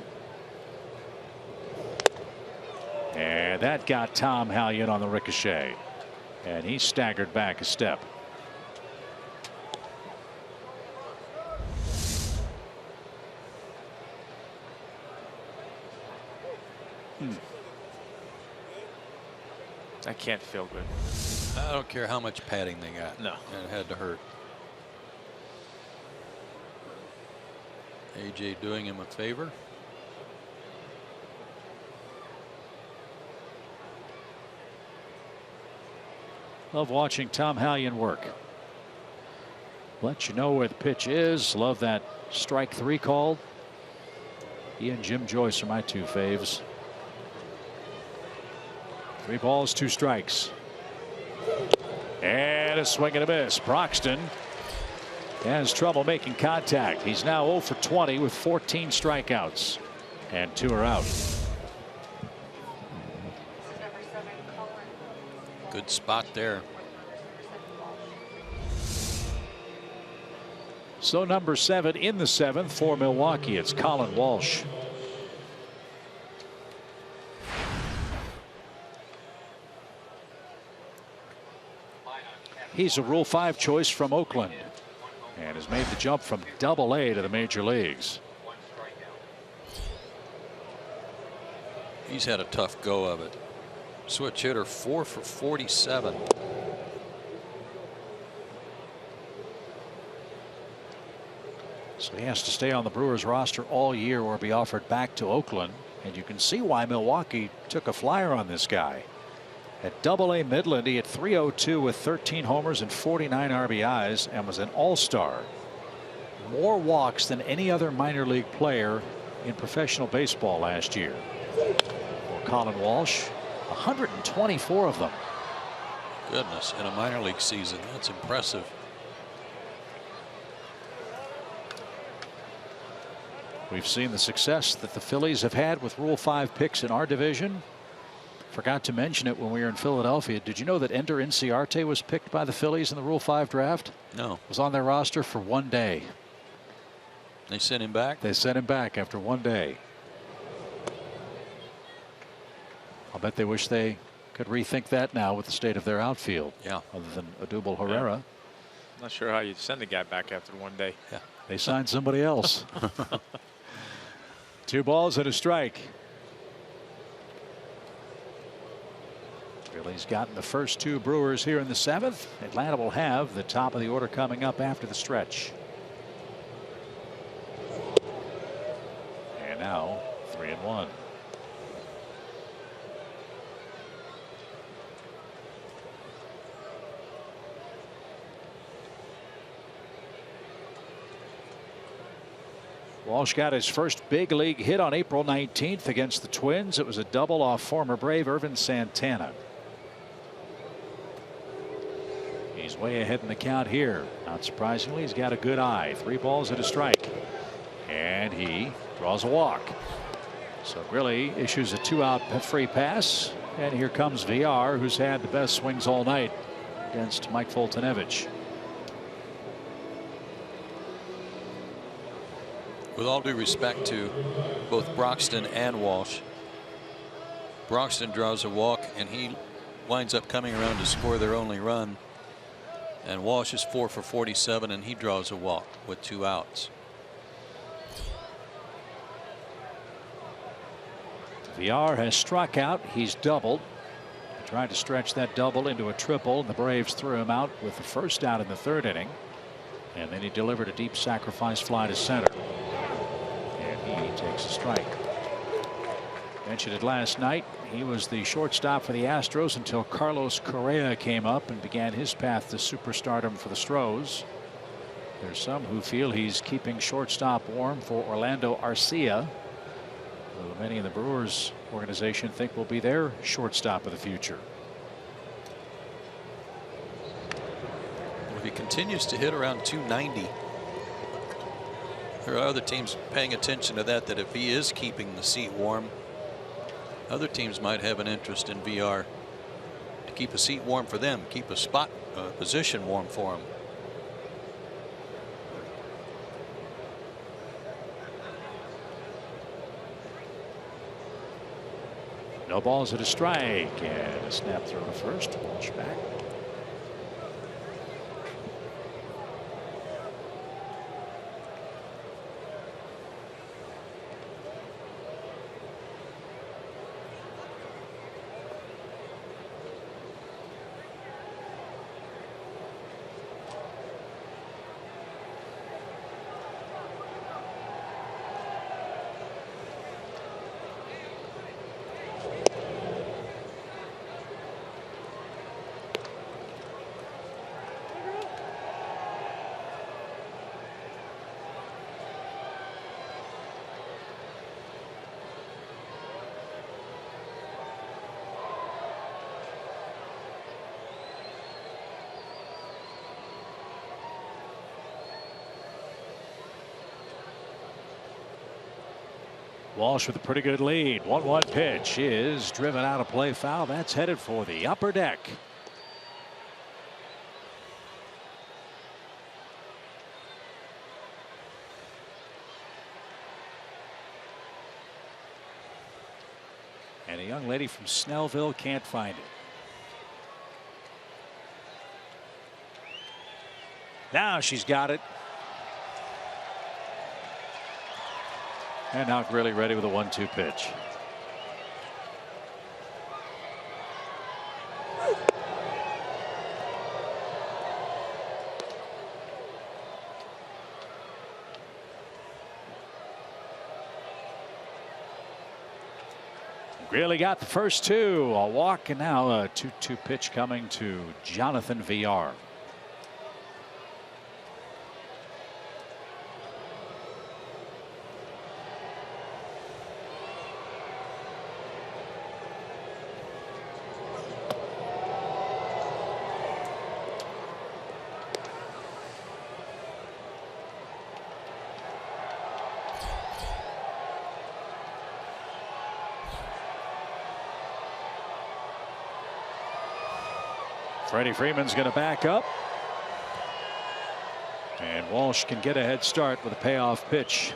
And that got Tom Hallion on the ricochet. And he staggered back a step. That can't feel good. I don't care how much padding they got. No. And it had to hurt. AJ doing him a favor. Love watching Tom Hallion work. Let you know where the pitch is. Love that strike 3 call. He and Jim Joyce are my 2 faves. 3 balls, 2 strikes. And a swing and a miss. Broxton has trouble making contact. He's now 0 for 20 with 14 strikeouts. And 2 are out. Good spot there. So number 7 in the 7th for Milwaukee. It's Colin Walsh. He's a Rule 5 choice from Oakland and has made the jump from AA to the major leagues. He's had a tough go of it. Switch hitter, 4 for 47. So he has to stay on the Brewers roster all year or be offered back to Oakland. And you can see why Milwaukee took a flyer on this guy. At AA Midland, he had .302 with 13 homers and 49 RBIs and was an all-star. More walks than any other minor league player in professional baseball last year. For Colin Walsh, 124 of them. Goodness, in a minor league season, that's impressive. We've seen the success that the Phillies have had with Rule 5 picks in our division. Forgot to mention it when we were in Philadelphia. Did you know that Ender Inciarte was picked by the Phillies in the Rule 5 draft? No. Was on their roster for 1 day. They sent him back? They sent him back after 1 day. I'll bet they wish they could rethink that now with the state of their outfield. Yeah. Other than Odubel Herrera. I'm not sure how you send a guy back after 1 day. Yeah. They signed somebody else. 2 balls and a strike. Phillies gotten the first 2 Brewers here in the 7th. Atlanta will have the top of the order coming up after the stretch. And now 3-1. Walsh got his first big league hit on April 19th against the Twins. It was a double off former Brave Irvin Santana. He's way ahead in the count here. Not surprisingly, he's got a good eye. 3 balls and a strike. And he draws a walk. So Grilli issues a 2-out free pass. And here comes VR, who's had the best swings all night against Mike Foltynewicz. With all due respect to both Broxton and Walsh, Broxton draws a walk and he winds up coming around to score their only run. And Walsh is 4 for 47 and he draws a walk with 2 outs. VR has struck out. He's doubled. He tried to stretch that double into a triple, and the Braves threw him out with the first out in the 3rd inning. And then he delivered a deep sacrifice fly to center. And he takes a strike. Mentioned it last night. He was the shortstop for the Astros until Carlos Correa came up and began his path to superstardom for the Stros. There's some who feel he's keeping shortstop warm for Orlando Arcia, who many in the Brewers organization think will be their shortstop of the future. If he continues to hit around 290, there are other teams paying attention to that, that if he is keeping the seat warm, other teams might have an interest in VR to keep a seat warm for them, keep a spot position warm for him. No balls at a strike and a snap throw to first. Walsh back. Walsh with a pretty good lead. 1-1 pitch is driven out of play, foul. That's headed for the upper deck. a young lady from Snellville can't find it. Now she's got it. And now Grilly ready with a 1-2 pitch. Really got the first two, a walk, and now a 2-2 pitch coming to Jonathan Villar. Freddie Freeman's going to back up. And Walsh can get a head start with a payoff pitch.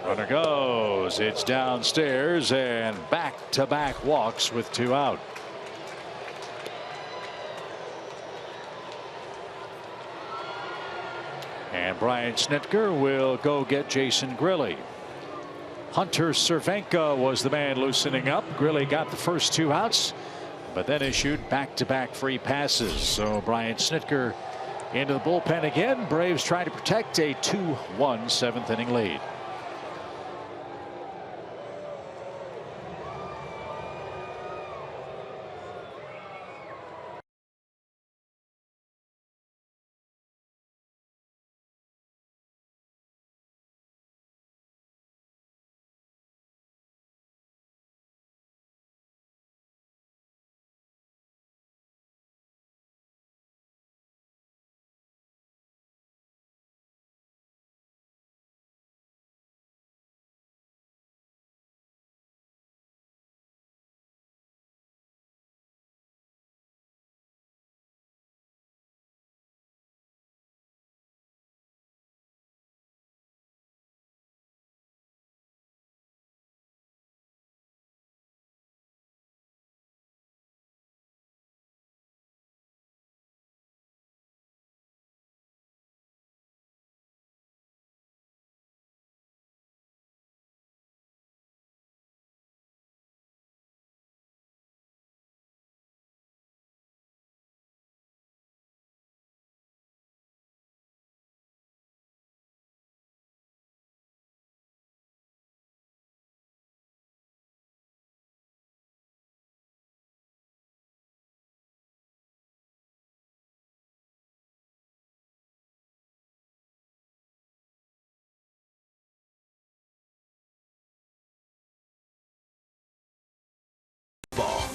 Runner goes. It's downstairs and back-to-back walks with 2 out. And Brian Snitker will go get Jason Grilly. Hunter Cervenka was the man loosening up. Grilly got the first 2 outs, but then issued back-to-back free passes. So Brian Snitker into the bullpen again. Braves trying to protect a 2-1 7th inning lead.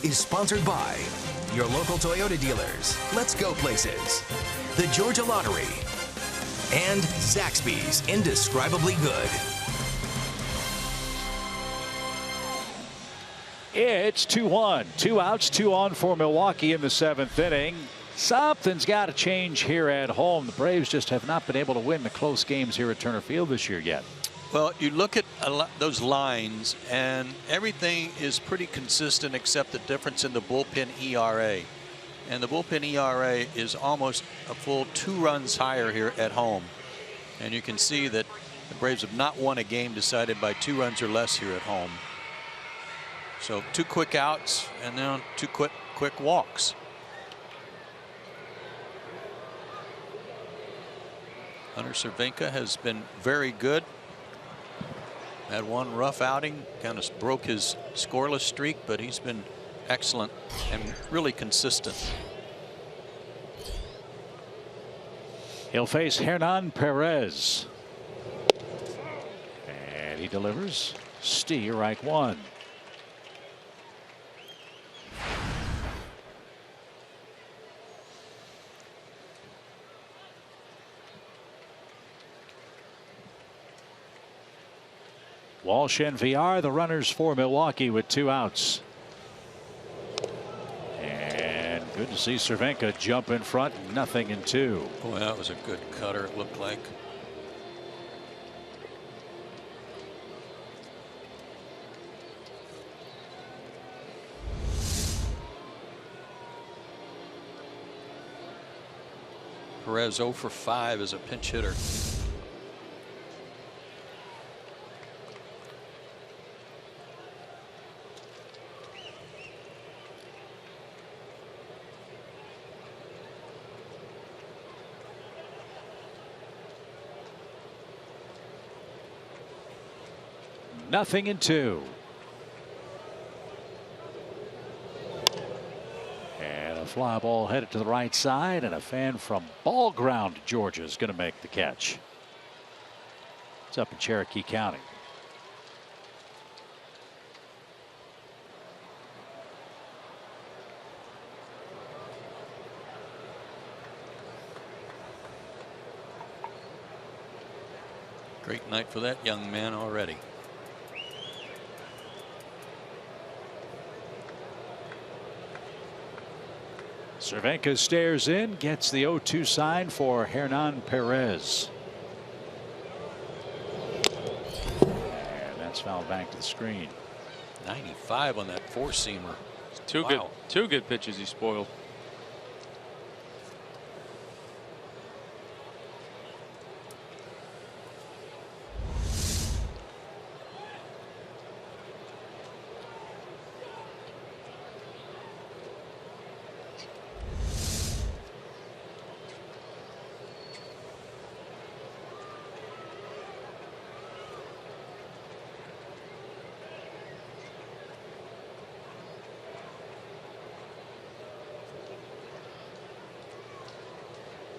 Is sponsored by your local Toyota dealers. Let's go places. The Georgia Lottery. And Zaxby's Indescribably Good. It's 2-1. 2 outs, 2 on for Milwaukee in the 7th inning. Something's got to change here at home. The Braves just have not been able to win the close games here at Turner Field this year yet. Well, you look at those lines, and everything is pretty consistent except the difference in the bullpen ERA. And the bullpen ERA is almost a full 2 runs higher here at home. And you can see that the Braves have not won a game decided by 2 runs or less here at home. So 2 quick outs and then 2 quick walks. Hunter Cervenka has been very good. Had 1 rough outing, kind of broke his scoreless streak, but he's been excellent and really consistent. He'll face Hernan Perez. And he delivers. Strike 1. Walsh and Villar, the runners for Milwaukee with 2 outs. And good to see Cervenka jump in front, 0-2. Boy, that was a good cutter, it looked like. Perez 0 for 5 as a pinch hitter. Nothing in 2. And a fly ball headed to the right side, and a fan from Ball Ground, Georgia, is going to make the catch. It's up in Cherokee County. Great night for that young man already. Cervenka stares in, gets the 0-2 sign for Hernan Perez. And that's fouled back to the screen. 95 on that four-seamer. Two good pitches he spoiled.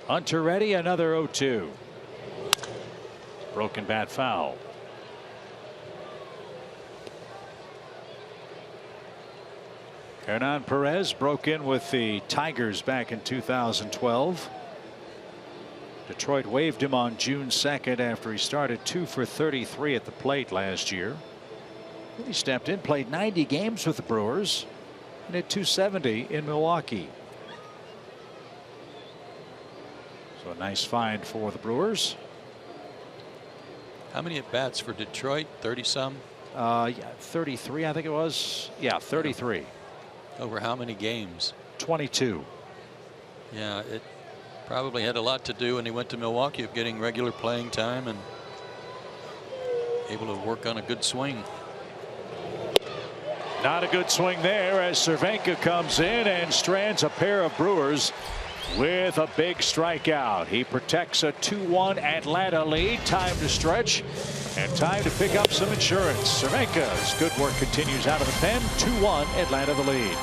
Hunter ready, another 0-2. Broken bat foul. Hernan Perez broke in with the Tigers back in 2012. Detroit waived him on June 2nd after he started 2 for 33 at the plate last year. He stepped in, played 90 games with the Brewers, and hit .270 in Milwaukee. So a nice find for the Brewers. How many at bats for Detroit? 30-some? Yeah, 33, I think it was. Yeah, 33. Over how many games? 22. Yeah, it probably had a lot to do when he went to Milwaukee of getting regular playing time and able to work on a good swing. Not a good swing there as Cervenka comes in and strands a pair of Brewers with a big strikeout. He protects a 2-1 Atlanta lead. Time to stretch and time to pick up some insurance. Cervenka's good work continues out of the pen. 2-1 Atlanta the lead.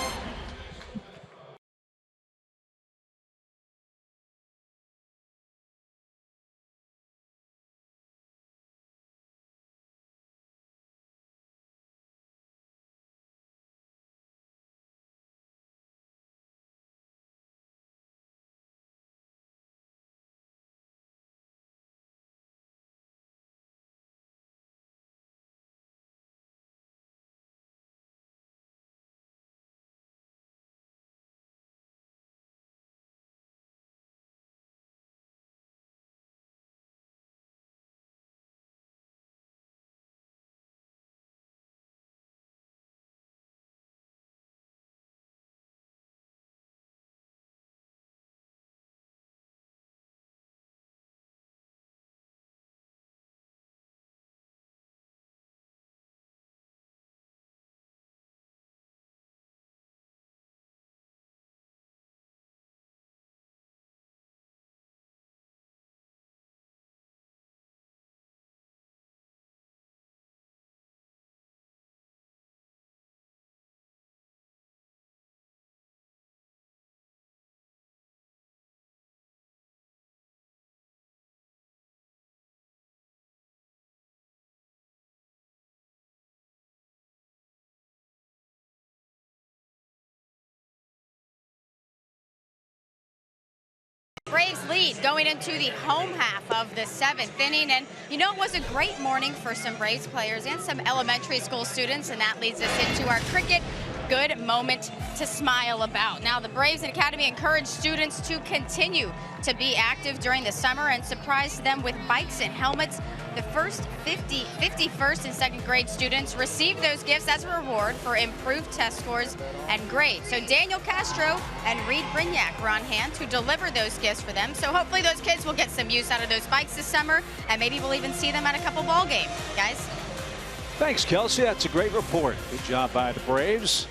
Braves lead going into the home half of the 7th inning. And you know, it was a great morning for some Braves players and some elementary school students, and that leads us into our cricket good moment to smile about. Now, the Braves and Academy encourage students to continue to be active during the summer and surprise them with bikes and helmets. The first 51st and second grade students receive those gifts as a reward for improved test scores and grades. So Daniel Castro and Reed Brignac were on hand to deliver those gifts for them. So hopefully those kids will get some use out of those bikes this summer, and maybe we'll even see them at a couple ball games. Guys? Thanks, Kelsey. That's a great report. Good job by the Braves.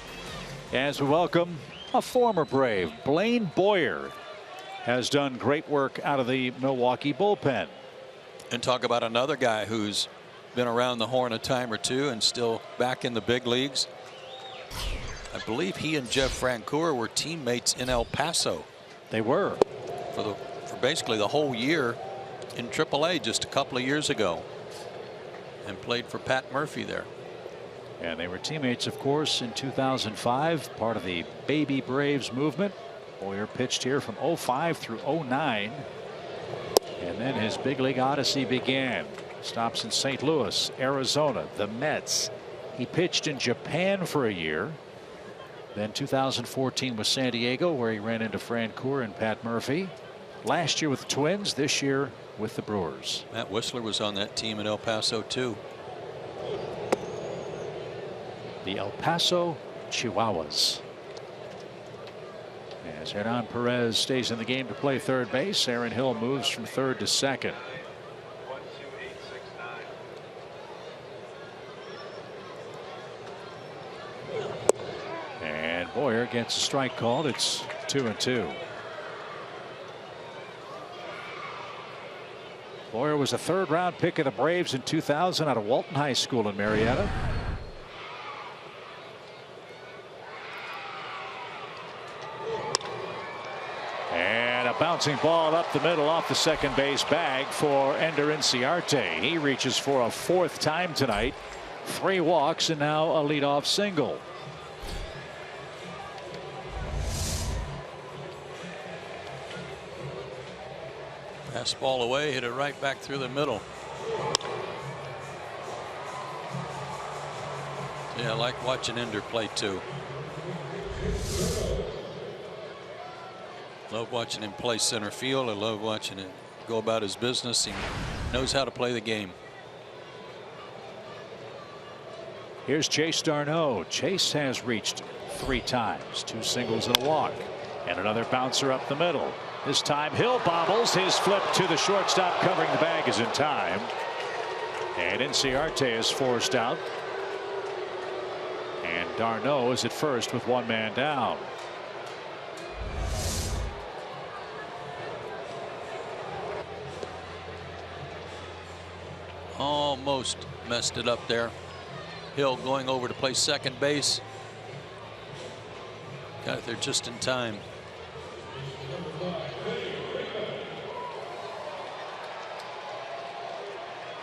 As we welcome a former Brave, Blaine Boyer, has done great work out of the Milwaukee bullpen. And talk about another guy who's been around the horn a time or two and still back in the big leagues. I believe he and Jeff Francoeur were teammates in El Paso. They were. For basically the whole year in AAA just a couple of years ago. And played for Pat Murphy there. And they were teammates, of course, in 2005, part of the Baby Braves movement. Boyer pitched here from 05 through 09. And then his big league odyssey began. Stops in St. Louis, Arizona, the Mets. He pitched in Japan for a year. Then 2014 with San Diego, where he ran into Francoeur and Pat Murphy. Last year with the Twins, this year with the Brewers. Matt Whistler was on that team in El Paso too. The El Paso Chihuahuas. As Hernan Perez stays in the game to play third base, Aaron Hill moves from third to second. And Boyer gets a strike called. It's 2-2. Boyer was a third-round pick of the Braves in 2000 out of Walton High School in Marietta. And a bouncing ball up the middle off the second base bag for Ender Inciarte. He reaches for a fourth time tonight. 3 walks and now a leadoff single. Fastball away, hit it right back through the middle. Yeah, I like watching Ender play too. Love watching him play center field. I love watching him go about his business. He knows how to play the game. Here's Chase d'Arnaud. Chase has reached 3 times, 2 singles and a walk, and another bouncer up the middle. This time Hill bobbles. His flip to the shortstop covering the bag is in time. And Inciarte is forced out. And d'Arnaud is at first with 1 man down. Almost messed it up there. Hill going over to play second base. Got it there just in time.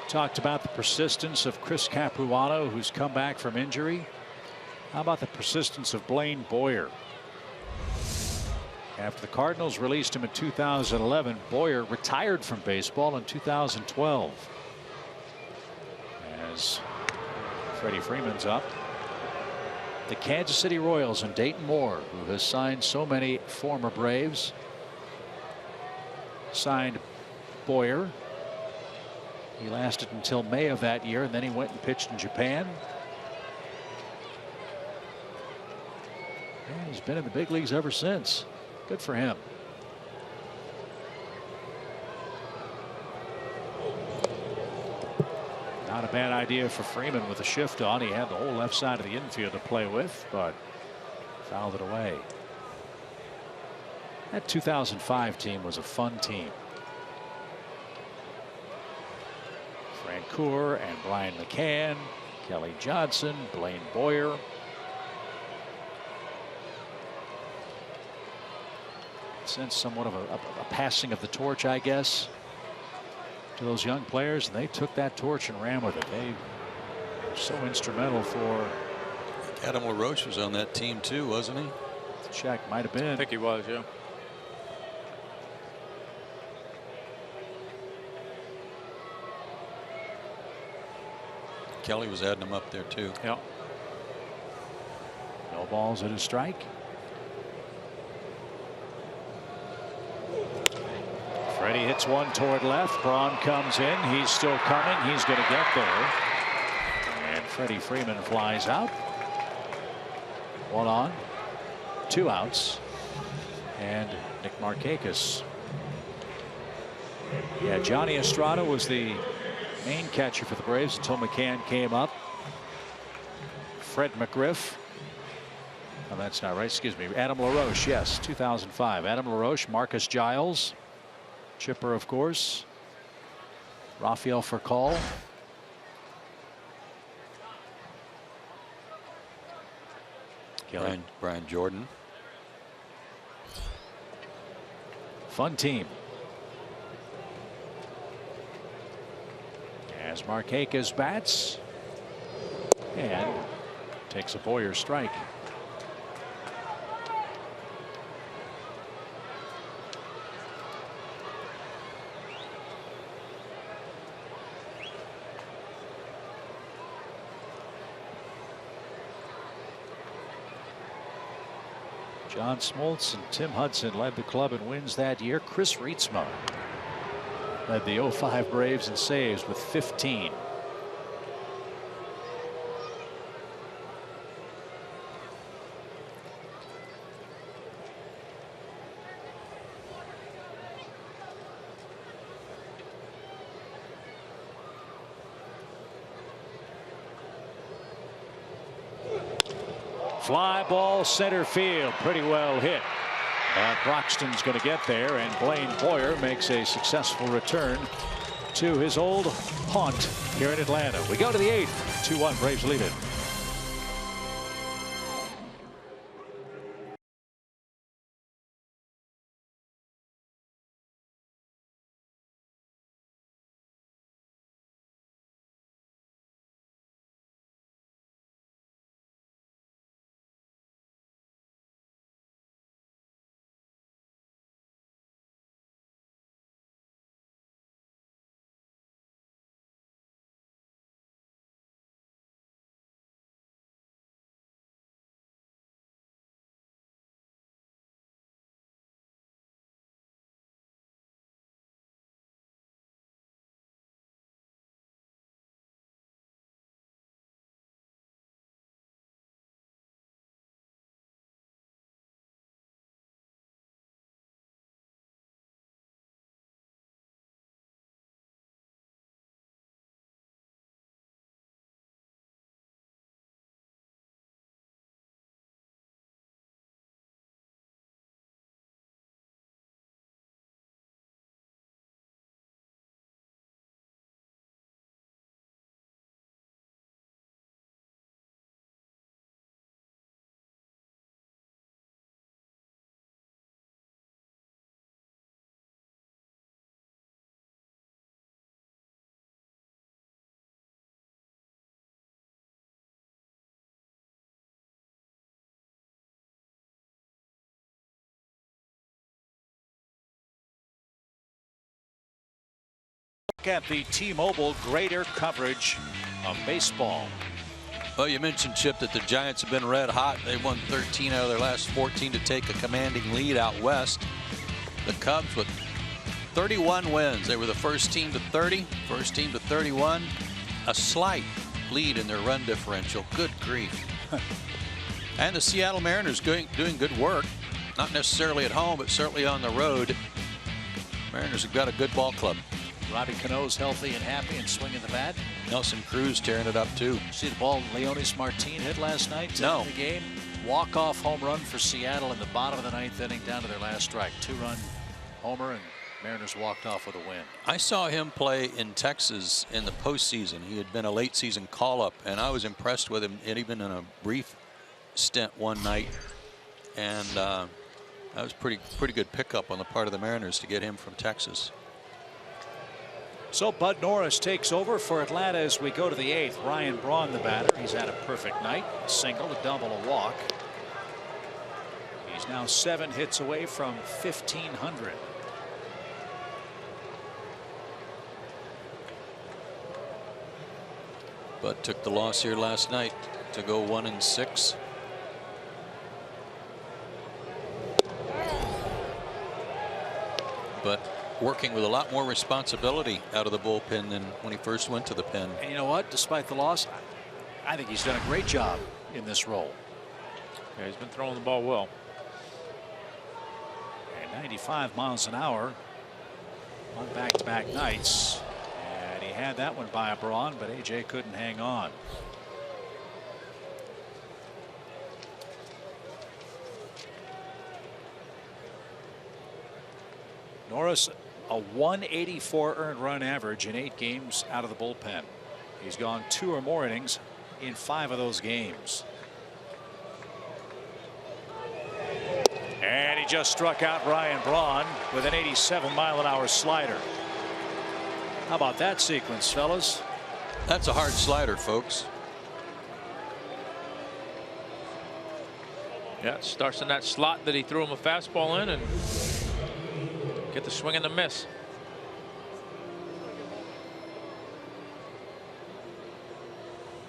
Talked about the persistence of Chris Capuano, who's come back from injury. How about the persistence of Blaine Boyer? After the Cardinals released him in 2011, Boyer retired from baseball in 2012. As Freddie Freeman's up. The Kansas City Royals and Dayton Moore, who has signed so many former Braves, signed Boyer. He lasted until May of that year, and then he went and pitched in Japan. And he's been in the big leagues ever since. Good for him. Not a bad idea for Freeman with a shift on. He had the whole left side of the infield to play with, but fouled it away. That 2005 team was a fun team. Francoeur and Brian McCann, Kelly Johnson, Blaine Boyer. Since somewhat of a passing of the torch, I guess, to those young players, and they took that torch and ran with it. They were so instrumental for. Adam LaRoche was on that team too, wasn't he? Check, might have been. I think he was, yeah. Kelly was adding them up there too. Yeah. No balls and a strike. Freddie hits one toward left. Braun comes in. He's still coming. He's going to get there. And Freddie Freeman flies out. 1 on, 2 outs. And Nick Markakis. Yeah, Johnny Estrada was the main catcher for the Braves until McCann came up. Fred McGriff. Oh, that's not right. Excuse me. Adam LaRoche. Yes, 2005. Adam LaRoche, Marcus Giles. Chipper, of course. Rafael Furcal. Brian Jordan. Fun team. As Markakis bats and takes a Boyer strike. John Smoltz and Tim Hudson led the club in wins that year. Chris Rietsma led the 05 Braves in saves with 15. Fly ball center field, pretty well hit. Broxton's going to get there, and Blaine Boyer makes a successful return to his old haunt here in Atlanta. We go to the 8th. 2-1 Braves lead it. At the T-Mobile greater coverage of baseball. Well, you mentioned, Chip, that the Giants have been red hot. They won 13 out of their last 14 to take a commanding lead out west. The Cubs with 31 wins. They were the first team to 30, first team to 31. A slight lead in their run differential. Good grief. And the Seattle Mariners doing good work. Not necessarily at home, but certainly on the road. Mariners have got a good ball club. Robbie Cano's healthy and happy and swinging the bat. Nelson Cruz tearing it up too. See the ball Leonis Martin hit last night? No. In the game. Walk-off home run for Seattle in the bottom of the 9th inning down to their last strike. 2-run homer, and Mariners walked off with a win. I saw him play in Texas in the postseason. He had been a late season call-up, and I was impressed with him, and even in a brief stint one night. And that was pretty good pickup on the part of the Mariners to get him from Texas. So Bud Norris takes over for Atlanta as we go to the 8th. Ryan Braun, the batter. He's had a perfect night. A single, a double, a walk. He's now 7 hits away from 1,500. Bud took the loss here last night to go 1-6. but working with a lot more responsibility out of the bullpen than when he first went to the pen. And you know what? Despite the loss, I think he's done a great job in this role. Yeah, he's been throwing the ball well. And 95 miles an hour on back-to-back nights. And he had that one by a Braun, but AJ couldn't hang on. Norris, a 184 earned run average in 8 games out of the bullpen. He's gone 2 or more innings in 5 of those games. And he just struck out Ryan Braun with an 87-mile-an-hour slider. How about that sequence, fellas? That's a hard slider, folks. Yeah, it starts in that slot that he threw him a fastball in and get the swing and the miss.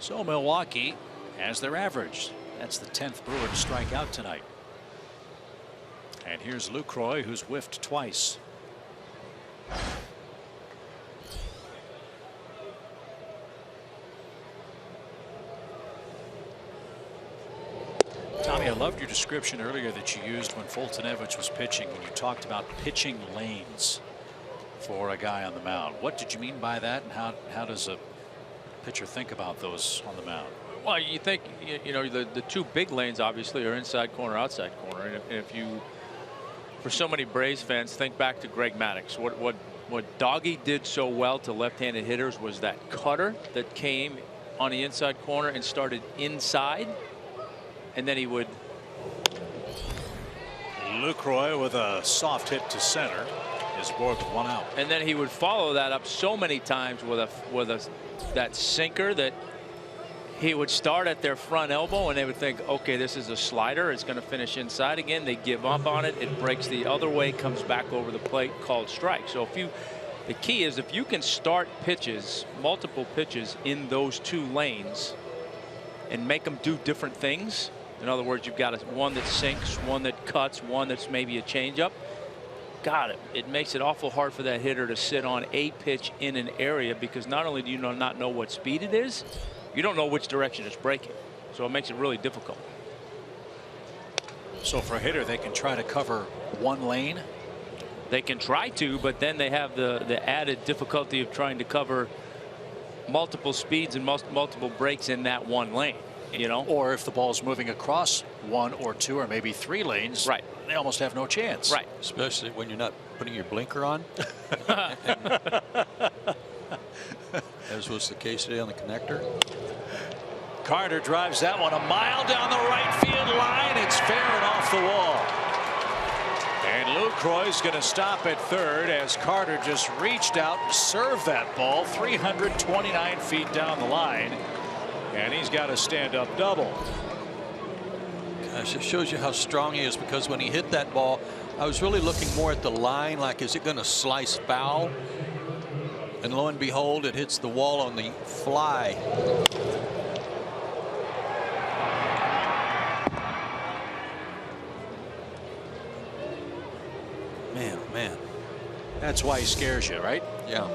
So Milwaukee has their average. That's the 10th Brewer to strike out tonight. And here's Lucroy, who's whiffed twice. Tommy, I loved your description earlier that you used when Fultonevich was pitching, when you talked about pitching lanes for a guy on the mound. What did you mean by that, and how does a pitcher think about those on the mound? Well, you think, you know, the 2 big lanes obviously are inside corner, outside corner. And if you, for so many Braves fans, think back to Greg Maddux. What Doggy did so well to left-handed hitters was that cutter that came on the inside corner and started inside, and then he would. Lucroy with a soft hit to center is aboard with 1 out. And then he would follow that up so many times with that sinker that he would start at their front elbow, and they would think, okay, this is a slider, it's going to finish inside again. They give up on it, it breaks the other way, comes back over the plate, called strike. So the key is if you can start pitches, multiple pitches in those 2 lanes and make them do different things. In other words, you've got one that sinks, one that cuts, one that's maybe a changeup. God, it makes it awful hard for that hitter to sit on a pitch in an area, because not only do you not know what speed it is, you don't know which direction it's breaking. So it makes it really difficult. So for a hitter, they can try to cover 1 lane. They can try to, but then they have the added difficulty of trying to cover multiple speeds and multiple breaks in that 1 lane. You know, or if the ball's moving across 1 or 2 or maybe 3 lanes, right, they almost have no chance. Right. Especially when you're not putting your blinker on. As was the case today on the connector. Carter drives that one a mile down the right field line. It's fair and off the wall. And Lucroy's going to stop at third as Carter just reached out and served that ball 329 feet down the line. And he's got a stand-up double. Gosh, it shows you how strong he is, because when he hit that ball, I was really looking more at the line, like, is it going to slice foul? And lo and behold, it hits the wall on the fly. Man, oh man. That's why he scares you, right? Yeah.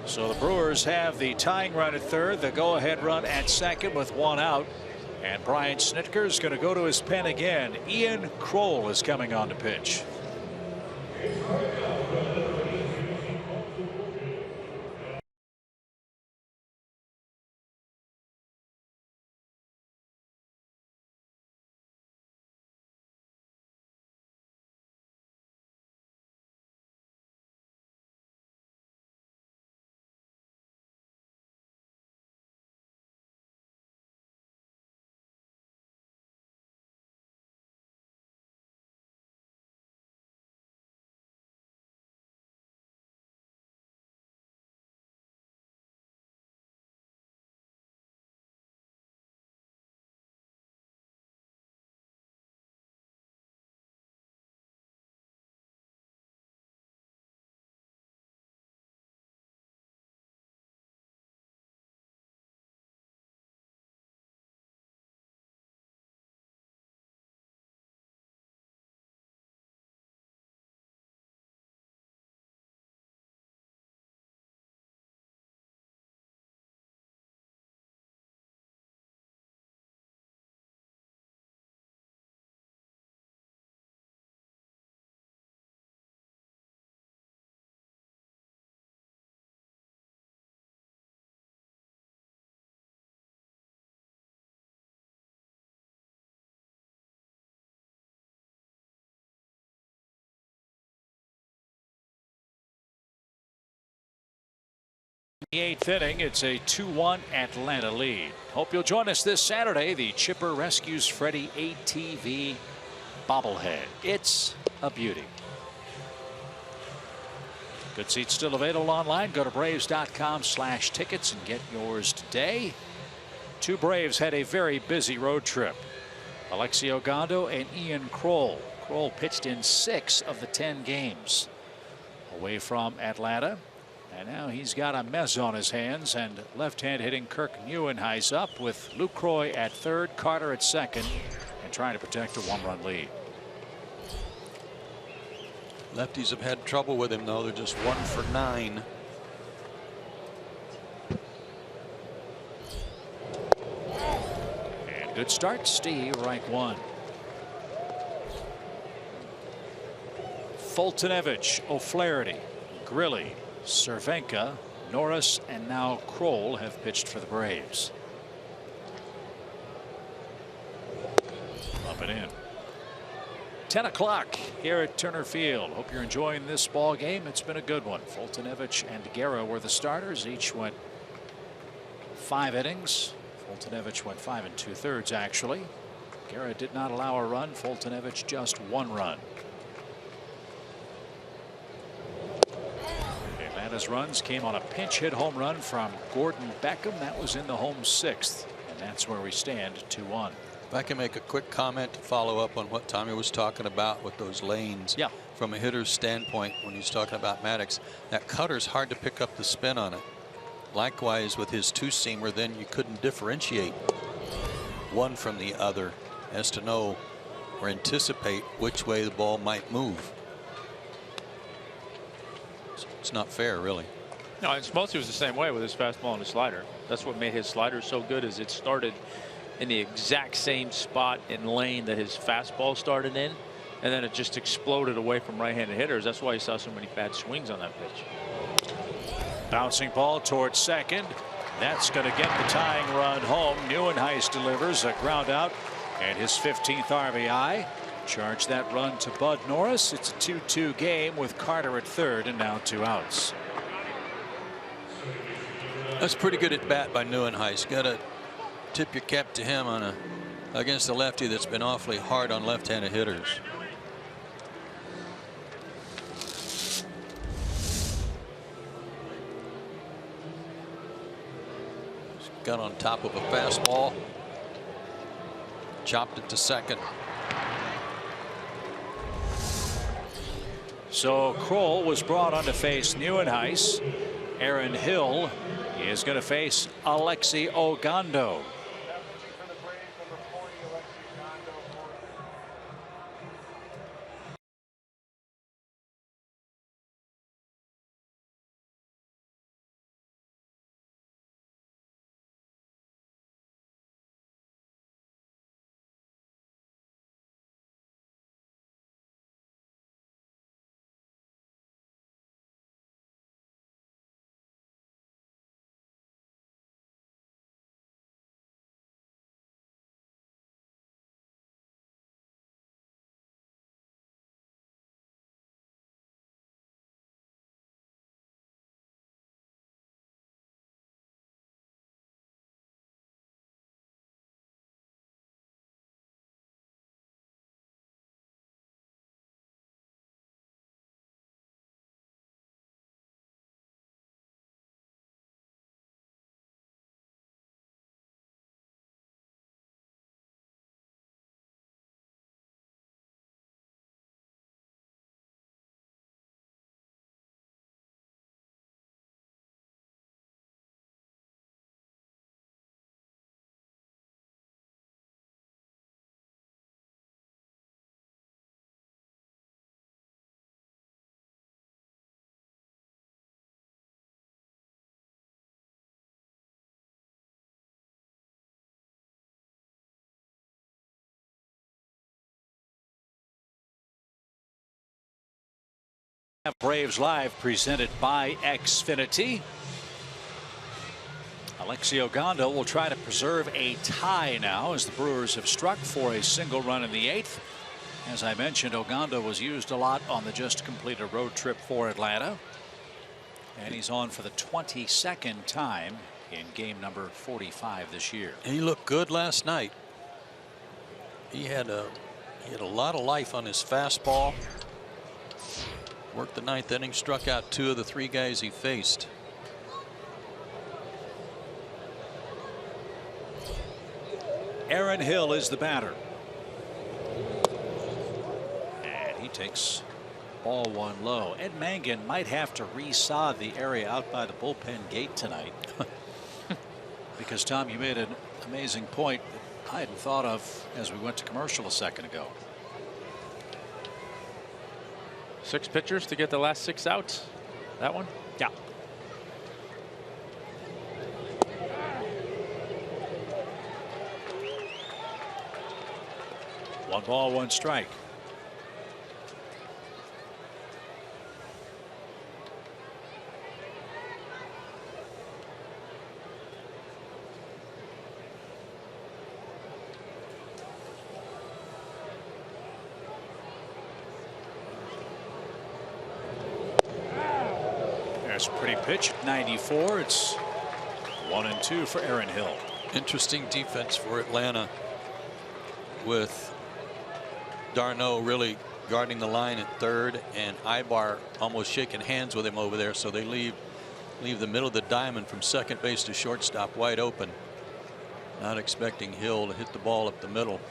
So the Brewers have the tying run at third, the go-ahead run at second with 1 out. And Brian Snitker is going to go to his pen again. Ian Kroll is coming on to pitch. the 8th inning. It's a 2-1 Atlanta lead. Hope you'll join us this Saturday. The Chipper rescues Freddie ATV bobblehead. It's a beauty. Good seats still available online. Go to Braves.com/tickets and get yours today. Two Braves had a very busy road trip. Alexi Ogando and Ian Kroll. Kroll pitched in 6 of the 10 games away from Atlanta. And now he's got a mess on his hands, and left-hand hitting Kirk Nieuwenhuis up with Lucroy at third, Carter at second, and trying to protect a 1-run lead. Lefties have had trouble with him, though. They're just 1 for 9. And good start, Steve, right one. Fultonevich, O'Flaherty, Grilly, Cervenka, Norris, and now Kroll have pitched for the Braves. Up and in. 10 o'clock here at Turner Field. Hope you're enjoying this ball game. It's been a good one. Fultonevich and Guerra were the starters. Each went 5 innings. Fultonevich went 5 2/3 actually. Guerra did not allow a run. Fultonevich just 1 run. Atlanta's runs came on a pinch hit home run from Gordon Beckham. That was in the home 6th, and that's where we stand 2-1. If I can make a quick comment to follow up on what Tommy was talking about with those lanes. Yeah. From a hitter's standpoint, when he's talking about Maddox, that cutter's hard to pick up the spin on it. Likewise with his 2-seamer, then you couldn't differentiate one from the other as to know or anticipate which way the ball might move. It's not fair, really. No, it's mostly was the same way with his fastball and his slider. That's what made his slider so good, is it started in the exact same spot and lane that his fastball started in, and then it just exploded away from right-handed hitters. That's why you saw so many bad swings on that pitch. Bouncing ball towards second. That's going to get the tying run home. Nieuwenhuis delivers a ground out and his 15th RBI. Charge that run to Bud Norris. It's a 2-2 game with Carter at third and now 2 outs. That's pretty good at bat by Nieuwenhuis. Got to tip your cap to him on against a lefty that's been awfully hard on left-handed hitters. Got on top of a fastball. Chopped it to second. So Kroll was brought on to face Nieuwenhuis. Aaron Hill is going to face Alexi Ogando. Braves Live presented by Xfinity. Alexi Ogando will try to preserve a tie now as the Brewers have struck for a single run in the 8th. As I mentioned, Ogando was used a lot on the just completed road trip for Atlanta. And he's on for the 22nd time in game number 45 this year. And he looked good last night. He had a lot of life on his fastball. Worked the 9th inning, struck out 2 of the 3 guys he faced. Aaron Hill is the batter. And he takes ball 1 low. Ed Mangan might have to resod the area out by the bullpen gate tonight. Because, Tom, you made an amazing point that I hadn't thought of as we went to commercial a second ago. 6 pitchers to get the last 6 outs. That one? Yeah. One ball, 1 strike. There's a pretty pitch. 94. It's 1-2 for Aaron Hill. Interesting defense for Atlanta, with Darno really guarding the line at 3rd and Ibar almost shaking hands with him over there, so they leave the middle of the diamond from second base to shortstop wide open. Not expecting Hill to hit the ball up the middle.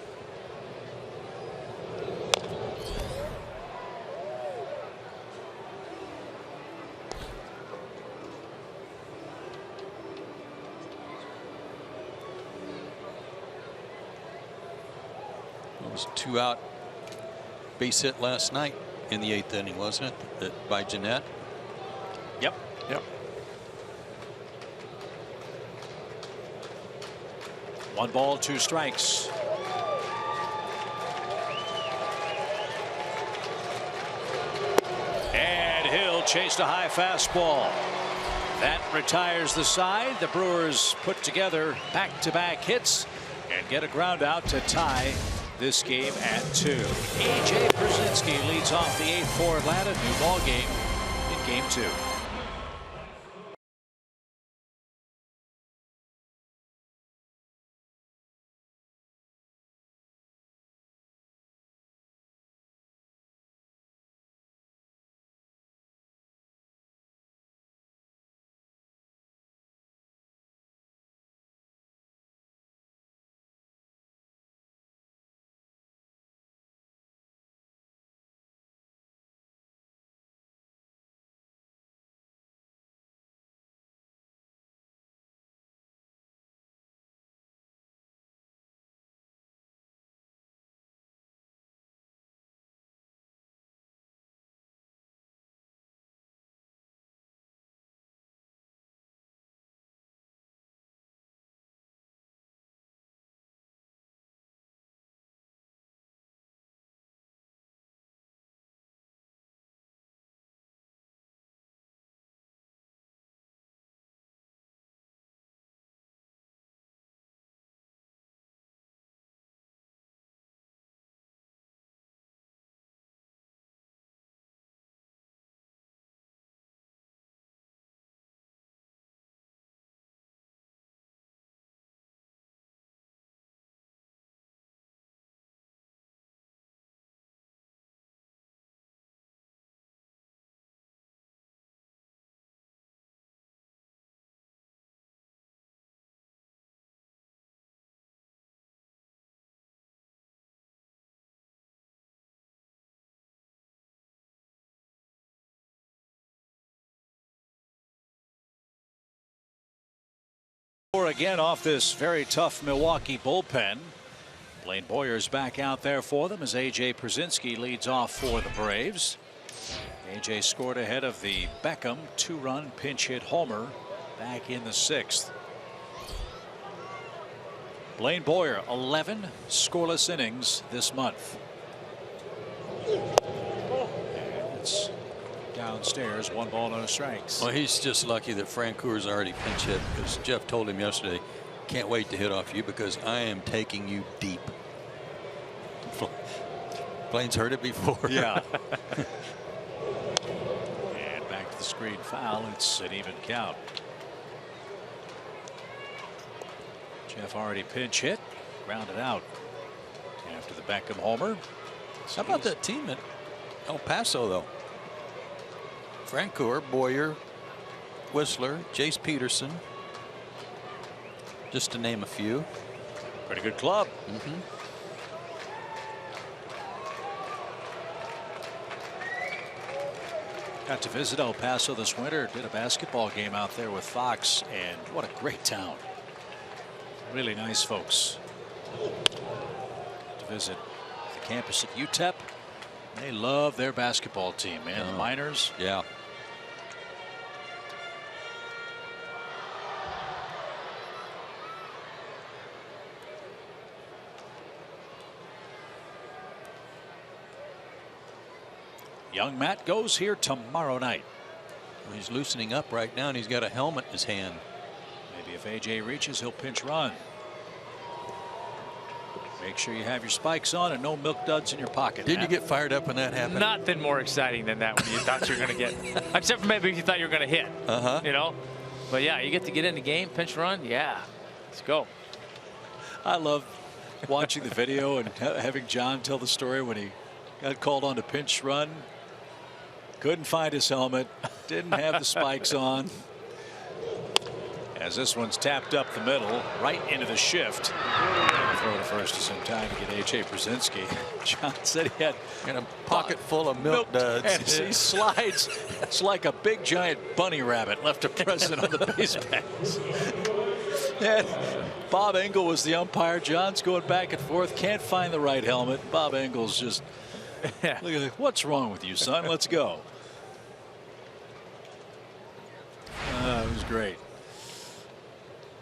It was a 2-out base hit last night in the 8th inning, wasn't it? By Jeanette. Yep. Yep. 1 ball, 2 strikes. And Hill chased a high fastball. That retires the side. The Brewers put together back-to-back hits and get a ground out to tie this game at 2. AJ Pierzynski leads off the 8th for Atlanta. New ball game in game 2. Again off this very tough Milwaukee bullpen. Blaine Boyer's back out there for them as AJ Pierzynski leads off for the Braves. AJ scored ahead of the Beckham 2-run pinch hit homer back in the 6th. Blaine Boyer 11 scoreless innings this month. And it's downstairs, 1 ball, no strikes. Well, he's just lucky that Francoeur's already pinch hit, because Jeff told him yesterday, can't wait to hit off you because I am taking you deep. Blaine's heard it before. Yeah. And back to the screen foul. It's an even count. Jeff already pinch hit, grounded out after the Beckham homer. How about that team at El Paso, though? Francoeur, Boyer, Whistler, Jace Peterson, just to name a few. Pretty good club. Got to visit El Paso this winter. Did a basketball game out there with Fox, and what a great town. Really nice folks. To visit the campus at UTEP. They love their basketball team, man. The Miners. Yeah. Young Matt goes here tomorrow night. Well, he's loosening up right now, and he's got a helmet in his hand. Maybe if AJ reaches, he'll pinch run. Make sure you have your spikes on and no milk duds in your pocket. Did you get fired up when that happened? Nothing more exciting than that when you thought you were going to get, except for maybe you thought you were going to hit. You know, but yeah, you get to get in the game, pinch run. Yeah, let's go. I love watching the video and having John tell the story when he got called on to pinch run. Couldn't find his helmet. Didn't have the spikes on. As this one's tapped up the middle, right into the shift. Throw to first to some time to get H.A. Brzezinski. John said he had a pocket full of milk duds. As he slides, it's like a big giant bunny rabbit left a present on the base pass. And Bob Engel was the umpire. John's going back and forth, can't find the right helmet. Bob Engel's just, look at it. What's wrong with you, son? Let's go. It was great.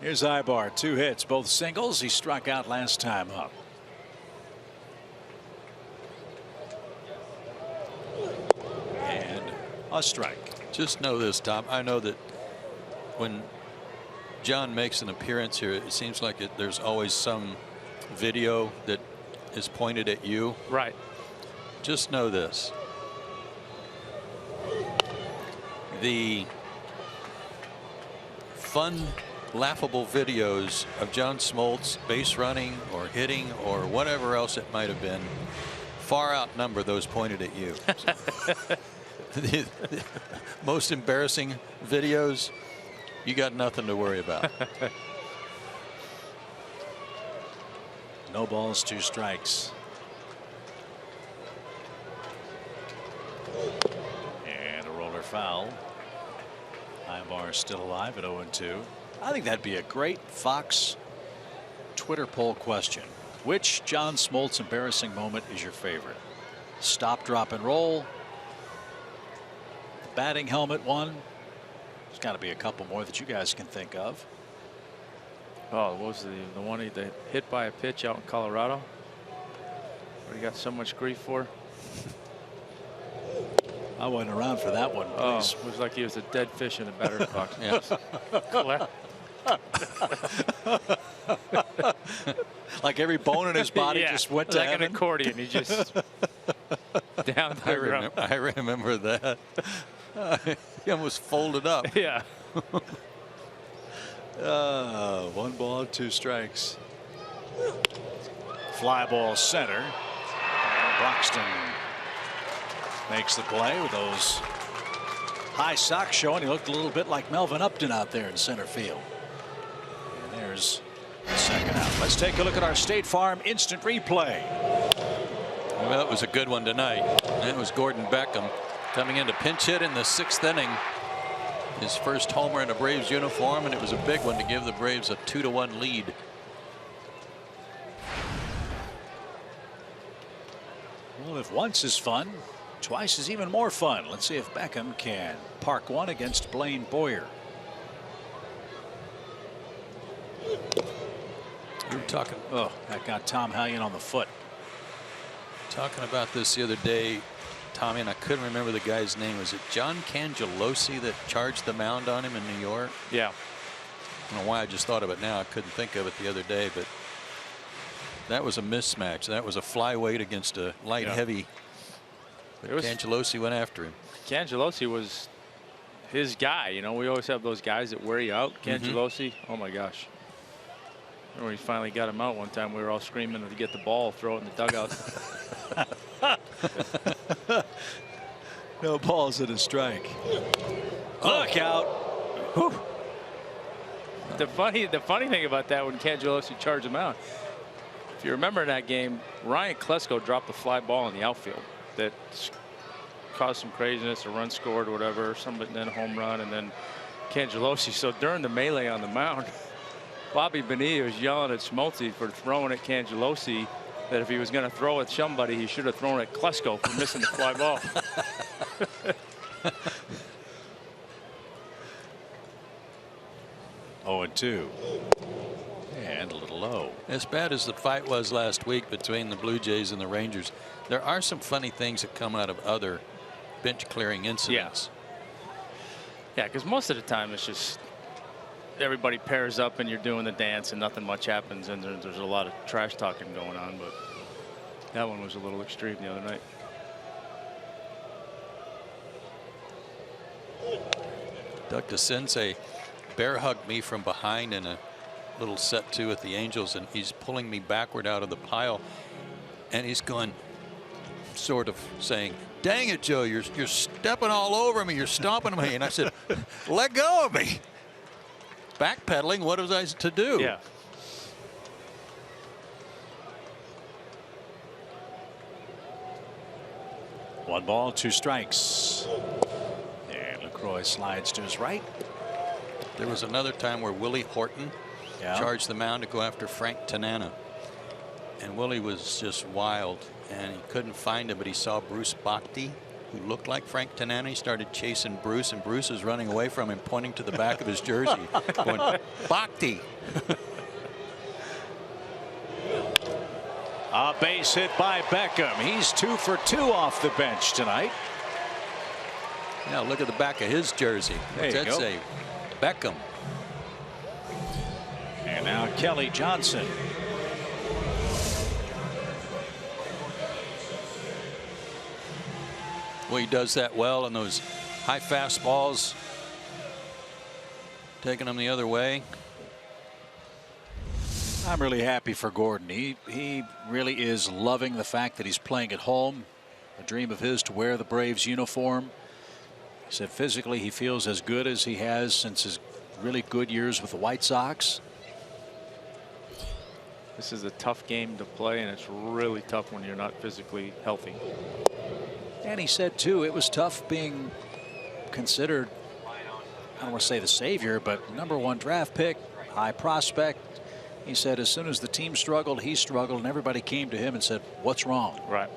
Here's Ibar, 2 hits, both singles. He struck out last time up. And a strike. Just know this, Tom. I know that when John makes an appearance here, it seems like there's always some video that is pointed at you. Right. Just know this. The fun, laughable videos of John Smoltz base running or hitting or whatever else it might have been far outnumber those pointed at you. the most embarrassing videos, you got nothing to worry about. No balls, 2 strikes. And a roller foul. Ibar still alive at 0-2. I think that'd be a great Fox Twitter poll question. Which John Smoltz embarrassing moment is your favorite? Stop, drop, and roll. The batting helmet one. There's got to be a couple more that you guys can think of. Oh, what was the one he hit by a pitch out in Colorado? Where he got so much grief for? I wasn't around for that one. Oh, it was like he was a dead fish in a batter's box. Yes. Like every bone in his body just went to like heaven. an accordion. He just down the ground. I remember that. He almost folded up. Yeah. 1 ball, 2 strikes. Fly ball center. Broxton makes the play with those high socks showing. He looked a little bit like Melvin Upton out there in center field. And there's the second out. Let's take a look at our State Farm instant replay. Well, it was a good one tonight. That was Gordon Beckham coming in to pinch hit in the 6th inning. His first homer in a Braves uniform, and it was a big one to give the Braves a 2-1 lead. Well, if once is fun, twice is even more fun. Let's see if Beckham can park one against Blaine Boyer. We were talking. Oh, that got Tom Hallion on the foot. Talking about this the other day, Tommy, and I couldn't remember the guy's name. Was it John Cangelosi that charged the mound on him in New York? Yeah. I don't know why I just thought of it now. I couldn't think of it the other day, but that was a mismatch. That was a flyweight against a light heavy. But Cangelosi went after him. Cangelosi was his guy. You know, we always have those guys that wear you out. Cangelosi, oh my gosh. When he finally got him out one time, we were all screaming to get the ball, throw it in the dugout. No balls in a strike. Look out. Whew. The funny thing about that, when Cangelosi charged him out, if you remember that game, Ryan Klesko dropped a fly ball in the outfield that caused some craziness, a run scored or whatever, somebody then a home run, and then Cangelosi. So during the melee on the mound, Bobby Bonilla was yelling at Smoltz for throwing at Cangelosi, that if he was going to throw at somebody, he should have thrown at Klesko for missing the fly ball. 0-2. And a little low. As bad as the fight was last week between the Blue Jays and the Rangers, there are some funny things that come out of other bench clearing incidents. Yeah, because most of the time it's just everybody pairs up and you're doing the dance and nothing much happens, and there's a lot of trash talking going on. But that one was a little extreme the other night. Doug DeCinces bear hugged me from behind in a little set two at the Angels, and he's pulling me backward out of the pile, and he's going, sort of saying, "Dang it, Joe, you're stepping all over me, you're stomping me." And I said, "Let go of me." Backpedaling, what was I to do? Yeah. One ball, 2 strikes. And LaCroix slides to his right. There was another time where Willie Horton charged the mound to go after Frank Tanana, and Willie was just wild, and he couldn't find him, but he saw Bruce Bhakti, who looked like Frank Tanana. He started chasing Bruce, and Bruce is running away from him, pointing to the back of his jersey, going, "Bhakti." A base hit by Beckham. He's 2 for 2 off the bench tonight. Now look at the back of his jersey. What's that say? Beckham. And now Kelly Johnson. Well, he does that well, and those high fastballs, taking them the other way. I'm really happy for Gordon. He really is loving the fact that he's playing at home. A dream of his to wear the Braves uniform. He said physically he feels as good as he has since his really good years with the White Sox. This is a tough game to play, and it's really tough when you're not physically healthy. And he said too, it was tough being considered, I don't want to say the savior, but #1 draft pick, high prospect. He said as soon as the team struggled, he struggled, and everybody came to him and said, "What's wrong?" Right.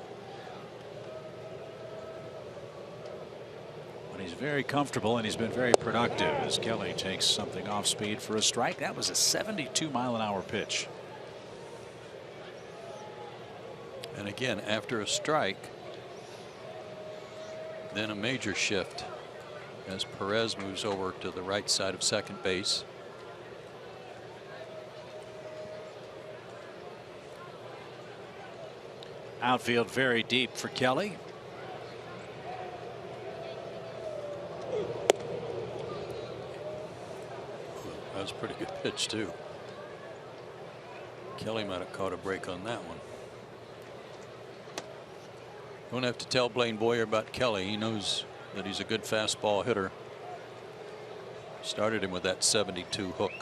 But he's very comfortable, and he's been very productive as Kelly takes something off speed for a strike. That was a 72-mile-an-hour pitch. And again, after a strike, then a major shift as Perez moves over to the right side of second base. Outfield very deep for Kelly. That was a pretty good pitch too. Kelly might have caught a break on that one. Don't have to tell Blaine Boyer about Kelly. He knows that he's a good fastball hitter. Started him with that 72 hook.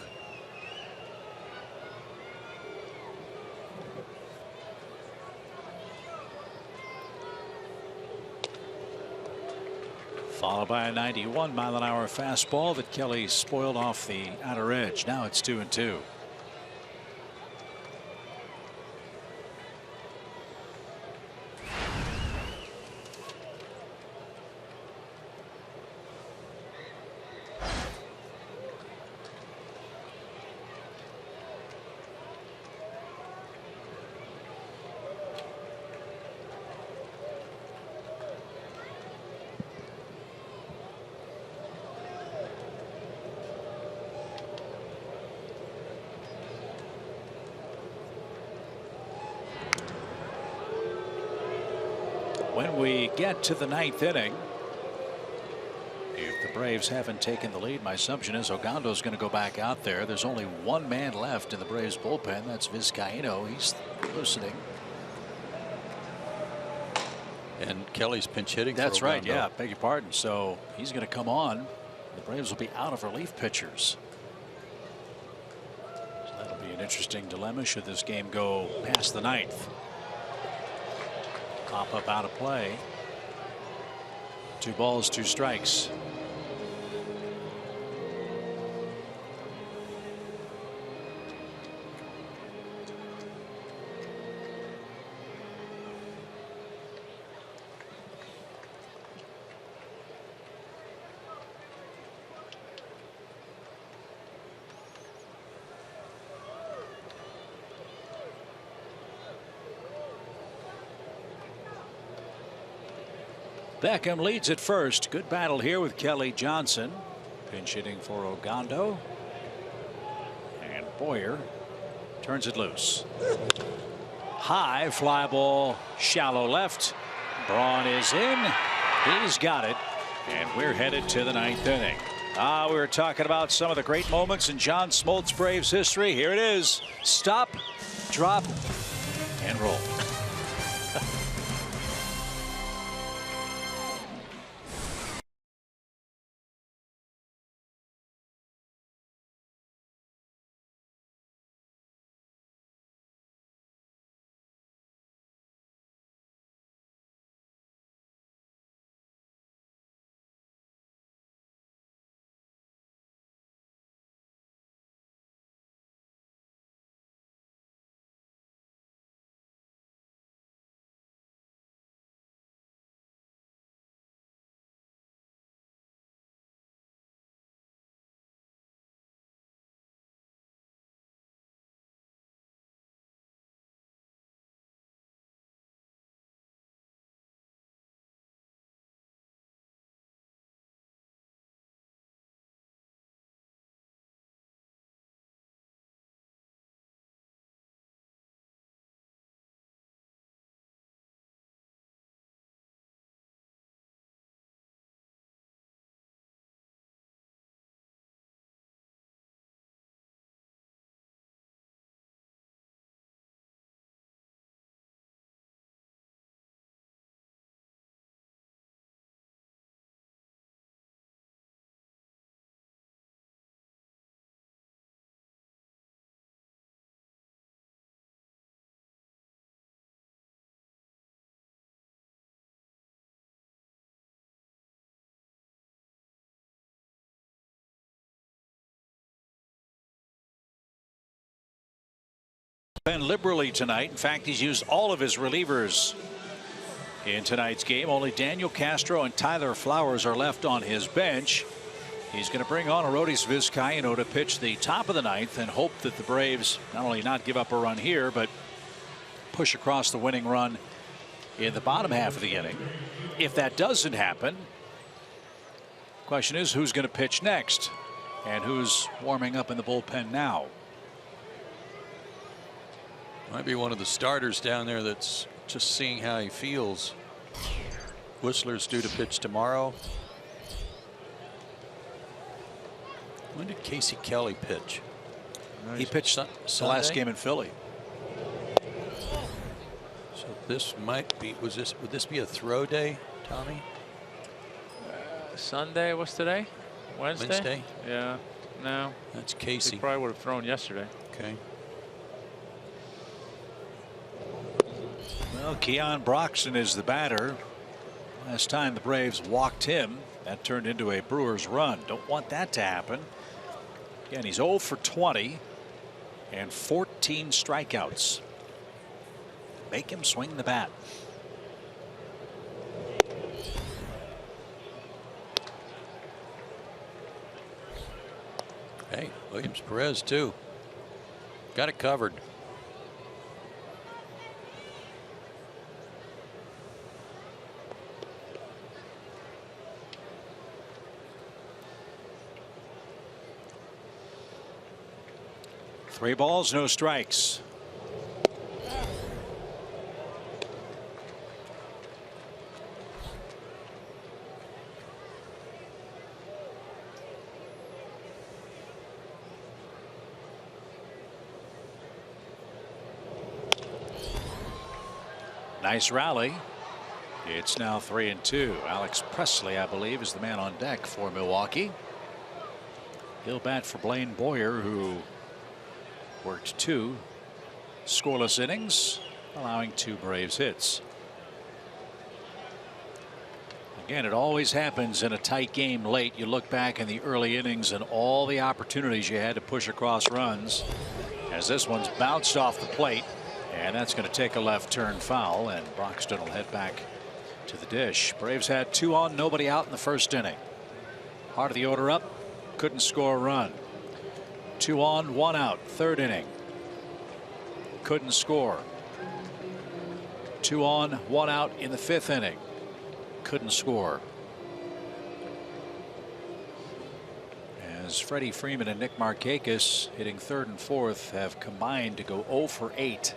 Followed by a 91-mile-an-hour fastball that Kelly spoiled off the outer edge. Now it's 2-2. When we get to the 9th inning, If the Braves haven't taken the lead, my assumption is Ogando's going to go back out there. There's only one man left in the Braves bullpen. That's Vizcaino. He's loosening. And Kelly's pinch hitting. That's right. Yeah, beg your pardon. So he's going to come on. The Braves will be out of relief pitchers. So that'll be an interesting dilemma should this game go past the ninth. Pop up out of play. 2 balls, 2 strikes. Beckham leads at first. Good battle here with Kelly Johnson. Pinch hitting for Ogando. And Boyer turns it loose. High fly ball, shallow left. Braun is in. He's got it. And we're headed to the 9th inning. We were talking about some of the great moments in John Smoltz Braves history. Here it is. Stop, drop, and roll. Been liberally tonight. In fact, he's used all of his relievers in tonight's game. Only Daniel Castro and Tyler Flowers are left on his bench. He's going to bring on Arodys Vizcaino to pitch the top of the 9th and hope that the Braves not only not give up a run here, but push across the winning run in the bottom half of the inning. If that doesn't happen, the question is who's going to pitch next and who's warming up in the bullpen now. Might be one of the starters down there that's just seeing how he feels. Whistler's due to pitch tomorrow. When did Casey Kelly pitch? He pitched the last game in Philly. So this might be, would this be a throw day, Tommy? Sunday, what's today? Wednesday? Yeah, no. That's Casey. He probably would have thrown yesterday. Okay. Well, Keon Broxton is the batter. Last time the Braves walked him, that turned into a Brewers run. Don't want that to happen. Again, he's 0 for 20 and 14 strikeouts. Make him swing the bat. Hey, Williams Perez too. Got it covered. Three balls, no strikes. Nice rally. It's now 3-2. Alex Presley, I believe, is the man on deck for Milwaukee. He'll bat for Blaine Boyer, who worked 2 scoreless innings, allowing 2 Braves hits. Again, it always happens in a tight game late. You look back in the early innings and all the opportunities you had to push across runs, as this one's bounced off the plate, and that's going to take a left turn foul, and Broxton will head back to the dish. Braves had 2 on, nobody out in the first inning. Heart of the order up, couldn't score a run. 2 on, 1 out, third inning. Couldn't score. 2 on, 1 out in the 5th inning. Couldn't score. As Freddie Freeman and Nick Markakis, hitting 3rd and 4th, have combined to go 0 for 8.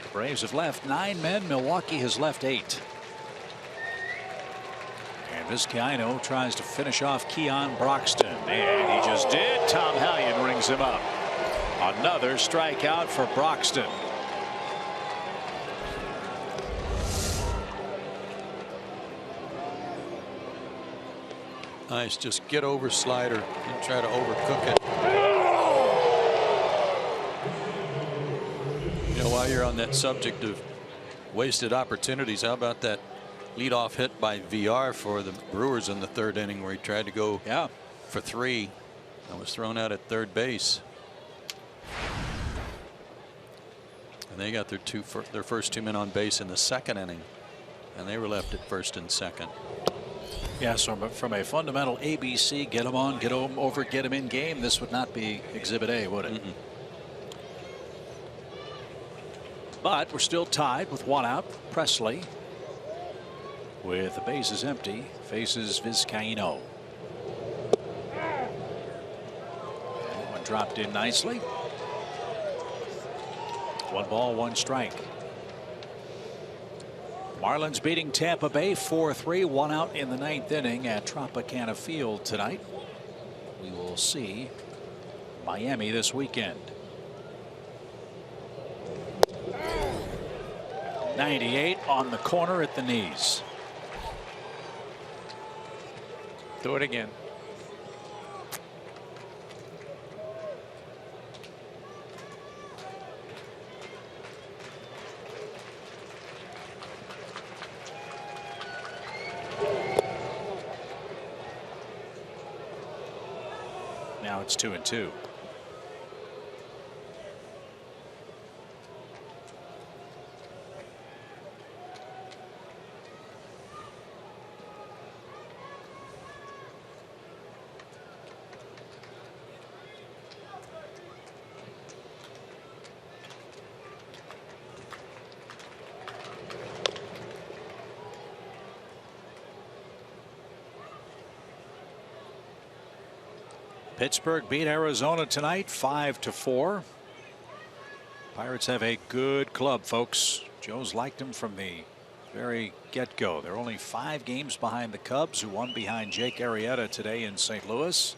The Braves have left 9 men. Milwaukee has left 8. And Vizcaino tries to finish off Keon Broxton, and he just did. Tom Hallion rings him up. Another strikeout for Broxton. Nice, just get over slider and try to overcook it. You know, while you're on that subject of wasted opportunities, how about that leadoff hit by VR for the Brewers in the 3rd inning, where he tried to go for 3 and was thrown out at 3rd base. And they got their first 2 men on base in the 2nd inning, and they were left at 1st and 2nd. Yeah, so from a fundamental ABC, get them on, get them over, get them in game, this would not be Exhibit A, would it? But we're still tied with 1 out. Presley, with the bases empty, faces Vizcaino. That one dropped in nicely. 1 ball, 1 strike. Marlins beating Tampa Bay 4-3, 1 out in the 9th inning at Tropicana Field tonight. We will see Miami this weekend. 98 on the corner at the knees. Do it again. Now it's 2-2. Pittsburgh beat Arizona tonight 5-4. Pirates have a good club, folks. Joe's liked them from the very get-go. They're only 5 games behind the Cubs, who won behind Jake Arrieta today in St. Louis.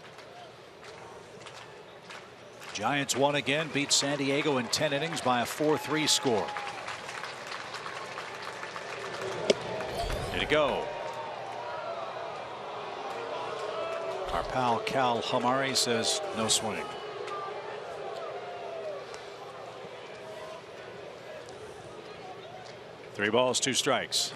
Giants won again, beat San Diego in 10 innings by a 4-3 score. Here to go. Our pal Cal Hamari says no swing. Three balls, 2 strikes.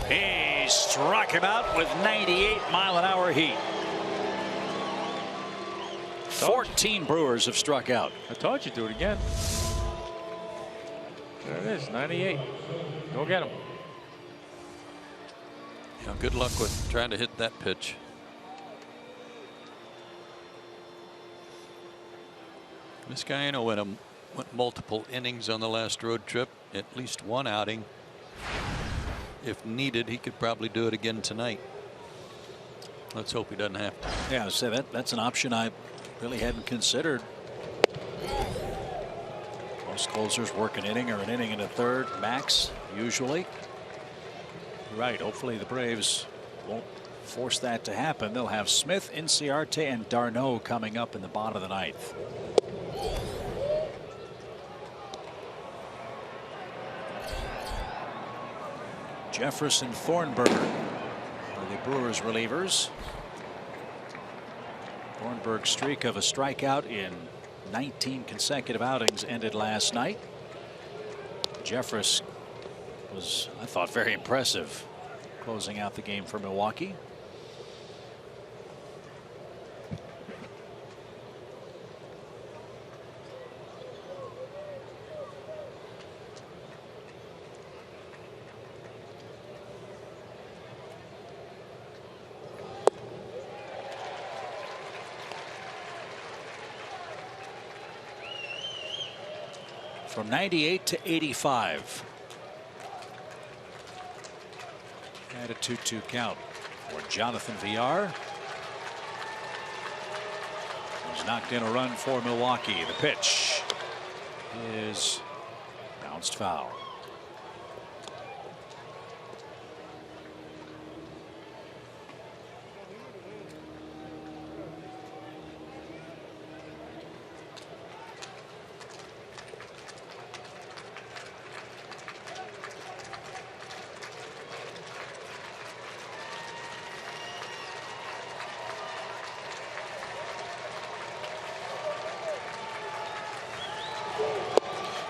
He struck him out with 98-mile-an-hour heat. 14 Brewers have struck out. I told you to do it again. There it is, 98. Go get him. Yeah, good luck with trying to hit that pitch. Vizcaino went multiple innings on the last road trip, at least 1 outing. If needed, he could probably do it again tonight. Let's hope he doesn't have to. Yeah, so that's an option I really hadn't considered. Most closers work an inning or an inning and a third max, usually. Right. Hopefully the Braves won't force that to happen. They'll have Smith, Inciarte, and d'Arnaud coming up in the bottom of the ninth. Jefferson, Thornburg are the Brewers relievers. Thornburg's streak of a strikeout in 19 consecutive outings ended last night. Jeffress was, I thought, very impressive closing out the game for Milwaukee. From 98 to 85. And a 2-2 count for Jonathan Villar. He's knocked in a run for Milwaukee. The pitch is bounced foul.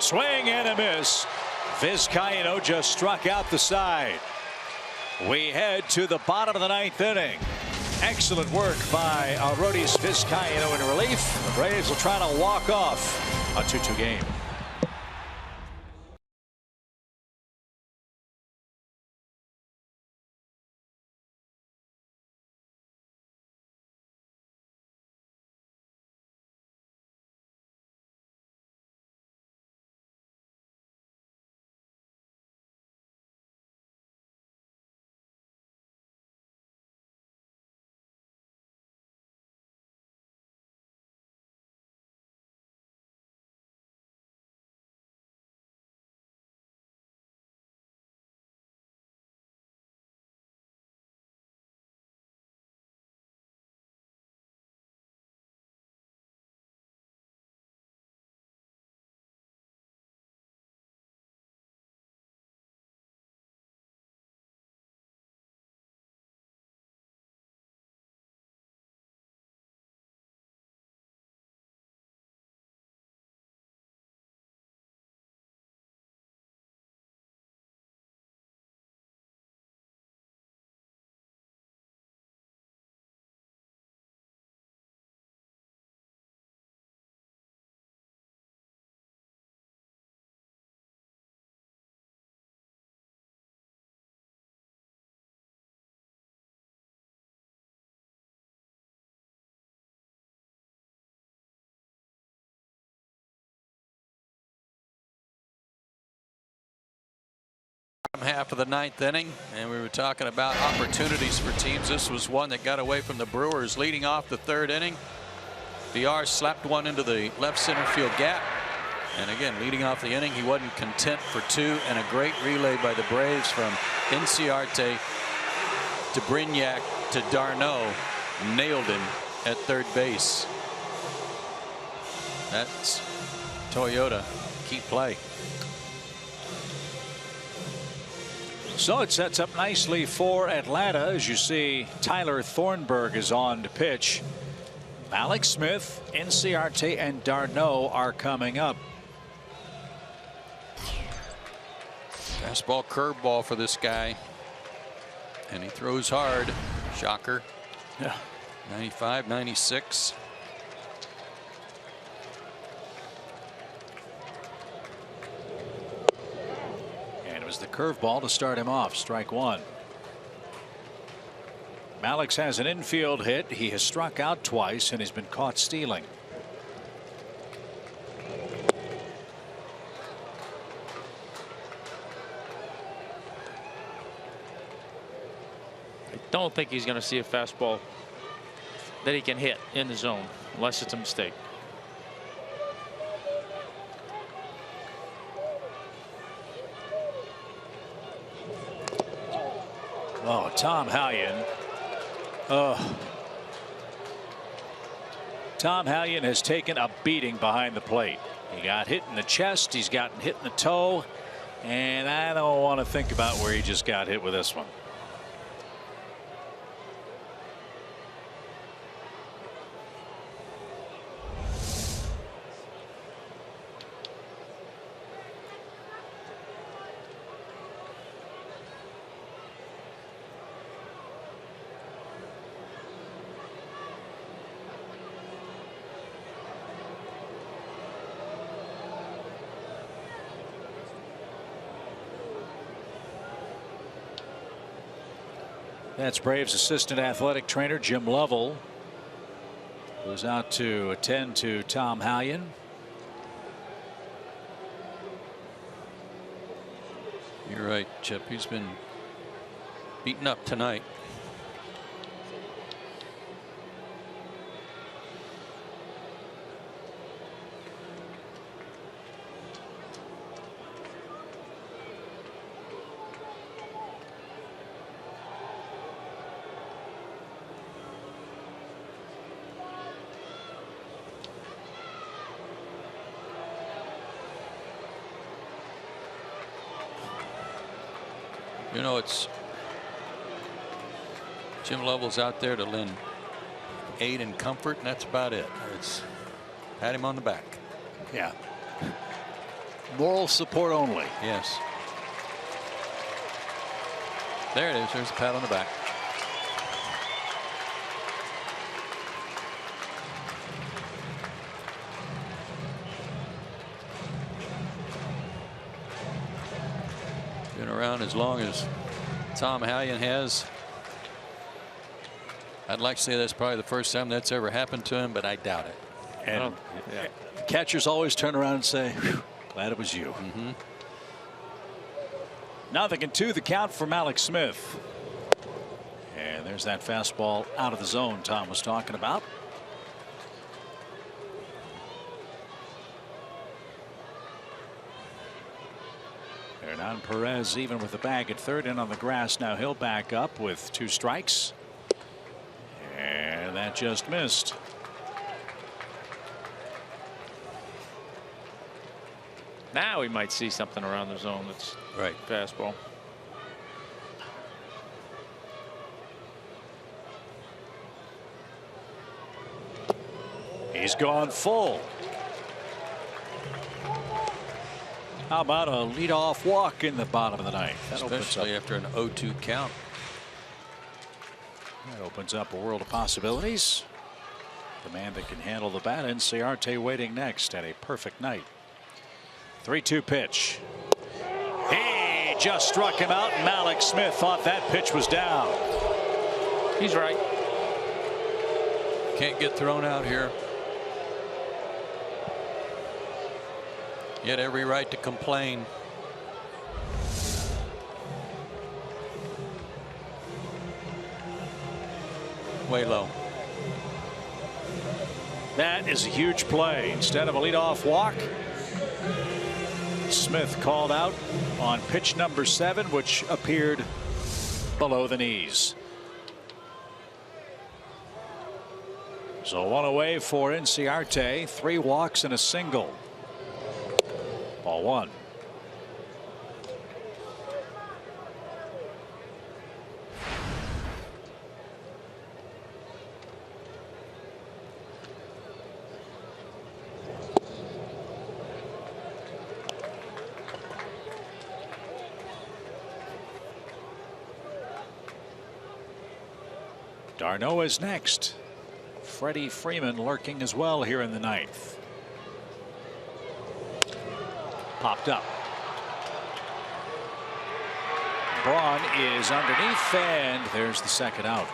Swing and a miss. Vizcaino just struck out the side. We head to the bottom of the ninth inning. Excellent work by Arodys Vizcaino in relief. The Braves will try to walk off a 2-2 game. Half of the ninth inning, and we were talking about opportunities for teams. This was one that got away from the Brewers. Leading off the third inning, Villar slapped one into the left center field gap, and again leading off the inning, he wasn't content for two, and a great relay by the Braves from Inciarte to Brignac to d'Arnaud. Nailed him at third base. That's Toyota key play. So it sets up nicely for Atlanta. As you see, Tyler Thornburg is on to pitch. Mallex Smith, Inciarte, and d'Arnaud are coming up. Fastball, curveball for this guy, and he throws hard. Shocker. Yeah. 95, 96. Was the curveball to start him off. Strike one. Mallex has an infield hit. He has struck out twice and has been caught stealing. I don't think he's going to see a fastball that he can hit in the zone unless it's a mistake. Oh, Tom Hallion. Tom Hallion has taken a beating behind the plate. He got hit in the chest. He's gotten hit in the toe. And I don't want to think about where he just got hit with this one. That's Braves assistant athletic trainer Jim Lovell, who's out to attend to Tom Hallion. You're right, Chip. He's been beaten up tonight. You know, it's Jim Lovell's out there to lend aid and comfort, and that's about it. It's pat him on the back. Yeah. Moral support only. Yes. There it is. There's a pat on the back. Been around as long as Tom Hallion has. I'd like to say that's probably the first time that's ever happened to him, but I doubt it. And catchers always turn around and say, glad it was you. Mm-hmm. 0-2 the count from Alex Smith. And there's that fastball out of the zone Tom was talking about. Hernan Perez even with the bag at third and on the grass. Now he'll back up with 2 strikes. And that just missed. Now we might see something around the zone that's right. Fastball. He's gone full. How about a leadoff walk in the bottom of the ninth? That Especially after an 0-2 count. That opens up a world of possibilities. The man that can handle the bat, and Ciarte waiting next at a perfect night. 3-2 pitch. He just struck him out, and Alex Smith thought that pitch was down. He's right. Can't get thrown out here. He had every right to complain. Way low. That is a huge play. Instead of a leadoff walk, Smith called out on pitch number 7, which appeared below the knees. So 1 away for Ciarte. 3 walks and a single. Ball 1. Darno is next. Freddie Freeman lurking as well here in the 9th. Popped up. Braun is underneath, and there's the second out.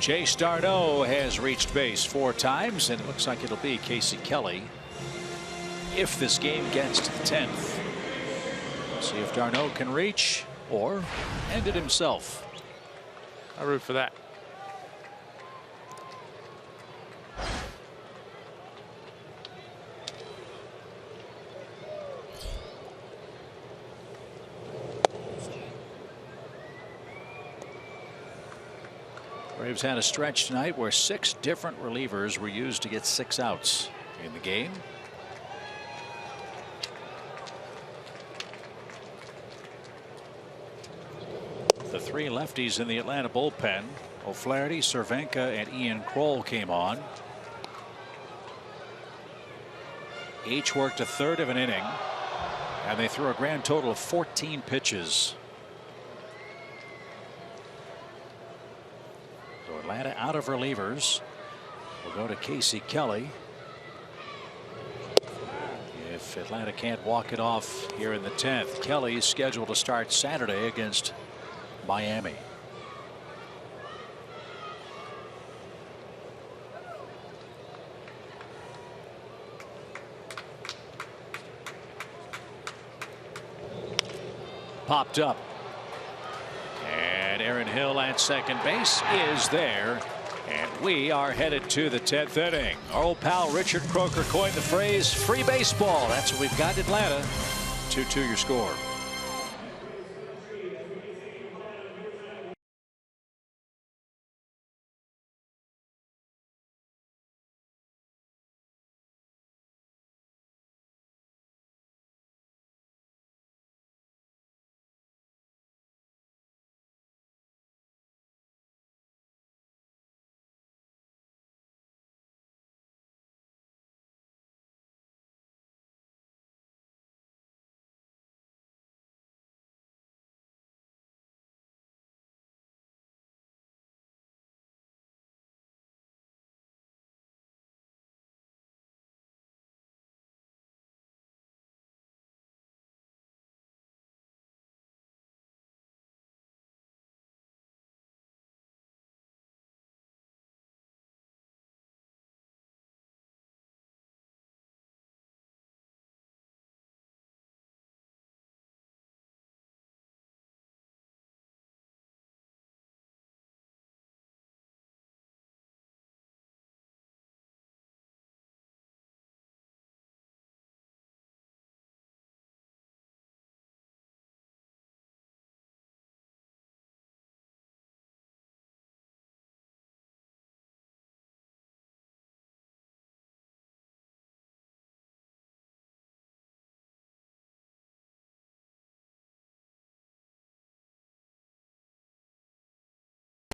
Chase Darno has reached base 4 times, and it looks like it'll be Casey Kelly if this game gets to the 10th. See if Darno can reach or end it himself. I root for that. Braves had a stretch tonight where 6 different relievers were used to get 6 outs in the game. The 3 lefties in the Atlanta bullpen, O'Flaherty, Cervenka, and Ian Kroll, came on. Each worked a third of an inning, and they threw a grand total of 14 pitches. So Atlanta out of relievers. We'll go to Casey Kelly. If Atlanta can't walk it off here in the 10th, Kelly is scheduled to start Saturday against Miami. Popped up. And Aaron Hill at second base is there. And we are headed to the 10th inning. Our old pal Richard Croker coined the phrase free baseball. That's what we've got in Atlanta. 2-2 your score.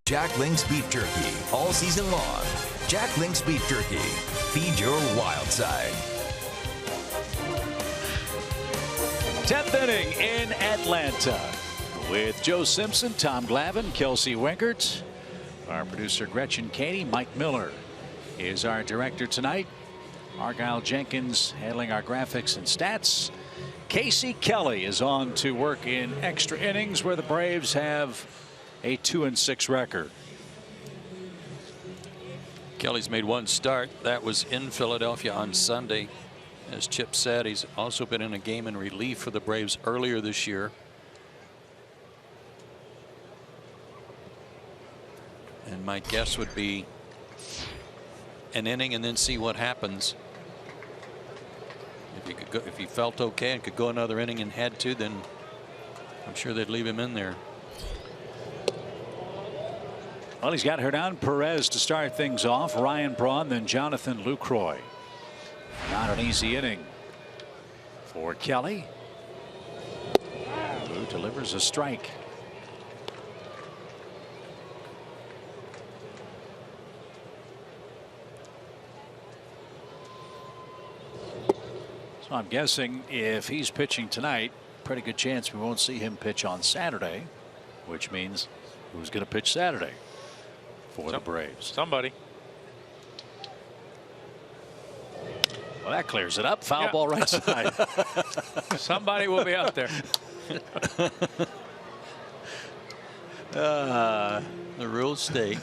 Jack Link's Beef Jerky, all season long. Jack Link's Beef Jerky. Feed your wild side. 10th inning in Atlanta with Joe Simpson, Tom Glavine, Kelsey Winkert, our producer Gretchen Caney, Mike Miller is our director tonight. Argyle Jenkins handling our graphics and stats. Casey Kelly is on to work in extra innings where the Braves have a 2-6 record. Kelly's made 1 start. That was in Philadelphia on Sunday. As Chip said, he's also been in a game in relief for the Braves earlier this year. And my guess would be an inning and then see what happens. If he felt okay and could go another inning and had to, then I'm sure they'd leave him in there. Well, he's got Hernan Perez to start things off. Ryan Braun, then Jonathan Lucroy. Not an easy inning for Kelly, who delivers a strike. So I'm guessing if he's pitching tonight, pretty good chance we won't see him pitch on Saturday, which means who's going to pitch Saturday for the Braves? Somebody. Well, that clears it up. Foul ball right side. Somebody will be out there. The rules state.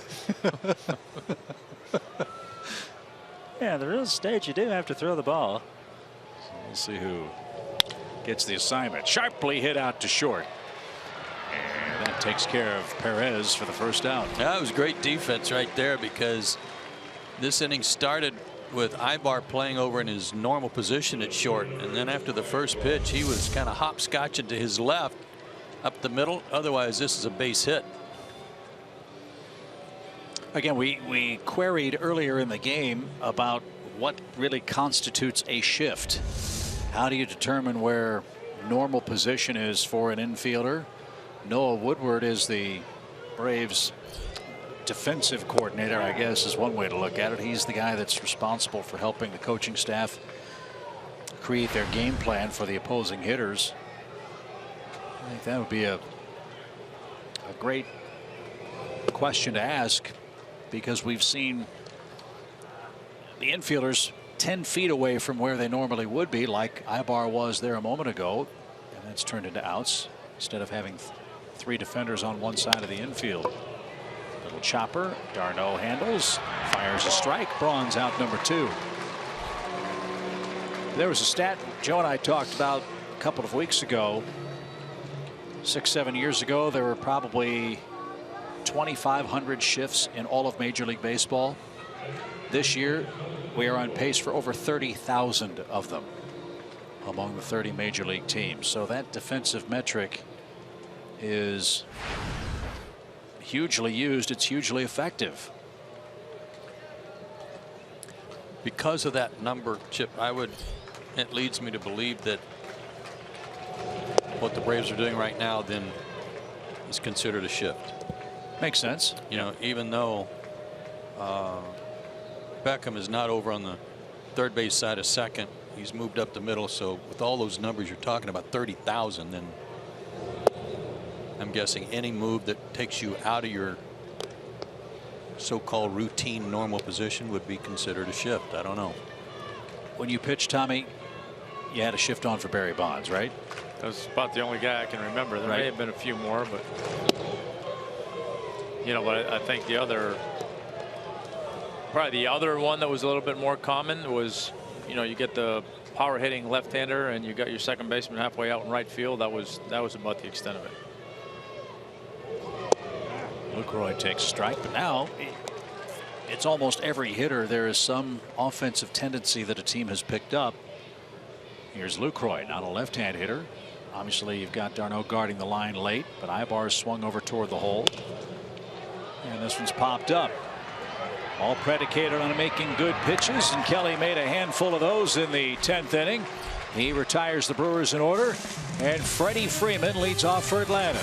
Yeah, the rules state you do have to throw the ball. So we'll see who gets the assignment. Sharply hit out to short. And that takes care of Perez for the first out. That was great defense right there, because this inning started with Ibar playing over in his normal position at short, and then after the first pitch he was kind of hopscotching to his left up the middle. Otherwise this is a base hit. Again, we queried earlier in the game about what really constitutes a shift. How do you determine where normal position is for an infielder? Noah Woodward is the Braves defensive coordinator, I guess is one way to look at it. He's the guy that's responsible for helping the coaching staff create their game plan for the opposing hitters. I think that would be a great question to ask, because we've seen the infielders 10 feet away from where they normally would be, like Ibar was there a moment ago, and that's turned into outs instead of having 3 defenders on one side of the infield. Little chopper, d'Arnaud handles, fires a strike. Braun's out number 2. There was a stat Joe and I talked about a couple of weeks ago. 6-7 years ago, there were probably 2,500 shifts in all of Major League Baseball. This year, we are on pace for over 30,000 of them among the 30 Major League teams. So that defensive metric is hugely used. It's hugely effective. Because of that number, Chip, it leads me to believe that what the Braves are doing right now then is considered a shift. Makes sense. You know, even though Beckham is not over on the third base side of second, he's moved up the middle. So with all those numbers you're talking about, 30,000, then I'm guessing any move that takes you out of your so-called routine normal position would be considered a shift. I don't know. When you pitched, Tommy, you had a shift on for Barry Bonds, right? That was about the only guy I can remember. There may have been a few more, but you know, but I think probably the other one that was a little bit more common was, you know, you get the power hitting left-hander and you got your second baseman halfway out in right field. That was about the extent of it. Lucroy takes a strike, but now it's almost every hitter. There is some offensive tendency that a team has picked up. Here's Lucroy, not a left-hand hitter. Obviously, you've got d'Arnaud guarding the line late, but Ibar swung over toward the hole. And this one's popped up. All predicated on making good pitches, and Kelly made a handful of those in the 10th inning. He retires the Brewers in order, and Freddie Freeman leads off for Atlanta.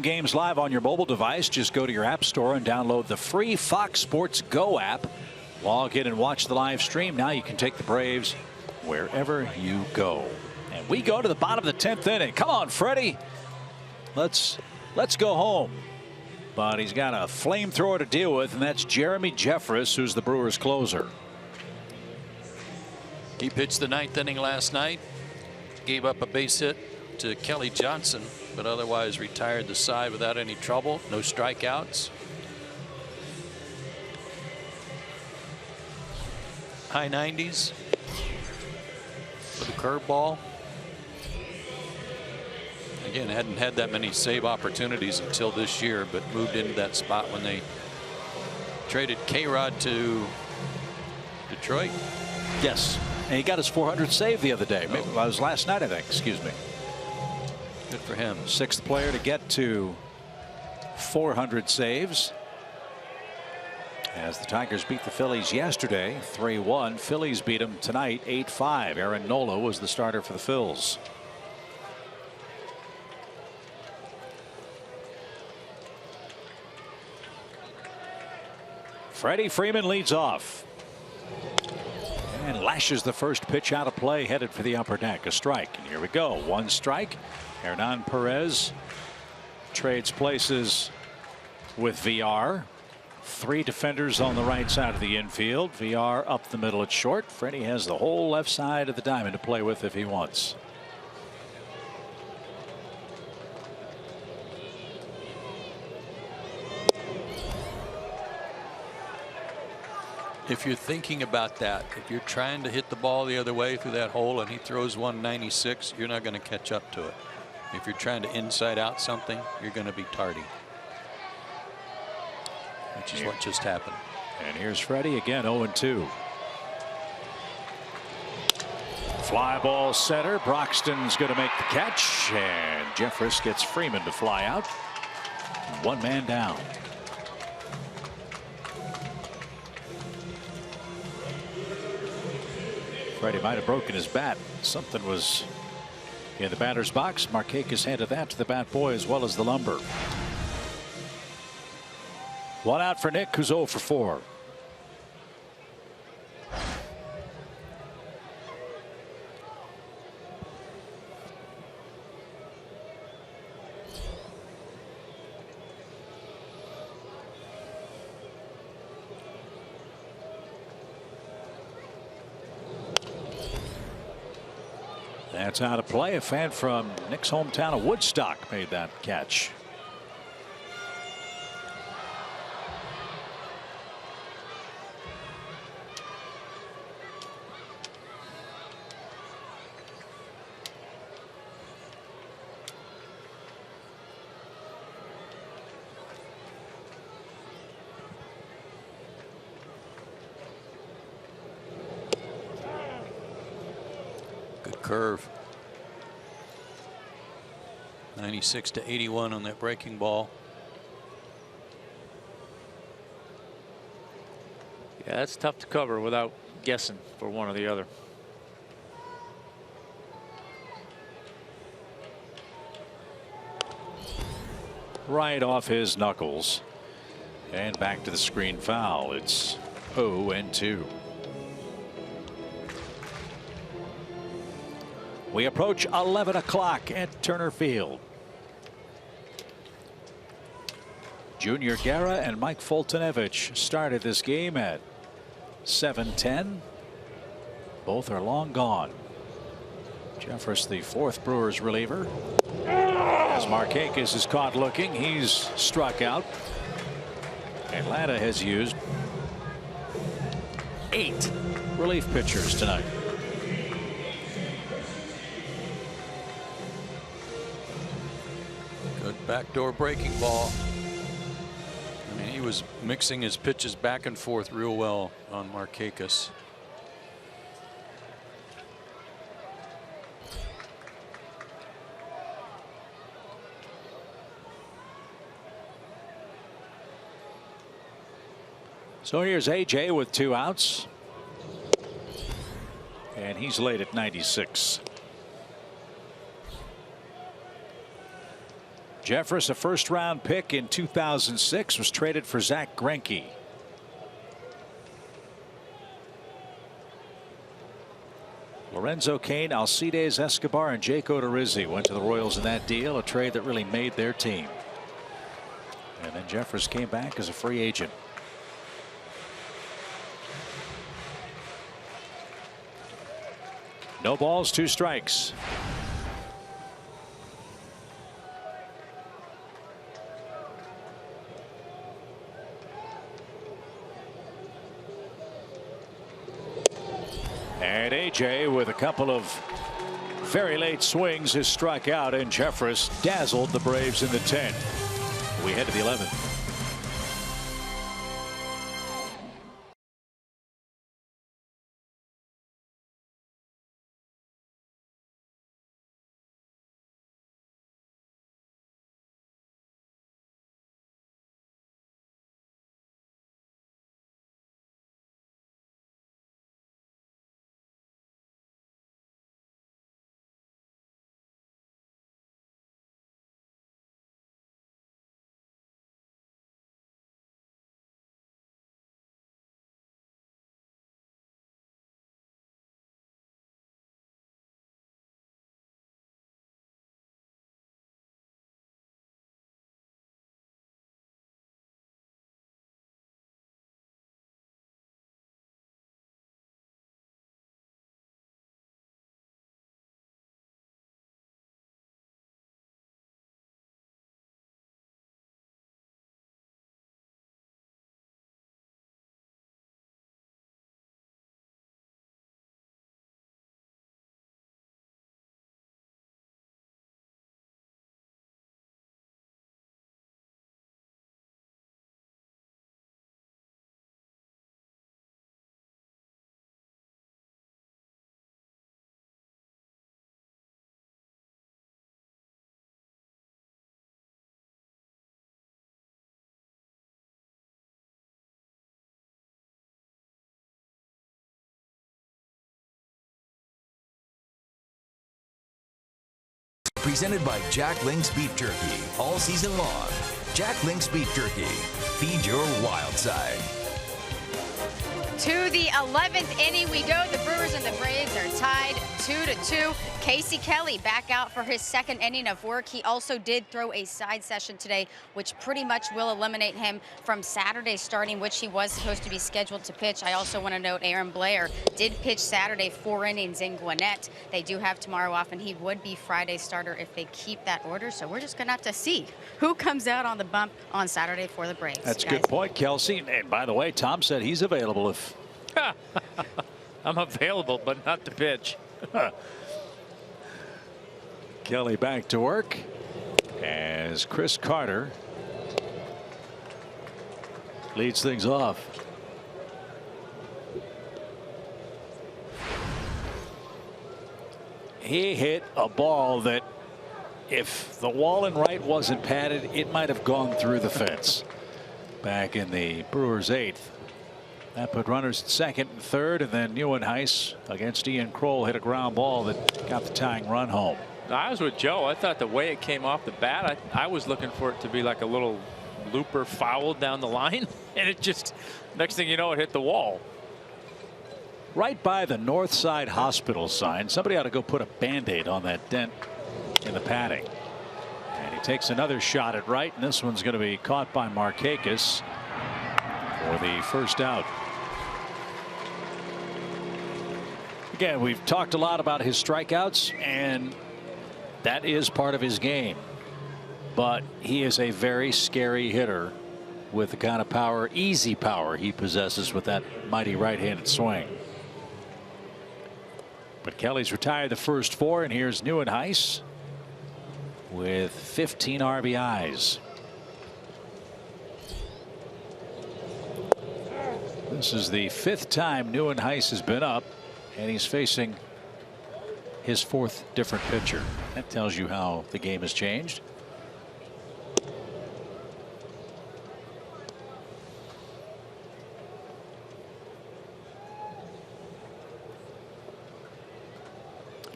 Games live on your mobile device. Just go to your app store and download the free Fox Sports Go app. Log in and watch the live stream. Now you can take the Braves wherever you go. And we go to the bottom of the 10th inning. Come on, Freddie. Let's go home. But he's got a flamethrower to deal with, and that's Jeremy Jeffress, who's the Brewers closer. He pitched the 9th inning last night. Gave up a base hit to Kelly Johnson, but otherwise retired the side without any trouble. No strikeouts. High 90s with a curveball. Again, hadn't had that many save opportunities until this year, but moved into that spot when they traded K-Rod to Detroit. Yes, and he got his 400th save the other day. Maybe it was last night, I think. Excuse me. Good for him. 6th player to get to 400 saves. As the Tigers beat the Phillies yesterday 3-1. Phillies beat them tonight 8-5. Aaron Nola was the starter for the Phils. Freddie Freeman leads off and lashes the first pitch out of play, headed for the upper deck. A strike, and here we go. 1 strike. Hernan Perez trades places with VR. 3 defenders on the right side of the infield. VR up the middle at short. Freddie has the whole left side of the diamond to play with if he wants. If you're thinking about that, if you're trying to hit the ball the other way through that hole and he throws 196, you're not going to catch up to it. If you're trying to inside out something, you're going to be tardy, which is what just happened. And here's Freddie again, 0-2. Fly ball center. Broxton's going to make the catch, and Jeffress gets Freeman to fly out. 1 man down. Freddie might have broken his bat. Something was in the batter's box. Markakis handed that to the bat boy as well as the lumber. 1 out for Nick, who's 0 for 4. That's out of play. A fan from Nick's hometown of Woodstock made that catch. Good curve. 96 to 81 on that breaking ball. Yeah, that's tough to cover without guessing for one or the other. Right off his knuckles. And back to the screen foul. It's 0-2. We approach 11 o'clock at Turner Field. Junior Guerra and Mike Foltynewicz started this game at 7:10. Both are long gone. Jeffress, the 4th Brewers reliever. As Markakis is caught looking, he's struck out. Atlanta has used 8 relief pitchers tonight. Good backdoor breaking ball. I mean, he was mixing his pitches back and forth real well on Markakis. So here's AJ with 2 outs. And he's late at 96. Jeffress, a first-round pick in 2006, was traded for Zach Greinke. Lorenzo Cain, Alcides Escobar, and Jake Odorizzi went to the Royals in that deal, a trade that really made their team. And then Jeffress came back as a free agent. No balls, 2 strikes. And AJ with a couple of very late swings, his strikeout, and Jeffress dazzled the Braves in the 10th. We head to the 11th. Presented by Jack Link's Beef Jerky. All season long. Jack Link's Beef Jerky. Feed your wild side. To the 11th inning we go. The Brewers and the Braves are tied 2-2. Casey Kelly back out for his second inning of work. He also did throw a side session today, which pretty much will eliminate him from Saturday starting, which he was supposed to be scheduled to pitch. I also want to note Aaron Blair did pitch Saturday 4 innings in Gwinnett. They do have tomorrow off, and he would be Friday's starter if they keep that order. So we're just going to have to see who comes out on the bump on Saturday for the Braves. That's a good point, Kelsey. And by the way, Tom said he's available if... I'm available, but not to pitch. Kelly back to work as Chris Carter leads things off. He hit a ball that if the wall in right wasn't padded, it might have gone through the fence back in the Brewers 8th. That put runners at second and third, and then Neuenhuis against Ian Kroll hit a ground ball that got the tying run home. I was with Joe. I thought the way it came off the bat, I was looking for it to be like a little looper foul down the line, and it just, next thing you know, it hit the wall. Right by the North Side Hospital sign. Somebody ought to go put a Band-Aid on that dent in the padding. And he takes another shot at right, and this one's going to be caught by Markakis for the first out. Again, we've talked a lot about his strikeouts, and that is part of his game. But he is a very scary hitter with the kind of power, easy power, he possesses with that mighty right-handed swing. But Kelly's retired the first 4, and here's Neuenhuis with 15 RBIs. This is the 5th time Neuenhuis has been up, and he's facing his 4th different pitcher. That tells you how the game has changed.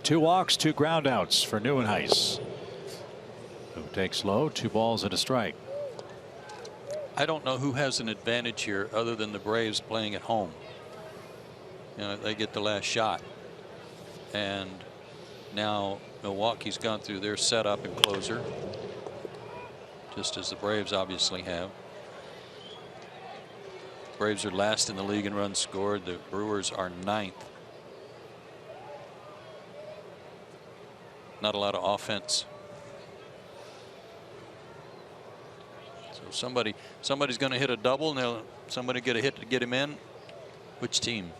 Two walks, 2 groundouts for Neuenhuis, who takes low, 2 balls and a strike. I don't know who has an advantage here other than the Braves playing at home. You know, they get the last shot, and now Milwaukee's gone through their setup and closer, just as the Braves obviously have. Braves are last in the league in runs scored. The Brewers are 9th. Not a lot of offense. So somebody's going to hit a double, and somebody get a hit to get him in. Which team?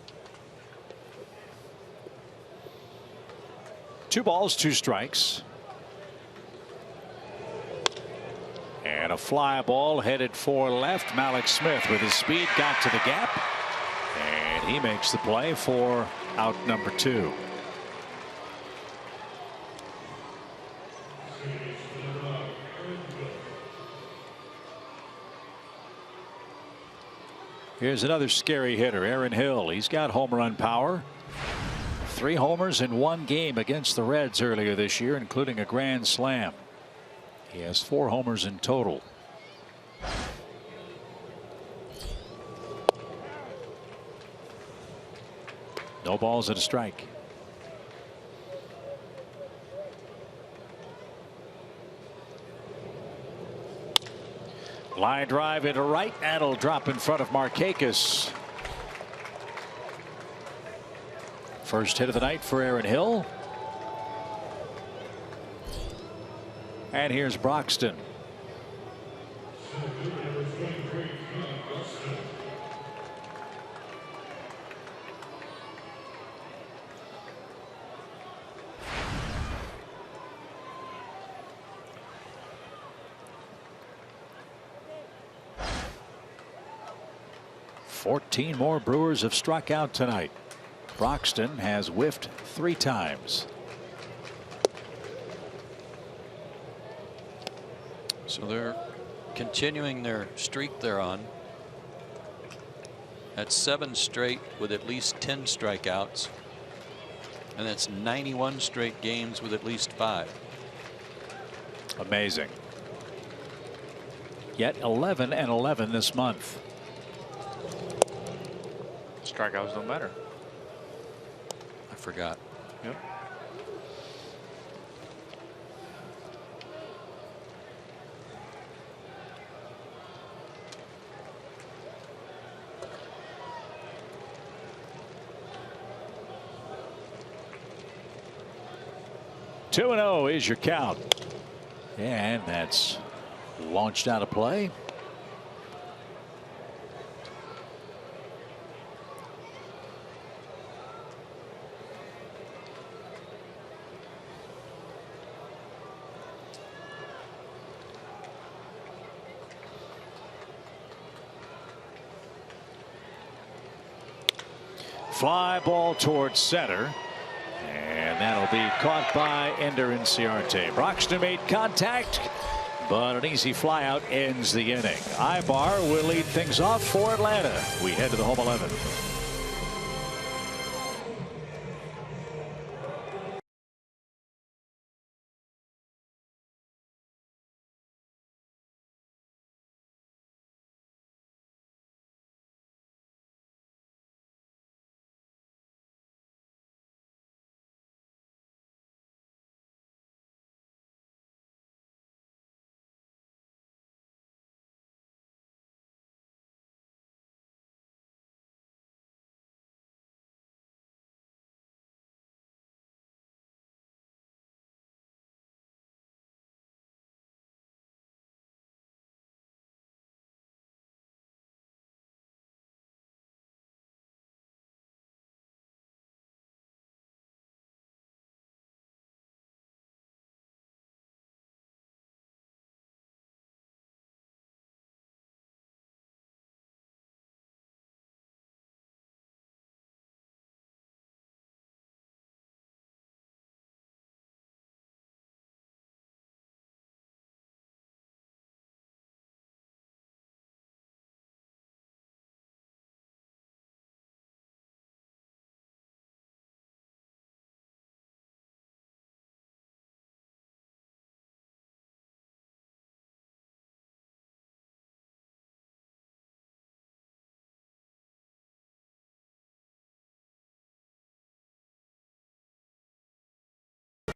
2 balls, 2 strikes. And a fly ball headed for left. Malik Smith with his speed got to the gap. And he makes the play for out number 2. Here's another scary hitter, Aaron Hill. He's got home run power. 3 homers in 1 game against the Reds earlier this year, including a grand slam. He has 4 homers in total. No balls and a strike. Line drive into right. That'll drop in front of Markakis. First hit of the night for Aaron Hill. And here's Broxton. Fourteen more Brewers have struck out tonight. Broxton has whiffed 3 times. So they're continuing their streak they're on. That's 7 straight with at least 10 strikeouts. And that's 91 straight games with at least 5. Amazing. Yet 11-11 this month. Strikeouts don't matter. I forgot. Yep. Two and 0 is your count. And that's launched out of play. Fly ball towards center. And that'll be caught by Ender Inciarte. Broxton made contact, but an easy flyout ends the inning. Ibar will lead things off for Atlanta. We head to the home 11.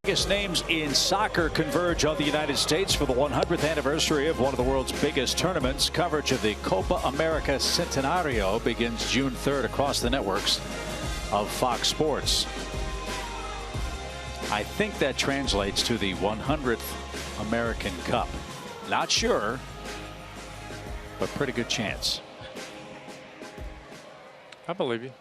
Biggest names in soccer converge on the United States for the 100th anniversary of one of the world's biggest tournaments. Coverage of the Copa America Centenario begins June 3rd across the networks of Fox Sports. I think that translates to the 100th American Cup. Not sure, but pretty good chance. I believe you.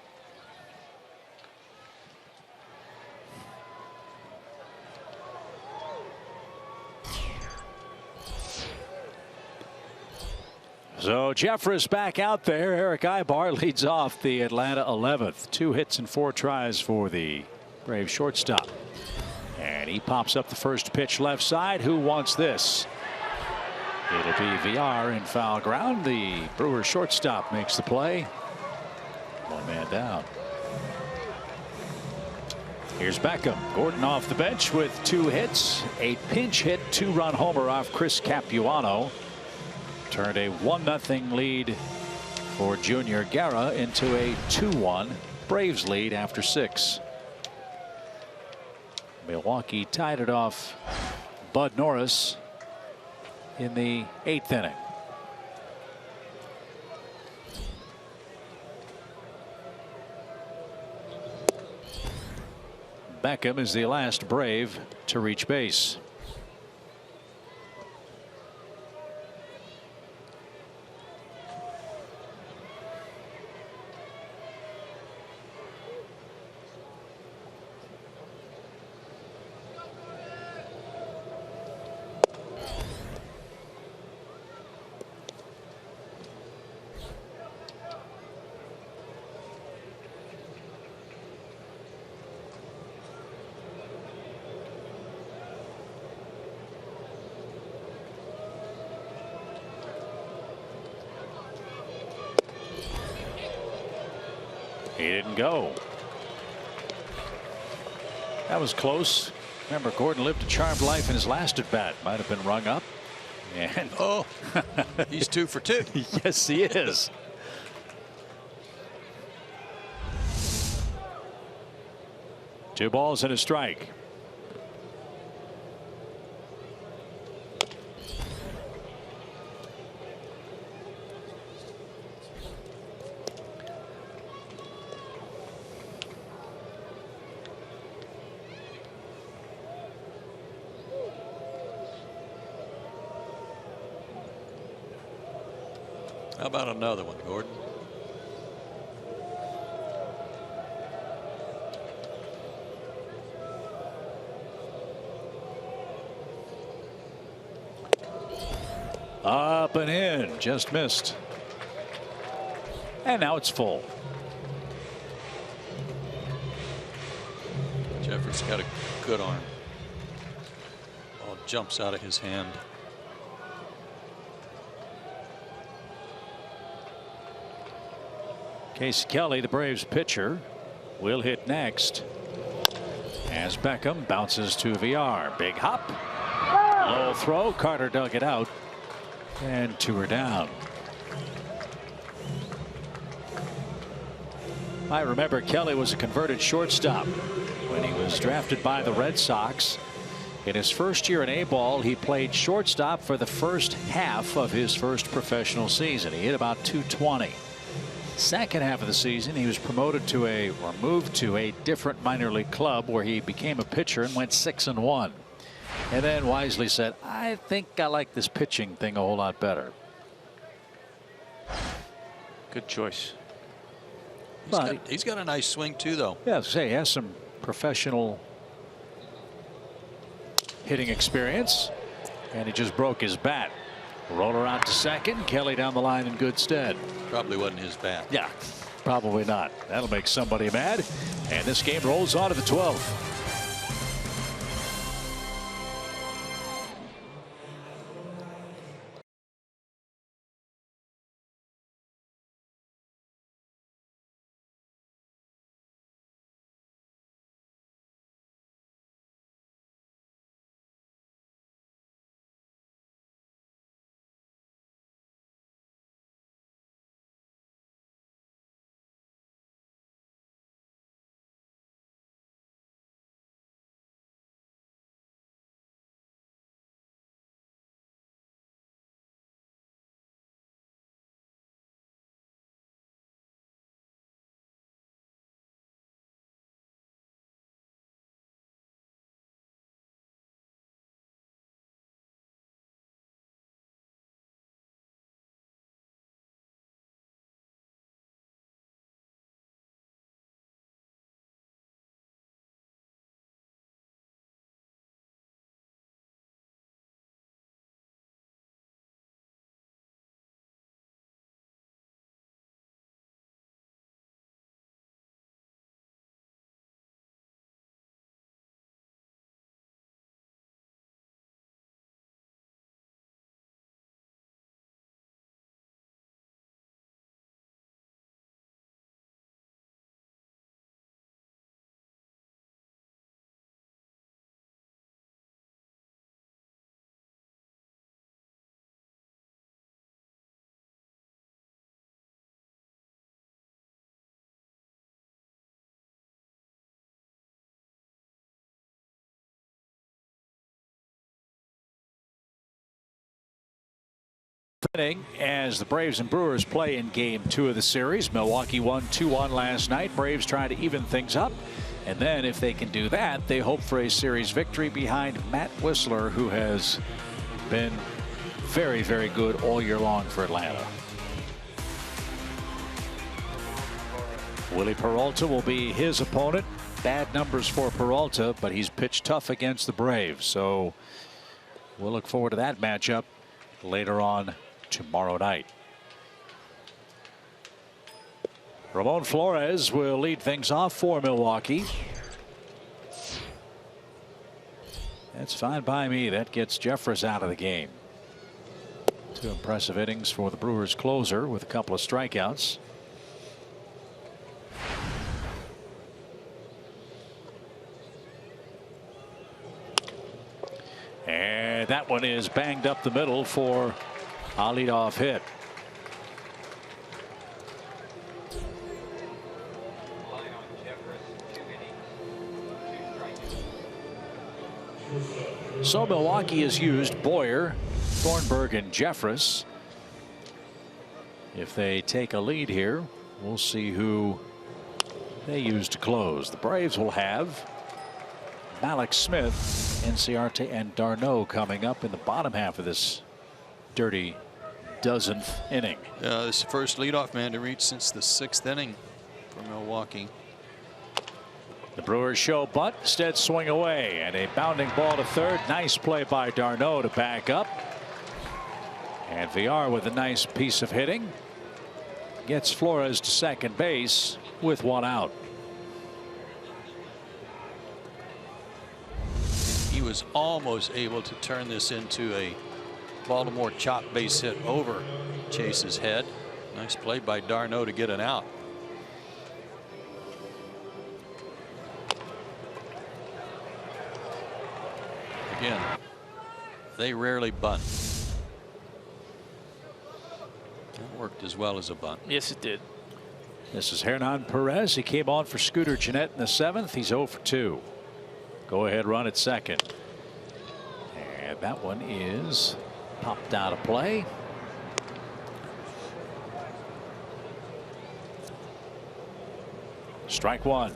So Jeffress back out there. Eric Ibar leads off the Atlanta 11th. 2 hits and 4 tries for the Braves shortstop. And he pops up the first pitch left side. Who wants this? It'll be VR in foul ground. The Brewers shortstop makes the play. 1 man down. Here's Beckham. Gordon off the bench with 2 hits. A pinch hit 2-run homer off Chris Capuano. Turned a 1-0 lead for Junior Guerra into a 2-1 Braves lead after 6. Milwaukee tied it off Bud Norris in the 8th inning. Beckham is the last Brave to reach base. He didn't go. That was close. Remember, Gordon lived a charmed life in his last at bat. Might have been rung up. And oh, he's 2 for 2. Yes, he is. Two balls and a strike. How about another one, Gordon? Up and in, just missed. And now it's full. Jeffress got a good arm. Ball jumps out of his hand. Casey Kelly, the Braves pitcher, will hit next as Beckham bounces to VR. Big hop, low throw. Carter dug it out, and 2 are down. I remember Kelly was a converted shortstop when he was drafted by the Red Sox. In his first year in A-ball, he played shortstop for the first half of his first professional season. He hit about .220. Second half of the season, he was promoted to moved to a different minor league club where he became a pitcher and went 6-1. And then wisely said, I think I like this pitching thing a whole lot better. Good choice. He's got a nice swing too, though. Yeah, say he has some professional hitting experience, and he just broke his bat. Roller out to second. Kelly down the line in good stead. Probably wasn't his bat. Yeah, probably not. That'll make somebody mad. And this game rolls on to the 12th. inning as the Braves and Brewers play in Game 2 of the series. Milwaukee won 2-1 last night. Braves trying to even things up. And then if they can do that, they hope for a series victory behind Matt Whistler, who has been very, very good all year long for Atlanta. Willie Peralta will be his opponent. Bad numbers for Peralta, but he's pitched tough against the Braves. So we'll look forward to that matchup later on tomorrow night. Ramon Flores will lead things off for Milwaukee. That's fine by me. That gets Jeffress out of the game. 2 impressive innings for the Brewers closer with a couple of strikeouts. And that one is banged up the middle for a leadoff hit. So Milwaukee has used Boyer, Thornburg, and Jeffress. If they take a lead here, we'll see who they use to close. The Braves will have Malik Smith, Enciarte, and d'Arnaud coming up in the bottom half of this dirty dozenth inning. This is the first leadoff man to reach since the 6th inning for Milwaukee. The Brewers show bunt, instead swing away, and a bounding ball to third. Nice play by d'Arnaud to back up. And Villar with a nice piece of hitting gets Flores to second base with 1 out. He was almost able to turn this into a Baltimore chop base hit over Chase's head. Nice play by d'Arnaud to get an out. Again, they rarely bunt. That worked as well as a bunt. Yes, it did. This is Hernan Perez. He came on for Scooter Gennett in the 7th. He's 0 for 2. Go ahead run at second. And that one is popped out of play. Strike 1.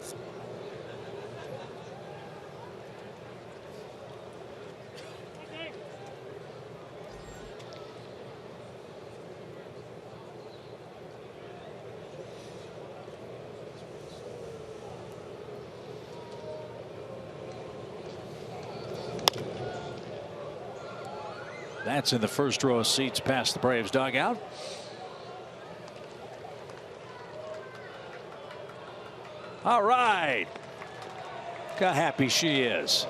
That's in the first row of seats past the Braves dugout. All right. Look how happy she is.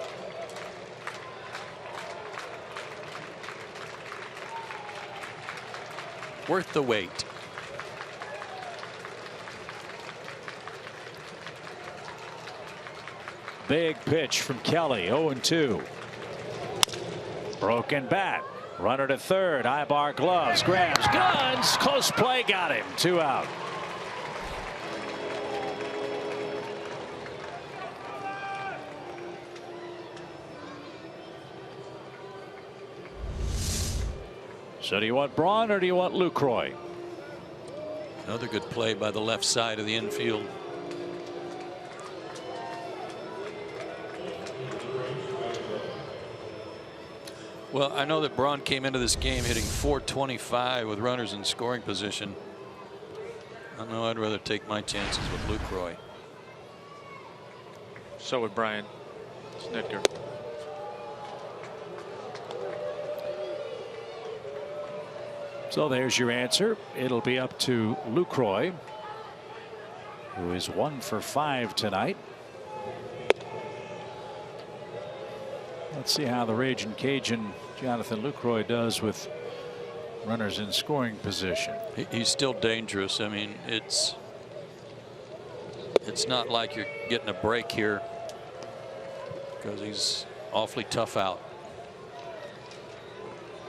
Worth the wait. Big pitch from Kelly. 0-2. Broken bat. Runner to third. Ibar gloves. Grabs. Guns. Close play. Got him. 2 out. So do you want Braun or do you want Lucroy? Another good play by the left side of the infield. Well, I know that Braun came into this game hitting .425 with runners in scoring position. I know I'd rather take my chances with Lucroy. So would Brian Snitker. So there's your answer. It'll be up to Lucroy, who is 1 for 5 tonight. Let's see how the Raging Cajun Jonathan Lucroy does with runners in scoring position. He's still dangerous. I mean, it's not like you're getting a break here, because he's awfully tough out.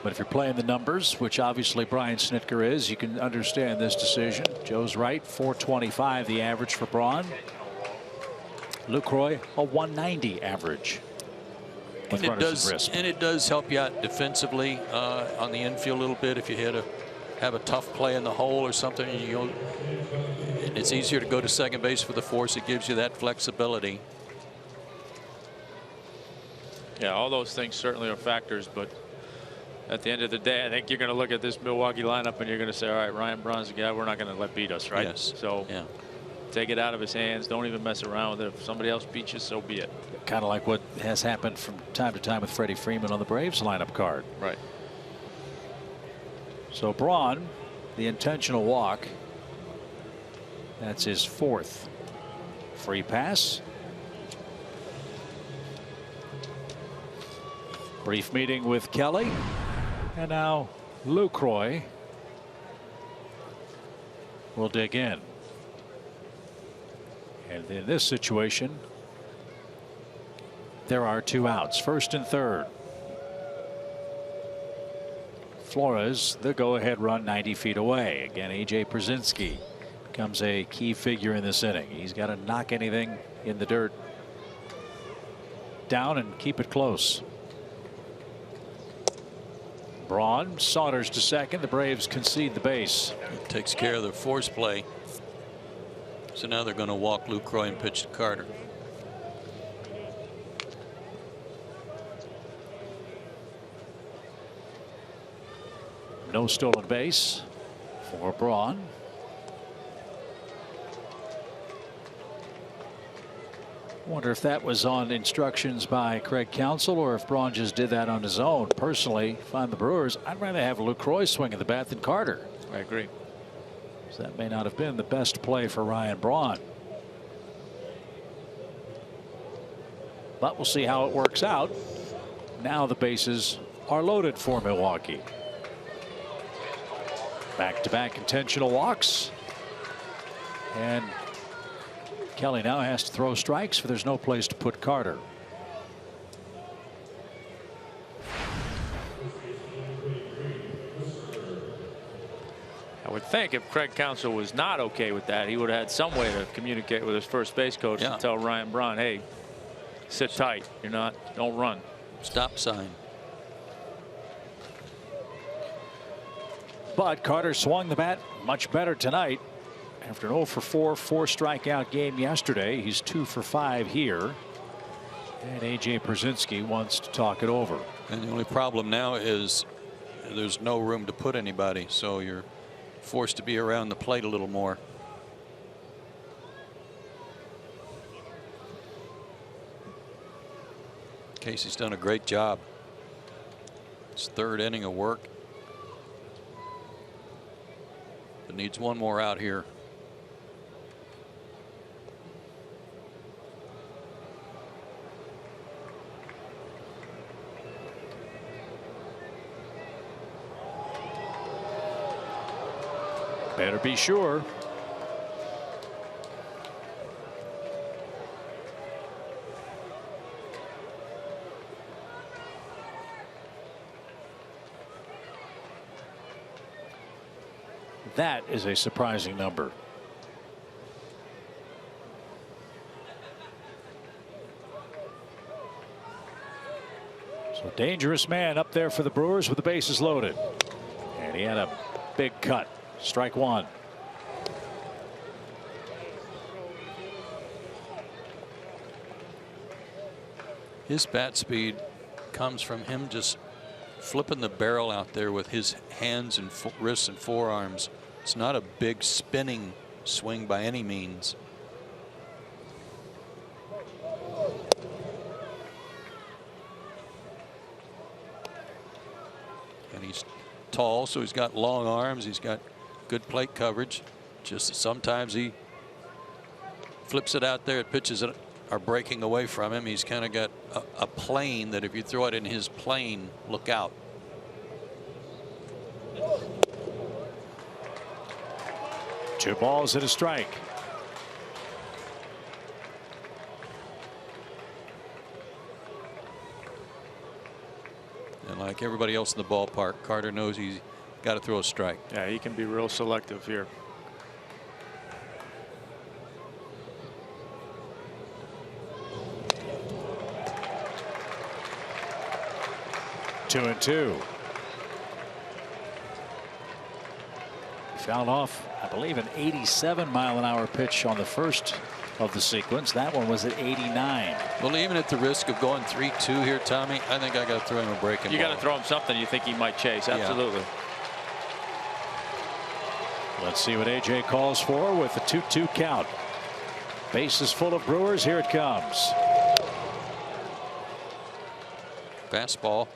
But if you're playing the numbers, which obviously Brian Snitker is, you can understand this decision. Joe's right. .425 the average for Braun. Lucroy a .190 average. And it does help you out defensively on the infield a little bit if you hit have a tough play in the hole or something, and it's easier to go to second base for the force. It gives you that flexibility. Yeah, all those things certainly are factors, but at the end of the day, I think you're going to look at this Milwaukee lineup and you're going to say, all right, Ryan Braun's the guy we're not going to let beat us, right? Yes. So yeah. Take it out of his hands. Don't even mess around with it. If somebody else beats you, so be it. Kind of like what has happened from time to time with Freddie Freeman on the Braves lineup card. Right. So Braun, the intentional walk. That's his 4th. Free pass. Brief meeting with Kelly. And now Lucroy will dig in. And in this situation, there are 2 outs, 1st and 3rd. Flores, the go-ahead run 90 feet away. Again, AJ Pierzynski becomes a key figure in this inning. He's got to knock anything in the dirt down and keep it close. Braun saunters to second. The Braves concede the base. It takes care of the force play. So now they're going to walk Lucroy and pitch to Carter. No stolen base for Braun. Wonder if that was on instructions by Craig Counsell or if Braun just did that on his own. Personally, if I'm the Brewers, I'd rather have Lucroy swinging the bat than Carter. I agree. So that may not have been the best play for Ryan Braun. But we'll see how it works out. Now the bases are loaded for Milwaukee. Back-to-back intentional walks. And Kelly now has to throw strikes, for there's no place to put Carter. I would think if Craig Counsell was not okay with that, he would have had some way to communicate with his first base coach and tell Ryan Braun, hey, sit tight. You're not, don't run. Stop sign. But Carter swung the bat much better tonight. After an 0 for 4 strikeout game yesterday, he's 2 for 5 here. And AJ Pierzynski wants to talk it over. And the only problem now is there's no room to put anybody, so you're forced to be around the plate a little more. Casey's done a great job. It's 3rd inning of work. But needs one more out here. Better be sure. That is a surprising number. So dangerous man up there for the Brewers with the bases loaded. And he had a big cut. Strike 1. His bat speed comes from him just flipping the barrel out there with his hands and wrists and forearms. It's not a big spinning swing by any means. And he's tall, so he's got long arms. He's got good plate coverage. Just sometimes he flips it out there at pitches that are breaking away from him. He's kind of got a plane that if you throw it in his plane, look out. Two balls and a strike. And like everybody else in the ballpark, Carter knows he's got to throw a strike. Yeah, he can be real selective here. fouled off, I believe, an 87-mile-an-hour pitch on the first of the sequence. That one was at 89. Well, even at the risk of going 3-2 here, Tommy, I think I got to throw him a breaking ball. You got to throw him something you think he might chase. Absolutely. Yeah. Let's see what AJ calls for with the 2-2 count. Bases full of Brewers. Here it comes. Fastball.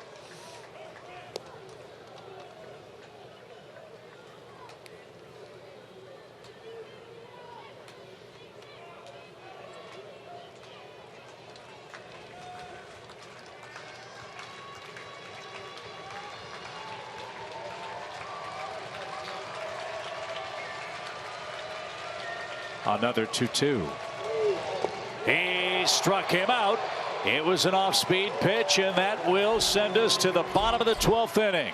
Another 2-2. He struck him out. It was an off-speed pitch, and that will send us to the bottom of the 12th inning.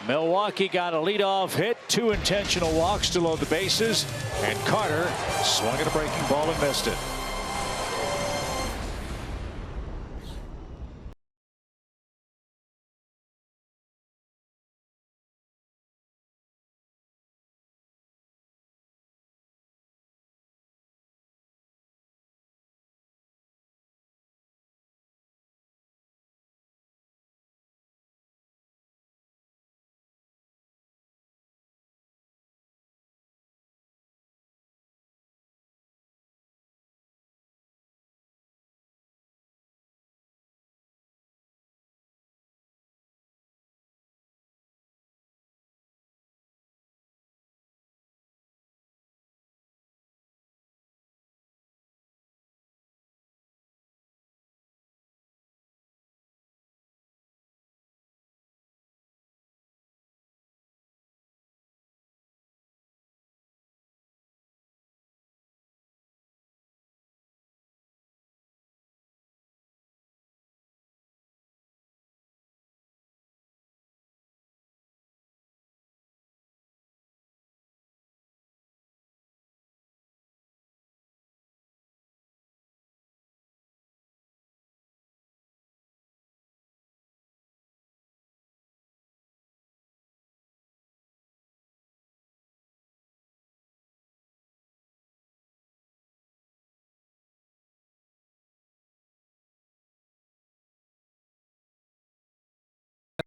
Milwaukee got a leadoff hit, 2 intentional walks to load the bases, and Carter swung at a breaking ball and missed it.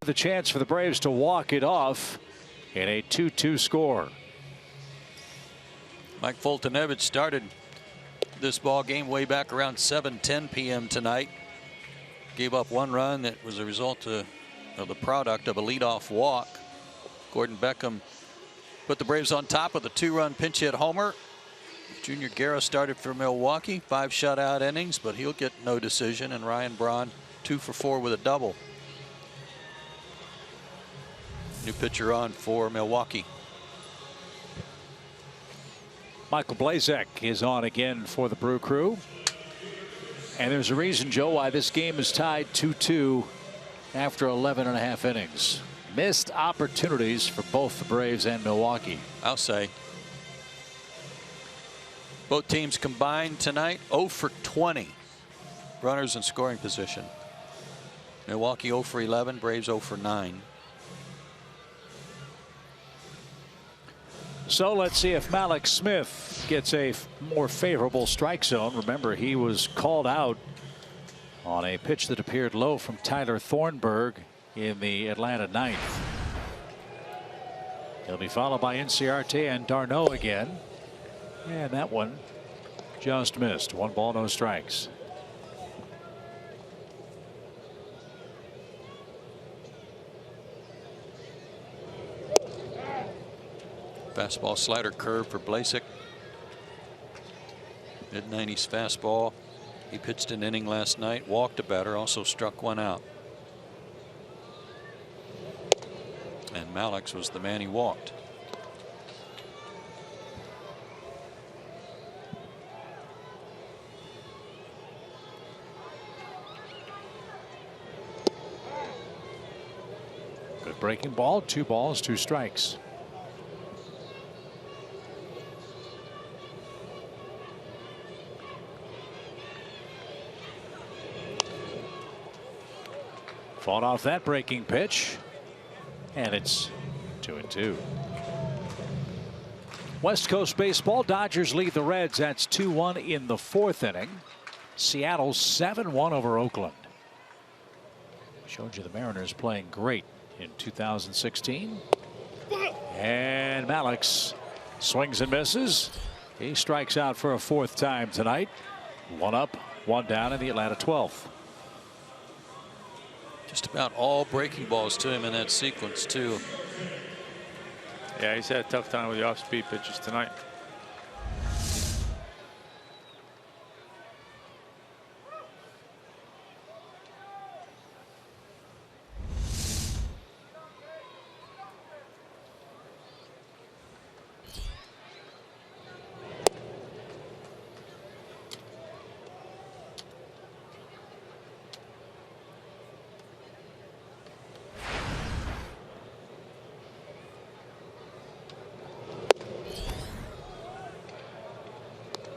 The chance for the Braves to walk it off in a 2-2 score. Mike Foltynewicz started this ball game way back around 7:10 p.m. tonight. Gave up 1 run that was a result of the product of a leadoff walk. Gordon Beckham put the Braves on top with a 2-run pinch hit homer. Junior Guerra started for Milwaukee, 5 shutout innings, but he'll get no decision. And Ryan Braun 2 for 4 with a double. New pitcher on for Milwaukee. Michael Blazek is on again for the Brew Crew. And there's a reason, Joe, why this game is tied 2-2 after 11.5 innings. Missed opportunities for both the Braves and Milwaukee. I'll say. Both teams combined tonight 0 for 20 runners in scoring position. Milwaukee 0 for 11, Braves 0 for 9. So let's see if Malik Smith gets a more favorable strike zone. Remember, he was called out on a pitch that appeared low from Tyler Thornburg in the Atlanta ninth. He'll be followed by Inciarte and Darno again. And that one just missed. 1 ball, no strikes. Fastball, slider, curve for Blazek. Mid-90s fastball. He pitched an inning last night, walked a batter, also struck 1 out. And Malix was the man he walked. Good breaking ball, 2 balls, 2 strikes. Fought off that breaking pitch, and it's 2-2. West Coast baseball. Dodgers lead the Reds. That's 2-1 in the 4th inning. Seattle 7-1 over Oakland. Showed you the Mariners playing great in 2016. And Malix swings and misses. He strikes out for a 4th time tonight. 1 up, 1 down in the Atlanta 12th. Just about all breaking balls to him in that sequence, too. Yeah, he's had a tough time with the off-speed pitches tonight.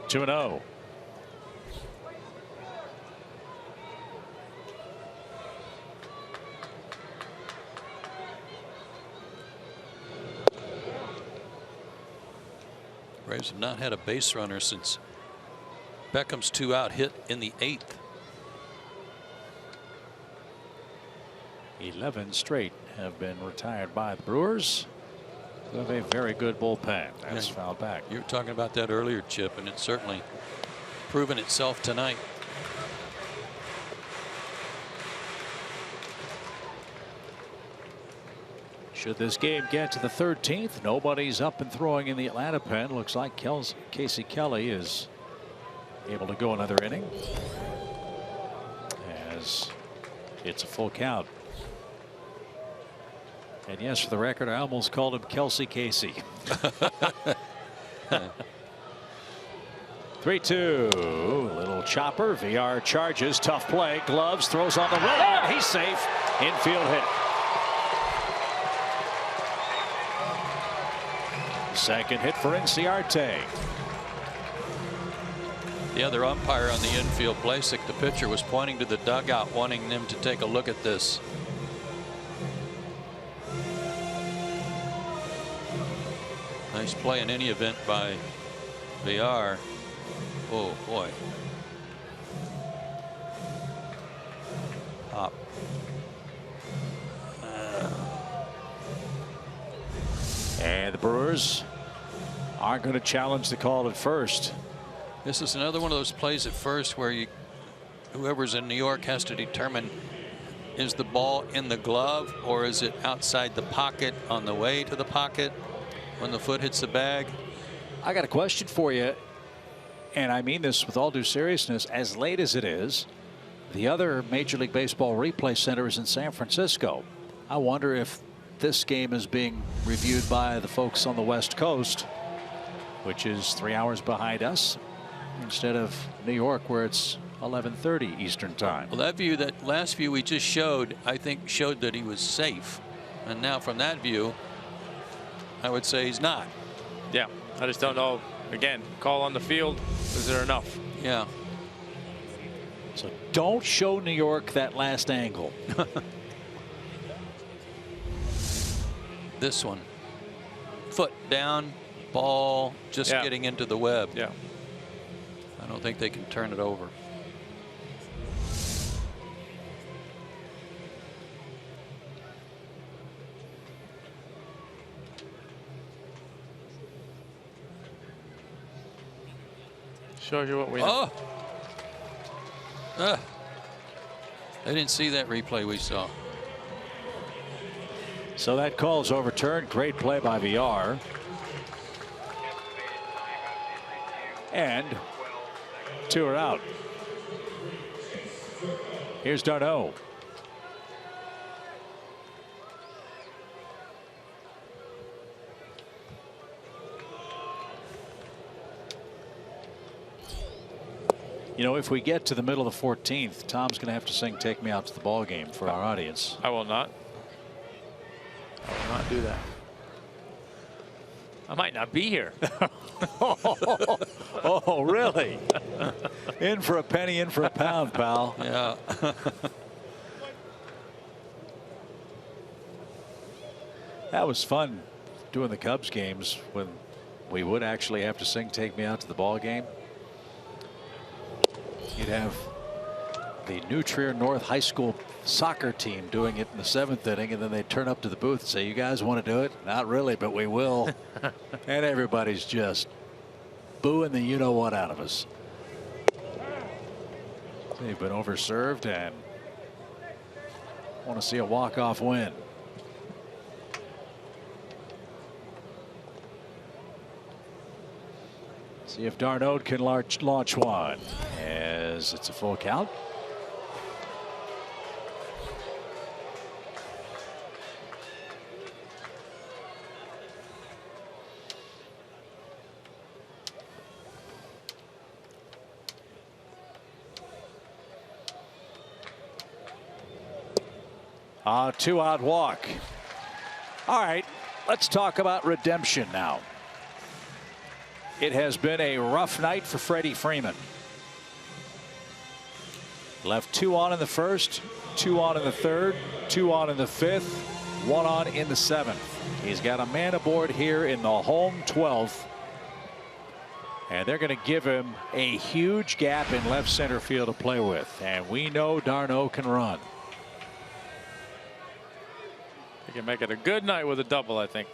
Two and 0. Braves have not had a base runner since Beckham's 2-out hit in the 8th. 11 straight have been retired by the Brewers. They have a very good bullpen. That's fouled back. You were talking about that earlier, Chip, and it's certainly proven itself tonight. Should this game get to the 13th, nobody's up and throwing in the Atlanta pen. Looks like Casey Kelly is able to go another inning, as it's a full count. And yes, for the record, I almost called him Kelsey Casey. 3-2. Little chopper. VR charges. Tough play. Gloves. Throws on the run. And he's safe. Infield hit. Second hit for Inciarte. The other umpire on the infield, Blasek, the pitcher, was pointing to the dugout, wanting them to take a look at this. Nice play in any event by VR. Oh boy. Hop. And the Brewers aren't going to challenge the call at first. This is another one of those plays at first where whoever's in New York has to determine, is the ball in the glove or is it outside the pocket on the way to the pocket when the foot hits the bag? I got a question for you, and I mean this with all due seriousness. As late as it is, the other Major League Baseball replay center is in San Francisco. I wonder if this game is being reviewed by the folks on the West Coast, which is 3 hours behind us, instead of New York, where it's 11:30 Eastern time. Well, that last view we just showed, I think showed that he was safe, and now from that view, I would say he's not. Yeah, I just don't know. Again, call on the field. Is there enough? Yeah. So don't show New York that last angle. This one, foot down, ball just getting into the web. Yeah. I don't think they can turn it over. Shows you what we know. I didn't see that replay we saw. So that call is overturned. Great play by VR. And 2 are out. Here's d'Arnaud. You know, if we get to the middle of the 14th, Tom's going to have to sing "Take Me Out to the Ball Game" for our audience. I will not. I will not do that. I might not be here. Oh, really? In for a penny, in for a pound, pal. Yeah. That was fun doing the Cubs games when we would actually have to sing "Take Me Out to the Ball Game." You'd have the New Trier North High School soccer team doing it in the 7th inning, and then they turn up to the booth and say, "You guys want to do it?" "Not really, but we will." And everybody's just booing the you-know-what out of us. They've been overserved and want to see a walk-off win. See if Darno can launch one, as it's a full count. A 2-out walk. All right, let's talk about redemption now. It has been a rough night for Freddie Freeman. Left 2 on in the first, 2 on in the third, 2 on in the fifth, 1 on in the 7th. He's got a man aboard here in the home 12th. And they're going to give him a huge gap in left center field to play with. And we know Darno can run. He can make it a good night with a double, I think.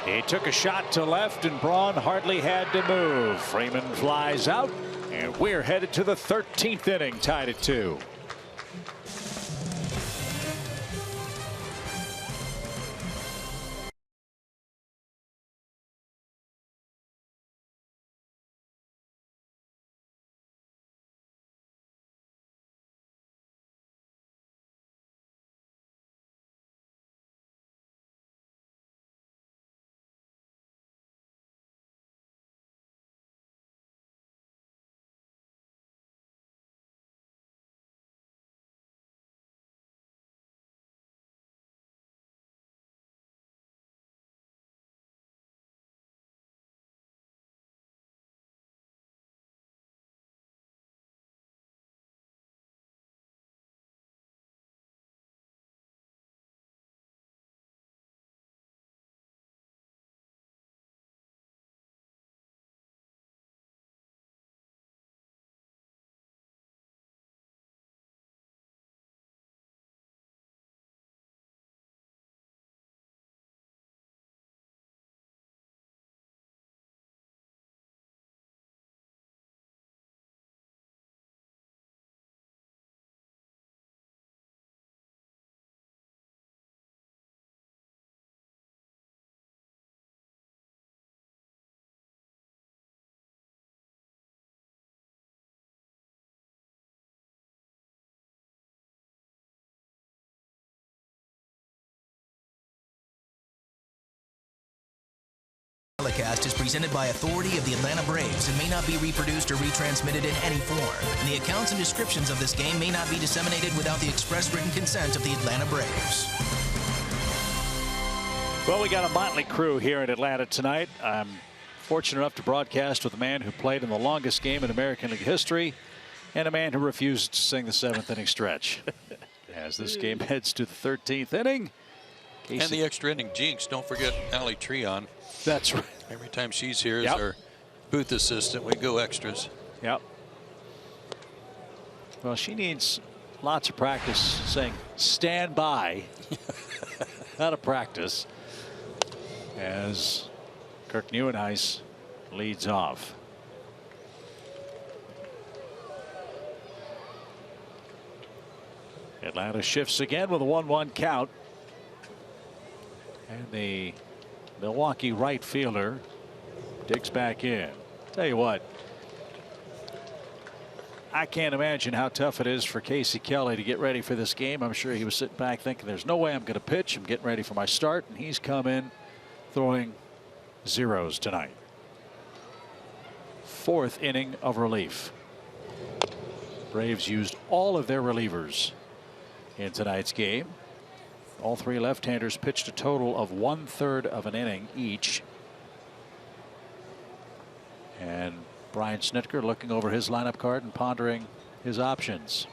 He took a shot to left, and Braun hardly had to move. Freeman flies out, and we're headed to the 13th inning, tied at 2. Telecast is presented by authority of the Atlanta Braves and may not be reproduced or retransmitted in any form. The accounts and descriptions of this game may not be disseminated without the express written consent of the Atlanta Braves. Well, we got a motley crew here in Atlanta tonight. I'm fortunate enough to broadcast with a man who played in the longest game in American League history and a man who refused to sing the 7th inning stretch. As this game heads to the 13th inning. And the extra inning jinx. Don't forget Allie Treon. That's right. Every time she's here as our booth assistant, we go extras. Yep. Well, she needs lots of practice saying "stand by." Out of practice. As Kirk Neuenhuis leads off. Atlanta shifts again with a 1-1 count. And the Milwaukee right fielder digs back in. Tell you what, I can't imagine how tough it is for Casey Kelly to get ready for this game. I'm sure he was sitting back thinking, there's no way I'm going to pitch. I'm getting ready for my start. And he's come in throwing zeros tonight. 4th inning of relief. Braves used all of their relievers in tonight's game. All 3 left-handers pitched a total of 1/3 of an inning each. And Brian Snitker looking over his lineup card and pondering his options.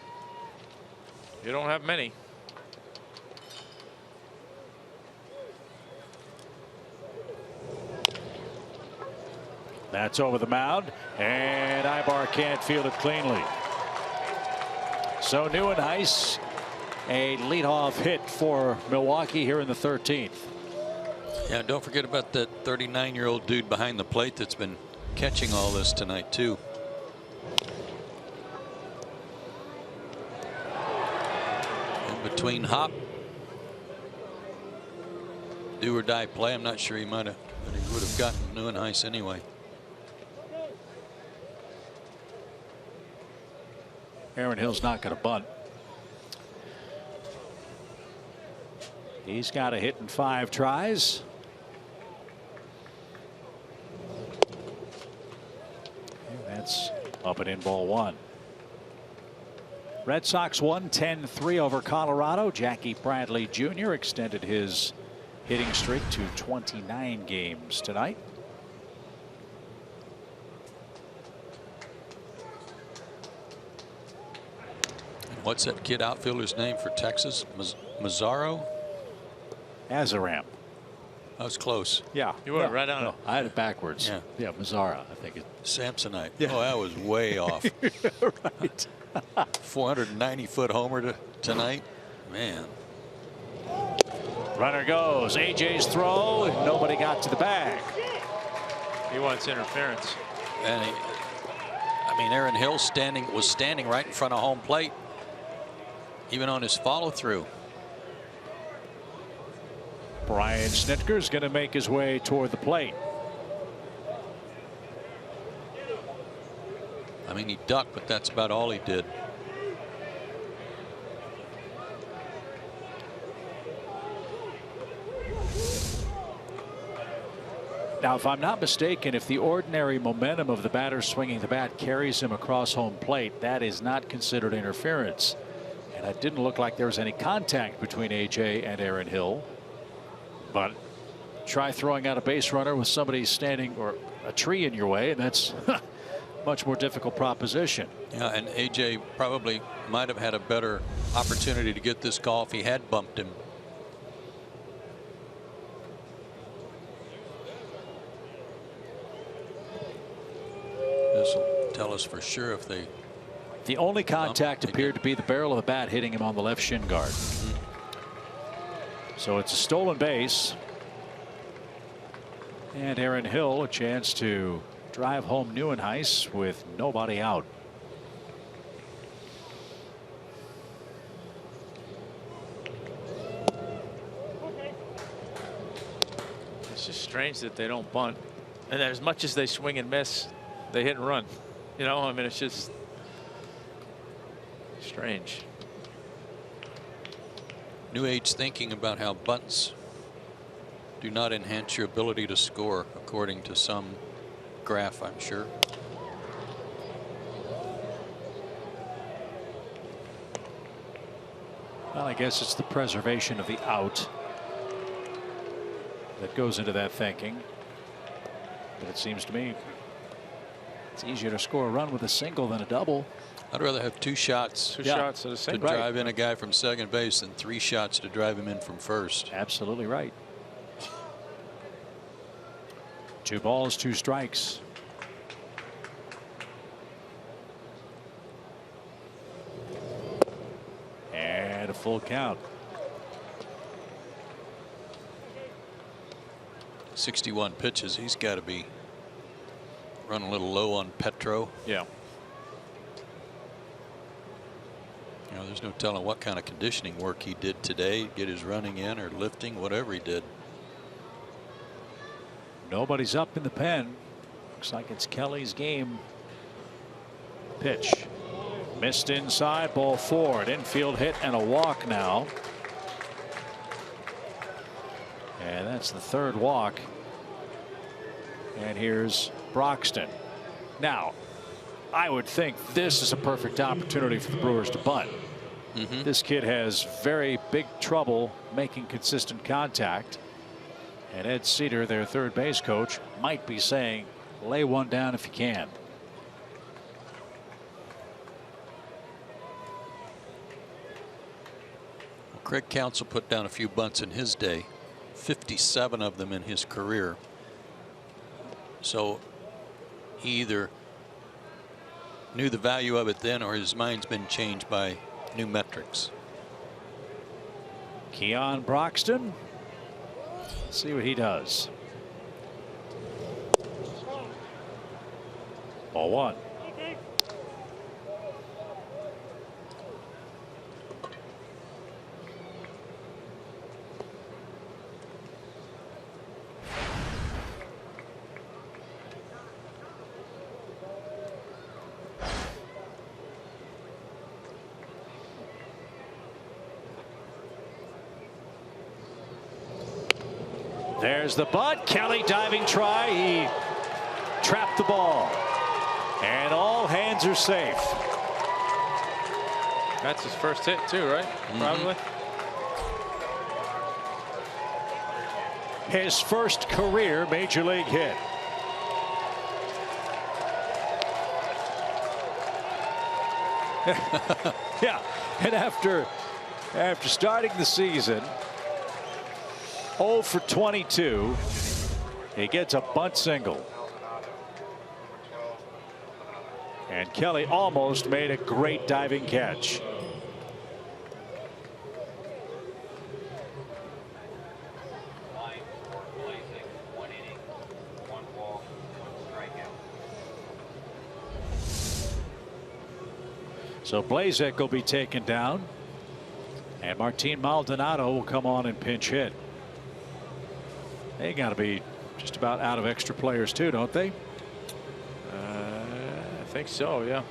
You don't have many. That's over the mound, and Ibar can't field it cleanly. So Nieuwenhuis, a leadoff hit for Milwaukee here in the 13th. Yeah, don't forget about that 39-year-old dude behind the plate that's been catching all this tonight too. In between hop, do or die play. I'm not sure he would have gotten Nieuwenhuis anyway. Aaron Hill's not going to bunt. He's got a hit in 5 tries. And that's up and in, ball 1. Red Sox won 10-3 over Colorado. Jackie Bradley Jr. extended his hitting streak to 29 games tonight. What's that kid outfielder's name for Texas? Mazzaro? Azaram. That was close. Yeah. You were right on it. I had it backwards. Yeah. Yeah, Mazzara, I think. Samsonite. Yeah. Oh, that was way off. Right. 490-foot homer tonight. Man. Runner goes. AJ's throw. And nobody got to the bag. He wants interference. And I mean, Aaron Hill was standing right in front of home plate, even on his follow through. Brian Snitker's going to make his way toward the plate. I mean, he ducked, but that's about all he did. Now, if I'm not mistaken, if the ordinary momentum of the batter swinging the bat carries him across home plate, that is not considered interference. And it didn't look like there was any contact between AJ and Aaron Hill. But try throwing out a base runner with somebody standing or a tree in your way, and that's much more difficult proposition. Yeah, and AJ probably might have had a better opportunity to get this call if he had bumped him. This will tell us for sure if they. The only contact appeared to be the barrel of the bat hitting him on the left shin guard. So it's a stolen base. And Aaron Hill a chance to drive home Nieuwenhuis with nobody out. It's just strange that they don't bunt. And as much as they swing and miss, they hit and run. You know, I mean, it's just strange. New age thinking about how bunts do not enhance your ability to score, according to some graph, I'm sure. Well, I guess it's the preservation of the out that goes into that thinking. But it seems to me it's easier to score a run with a single than a double. I'd rather have 2 shots. Two shots at a to single. drive in a guy from second base than 3 shots to drive him in from first. Absolutely right. 2 balls, 2 strikes. And a full count. 61 pitches. He's got to be running a little low on Petro. Yeah. You know, there's no telling what kind of conditioning work he did today, get his running in or lifting, whatever he did. Nobody's up in the pen. Looks like it's Kelly's game. Pitch. Missed inside, ball 4. An infield hit and a walk now. And that's the third walk. And here's Broxton. Now, I would think this is a perfect opportunity for the Brewers to bunt. This kid has very big trouble making consistent contact. And Ed Cedar, their third base coach, might be saying, lay one down if you can. Well, Craig Counsell put down a few bunts in his day, 57 of them in his career. So he either knew the value of it then, or his mind's been changed by new metrics. Keon Broxton. Let's see what he does. Ball one. There's the bunt. Kelly diving try. He trapped the ball. And all hands are safe. That's his first hit too, right? Probably. His first career major league hit. Yeah, and after starting the season 0 for 22, he gets a bunt single. And Kelly almost made a great diving catch. So Blazek will be taken down, and Martin Maldonado will come on and pinch hit. They got to be just about out of extra players too, don't they? I think so, yeah.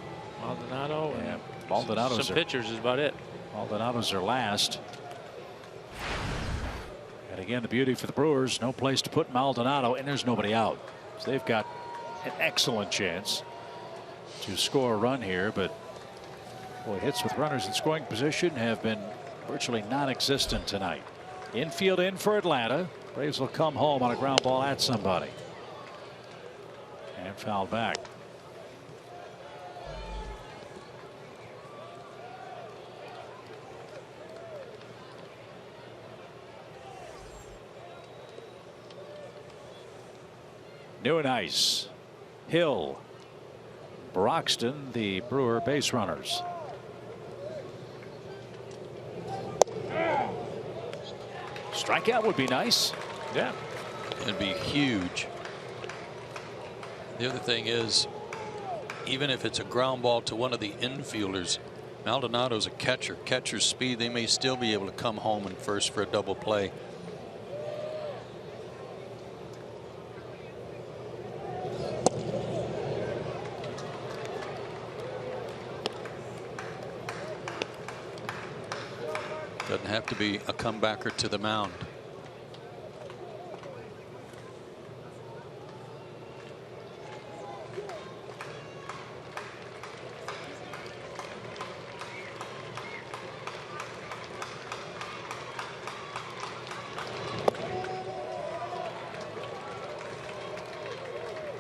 Maldonado and Maldonado's some pitchers is about it. Maldonado's their last. And again, the beauty for the Brewers, no place to put Maldonado, and there's nobody out. So they've got an excellent chance to score a run here, but boy, hits with runners in scoring position have been virtually non-existent tonight. Infield in for Atlanta. Braves will come home on a ground ball at somebody. And fouled back. New and ice. Hill. Broxton, the Brewer base runners. Strikeout would be nice. Yeah. It'd be huge. The other thing is, even if it's a ground ball to one of the infielders, Maldonado's a catcher. Catcher's speed, they may still be able to come home and first for a double play. Doesn't have to be a comebacker to the mound.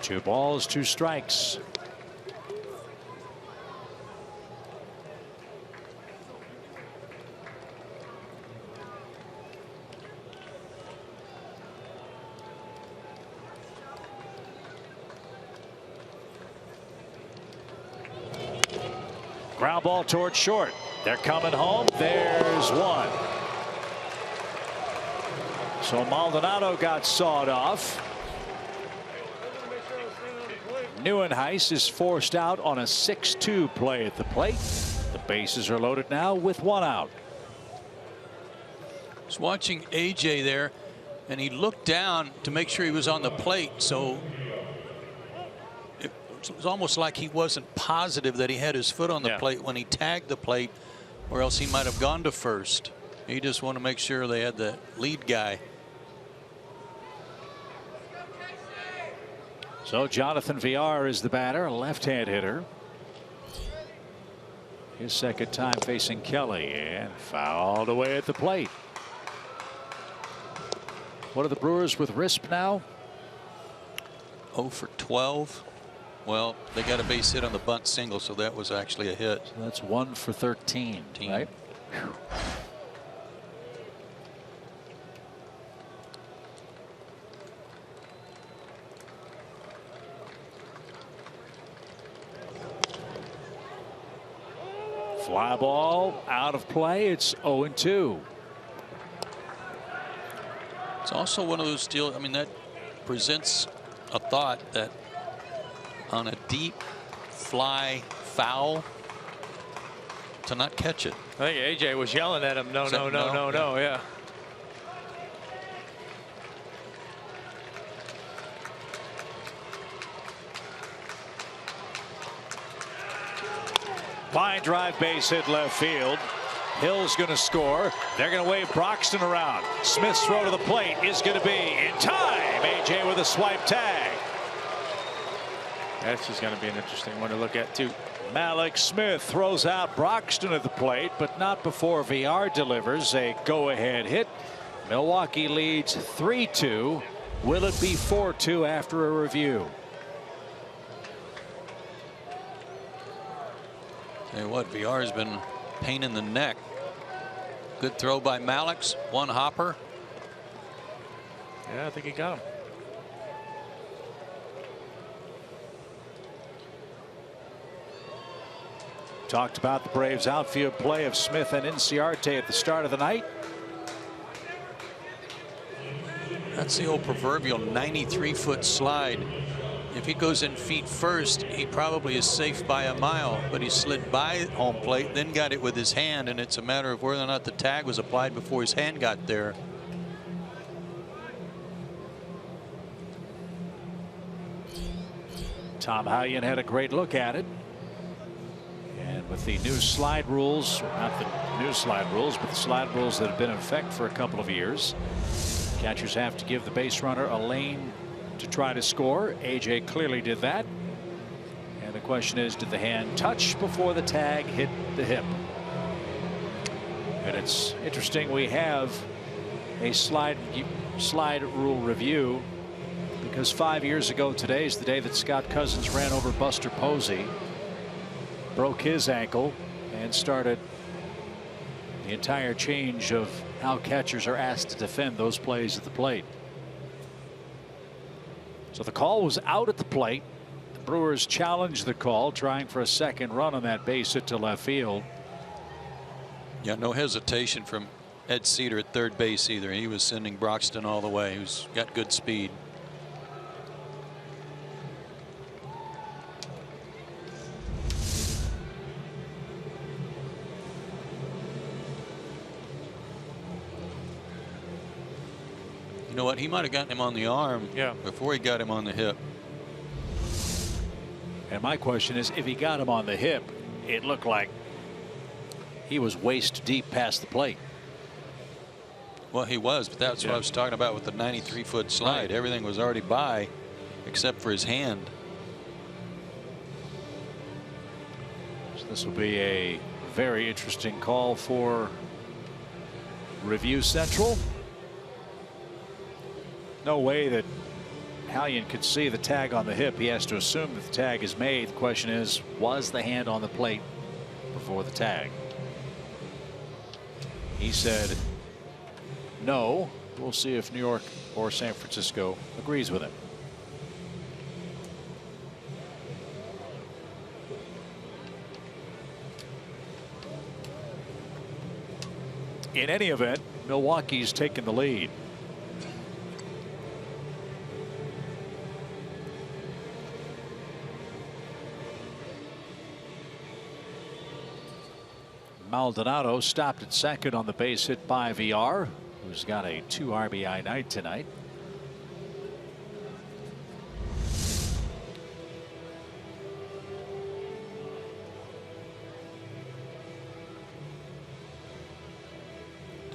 Two balls, two strikes. Ground ball towards short. They're coming home. There's one. So Maldonado got sawed off. Neuenhuis is forced out on a 6-2 play at the plate. The bases are loaded now with one out. I was watching AJ there, and he looked down to make sure he was on the plate, so it was almost like he wasn't positive that he had his foot on the plate when he tagged the plate, or else he might have gone to first. He just wanted to make sure they had the lead guy So Jonathan Villar is the batter, a left-hand hitter. His second time facing Kelly, and fouled away at the plate. What are the Brewers with Risp now? 0 for 12. Well, they got a base hit on the bunt single, so that was actually a hit. So that's 1 for 13, right? Whew. Fly ball out of play. It's 0-2. It's also one of those deals. I mean, that presents a thought that on a deep fly foul to not catch it. I think AJ was yelling at him. No, yeah. Line drive, base hit left field. Hill's going to score. They're going to wave Broxton around. Smith's throw to the plate is going to be in time. AJ with a swipe tag. That's just going to be an interesting one to look at too. Malik Smith throws out Broxton at the plate, but not before Villar delivers a go-ahead hit. Milwaukee leads 3-2. Will it be 4-2 after a review? Tell you what, Villar has been a pain in the neck. Good throw by Malix. One hopper. Yeah, I think he got him. Talked about the Braves outfield play of Smith and Inciarte at the start of the night. That's the old proverbial 93-foot slide. If he goes in feet first, he probably is safe by a mile, but he slid by home plate, then got it with his hand, and it's a matter of whether or not the tag was applied before his hand got there. Tom Hallion had a great look at it. And with the new slide rules, not the new slide rules, but the slide rules that have been in effect for a couple of years, catchers have to give the base runner a lane to try to score. AJ clearly did that. And the question is, did the hand touch before the tag hit the hip? And it's interesting, we have a slide rule review because 5 years ago today is the day that Scott Cousins ran over Buster Posey, broke his ankle, and started the entire change of how catchers are asked to defend those plays at the plate. So the call was out at the plate. The Brewers challenged the call, trying for a second run on that base hit to left field. Yeah, no hesitation from Ed Cedar at third base either. He was sending Broxton all the way. He's got good speed. You know what? He might have gotten him on the arm before he got him on the hip. And my question is, if he got him on the hip, it looked like he was waist deep past the plate. Well, he was, but that's what I was talking about with the 93-foot slide. Right. Everything was already by except for his hand. So this will be a very interesting call for Review Central. No way that Hallion could see the tag on the hip. He has to assume that the tag is made. The question is, was the hand on the plate before the tag? He said no. We'll see if New York or San Francisco agrees with him. In any event, Milwaukee's taken the lead. Maldonado stopped at second on the base hit by Villar, who's got a 2 RBI night tonight.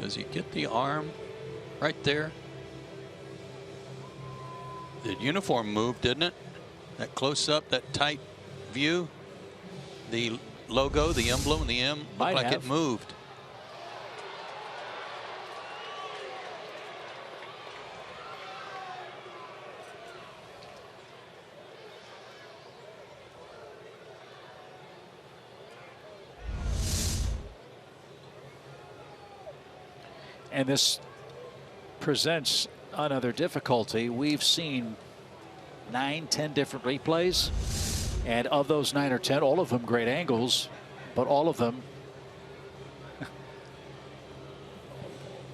Does he get the arm right there? The uniform moved, didn't it? That close up, that tight view, the logo, the emblem, the M, looked like it moved. And this presents another difficulty. We've seen 9, 10 different replays, and of those 9 or 10, all of them great angles, but all of them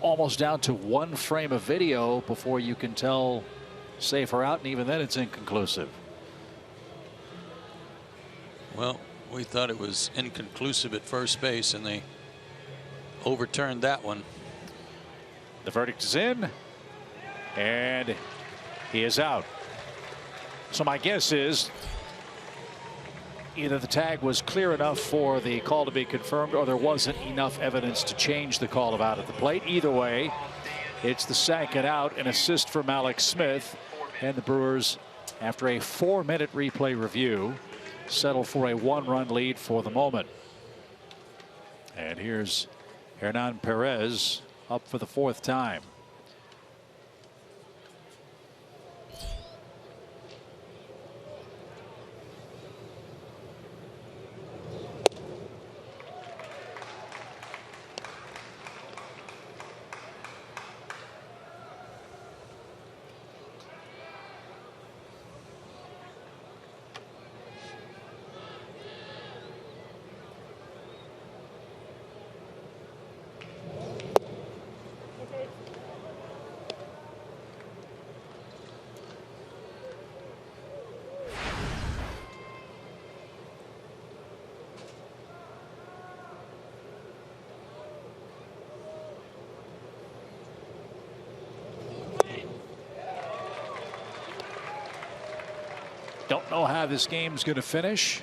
almost down to one frame of video before you can tell safe or out, and even then it's inconclusive. Well, we thought it was inconclusive at first base, and they overturned that one. The verdict is in, and he is out. So my guess is either the tag was clear enough for the call to be confirmed, or there wasn't enough evidence to change the call of out at the plate. Either way, it's the second out, an assist from Alex Smith, and the Brewers, after a 4-minute replay review, settle for a 1-run lead for the moment. And here's Hernan Perez up for the 4th time. Don't know how this game's going to finish.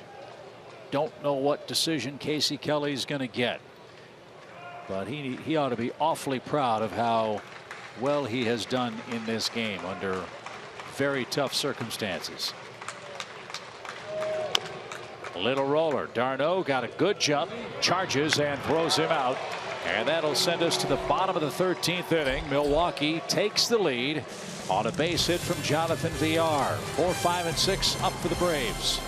Don't know what decision Casey Kelly's going to get. But he ought to be awfully proud of how well he has done in this game under very tough circumstances. Little roller. Darno got a good jump, charges and throws him out. And that'll send us to the bottom of the 13th inning. Milwaukee takes the lead on a base hit from Jonathan VR. 4, 5, and 6 up for the Braves.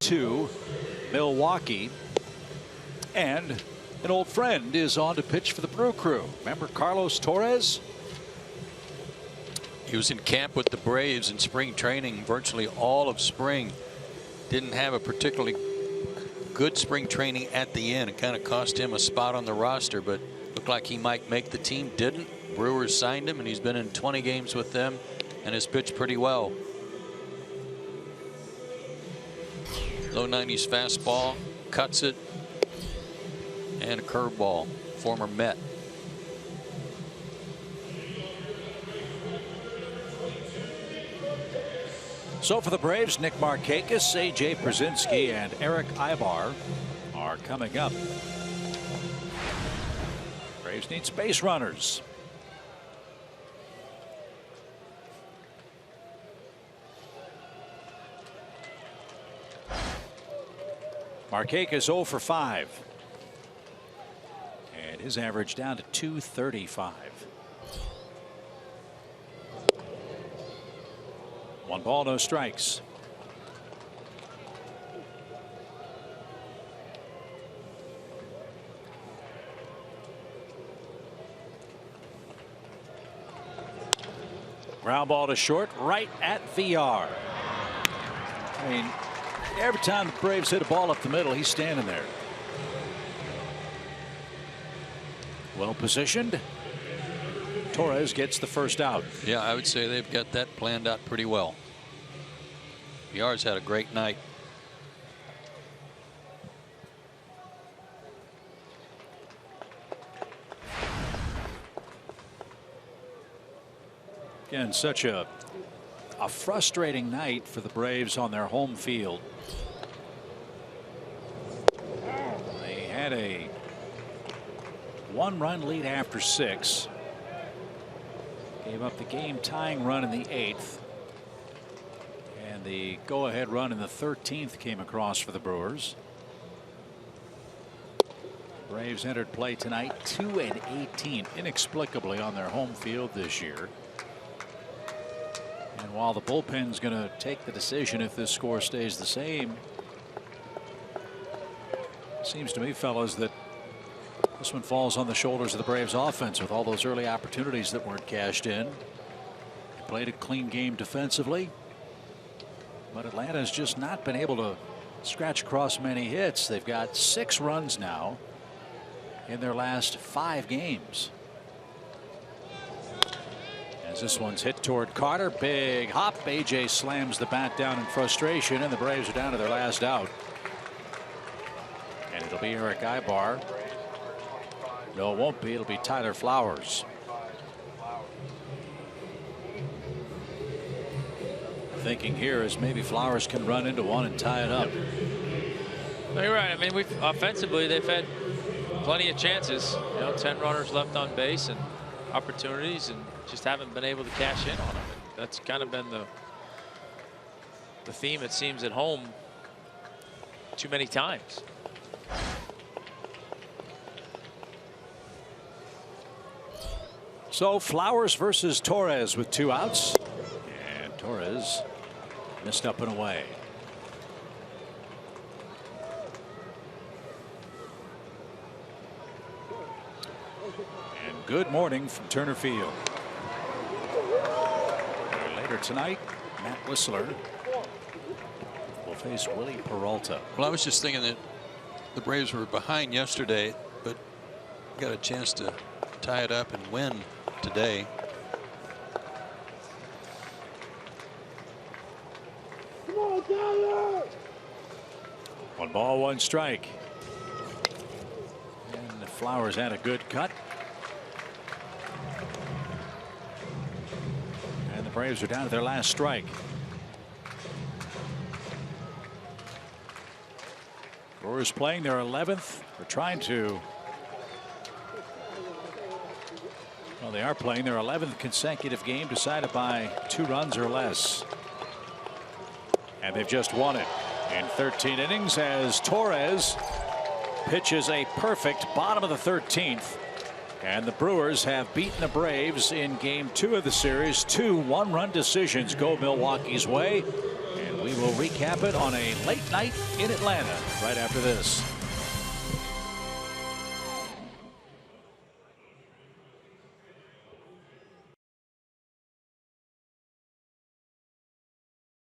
To Milwaukee, and an old friend is on to pitch for the Brew Crew. Remember Carlos Torres? He was in camp with the Braves in spring training virtually all of spring. Didn't have a particularly good spring training at the end. It kind of cost him a spot on the roster, but looked like he might make the team. Didn't. Brewers signed him, and he's been in 20 games with them and has pitched pretty well. Low 90s fastball, cuts it, and a curveball. former Met. So for the Braves, Nick Markakis, A.J. Pierzynski, and Eric Ibar are coming up. Braves need base runners. Markakis 0 for 5. And his average down to 235. 1 ball, no strikes. Ground ball to short, right at VR. I mean, every time the Braves hit a ball up the middle, he's standing there. Well positioned. Torres gets the first out. Yeah, I would say they've got that planned out pretty well. VR's had a great night. Again, such a frustrating night for the Braves on their home field. They had a 1-run lead after 6. Gave up the game tying run in the 8th. And the go ahead run in the 13th came across for the Brewers. Braves entered play tonight 2-18 inexplicably on their home field this year. And while the bullpen's going to take the decision if this score stays the same, seems to me, fellas, that this one falls on the shoulders of the Braves offense with all those early opportunities that weren't cashed in. They played a clean game defensively, but Atlanta's just not been able to scratch across many hits. They've got 6 runs now in their last 5 games. As this one's hit toward Carter, big hop. AJ slams the bat down in frustration, and the Braves are down to their last out. And it'll be Eric Ibar. No, it won't be. It'll be Tyler Flowers. Thinking here is maybe Flowers can run into one and tie it up. No, you're right. I mean, offensively they've had plenty of chances. You know, 10 runners left on base and opportunities, and just haven't been able to cash in on them. That's kind of been the theme, it seems, at home too many times. So Flowers versus Torres with 2 outs, and Torres missed up and away. And good morning from Turner Field. Later tonight, Matt Whistler will face Willie Peralta. Well, I was just thinking that the Braves were behind yesterday, but got a chance to tie it up and win today. Come on, Tyler! 1 ball, 1 strike. And the Flowers had a good cut. And the Braves are down to their last strike. Brewers playing their 11th. They're trying to. Well, they are playing their 11th consecutive game decided by 2 runs or less. And they've just won it in 13 innings as Torres pitches a perfect bottom of the 13th. And the Brewers have beaten the Braves in game 2 of the series. 2 1-run decisions go Milwaukee's way. And we will recap it on a late night in Atlanta right after this.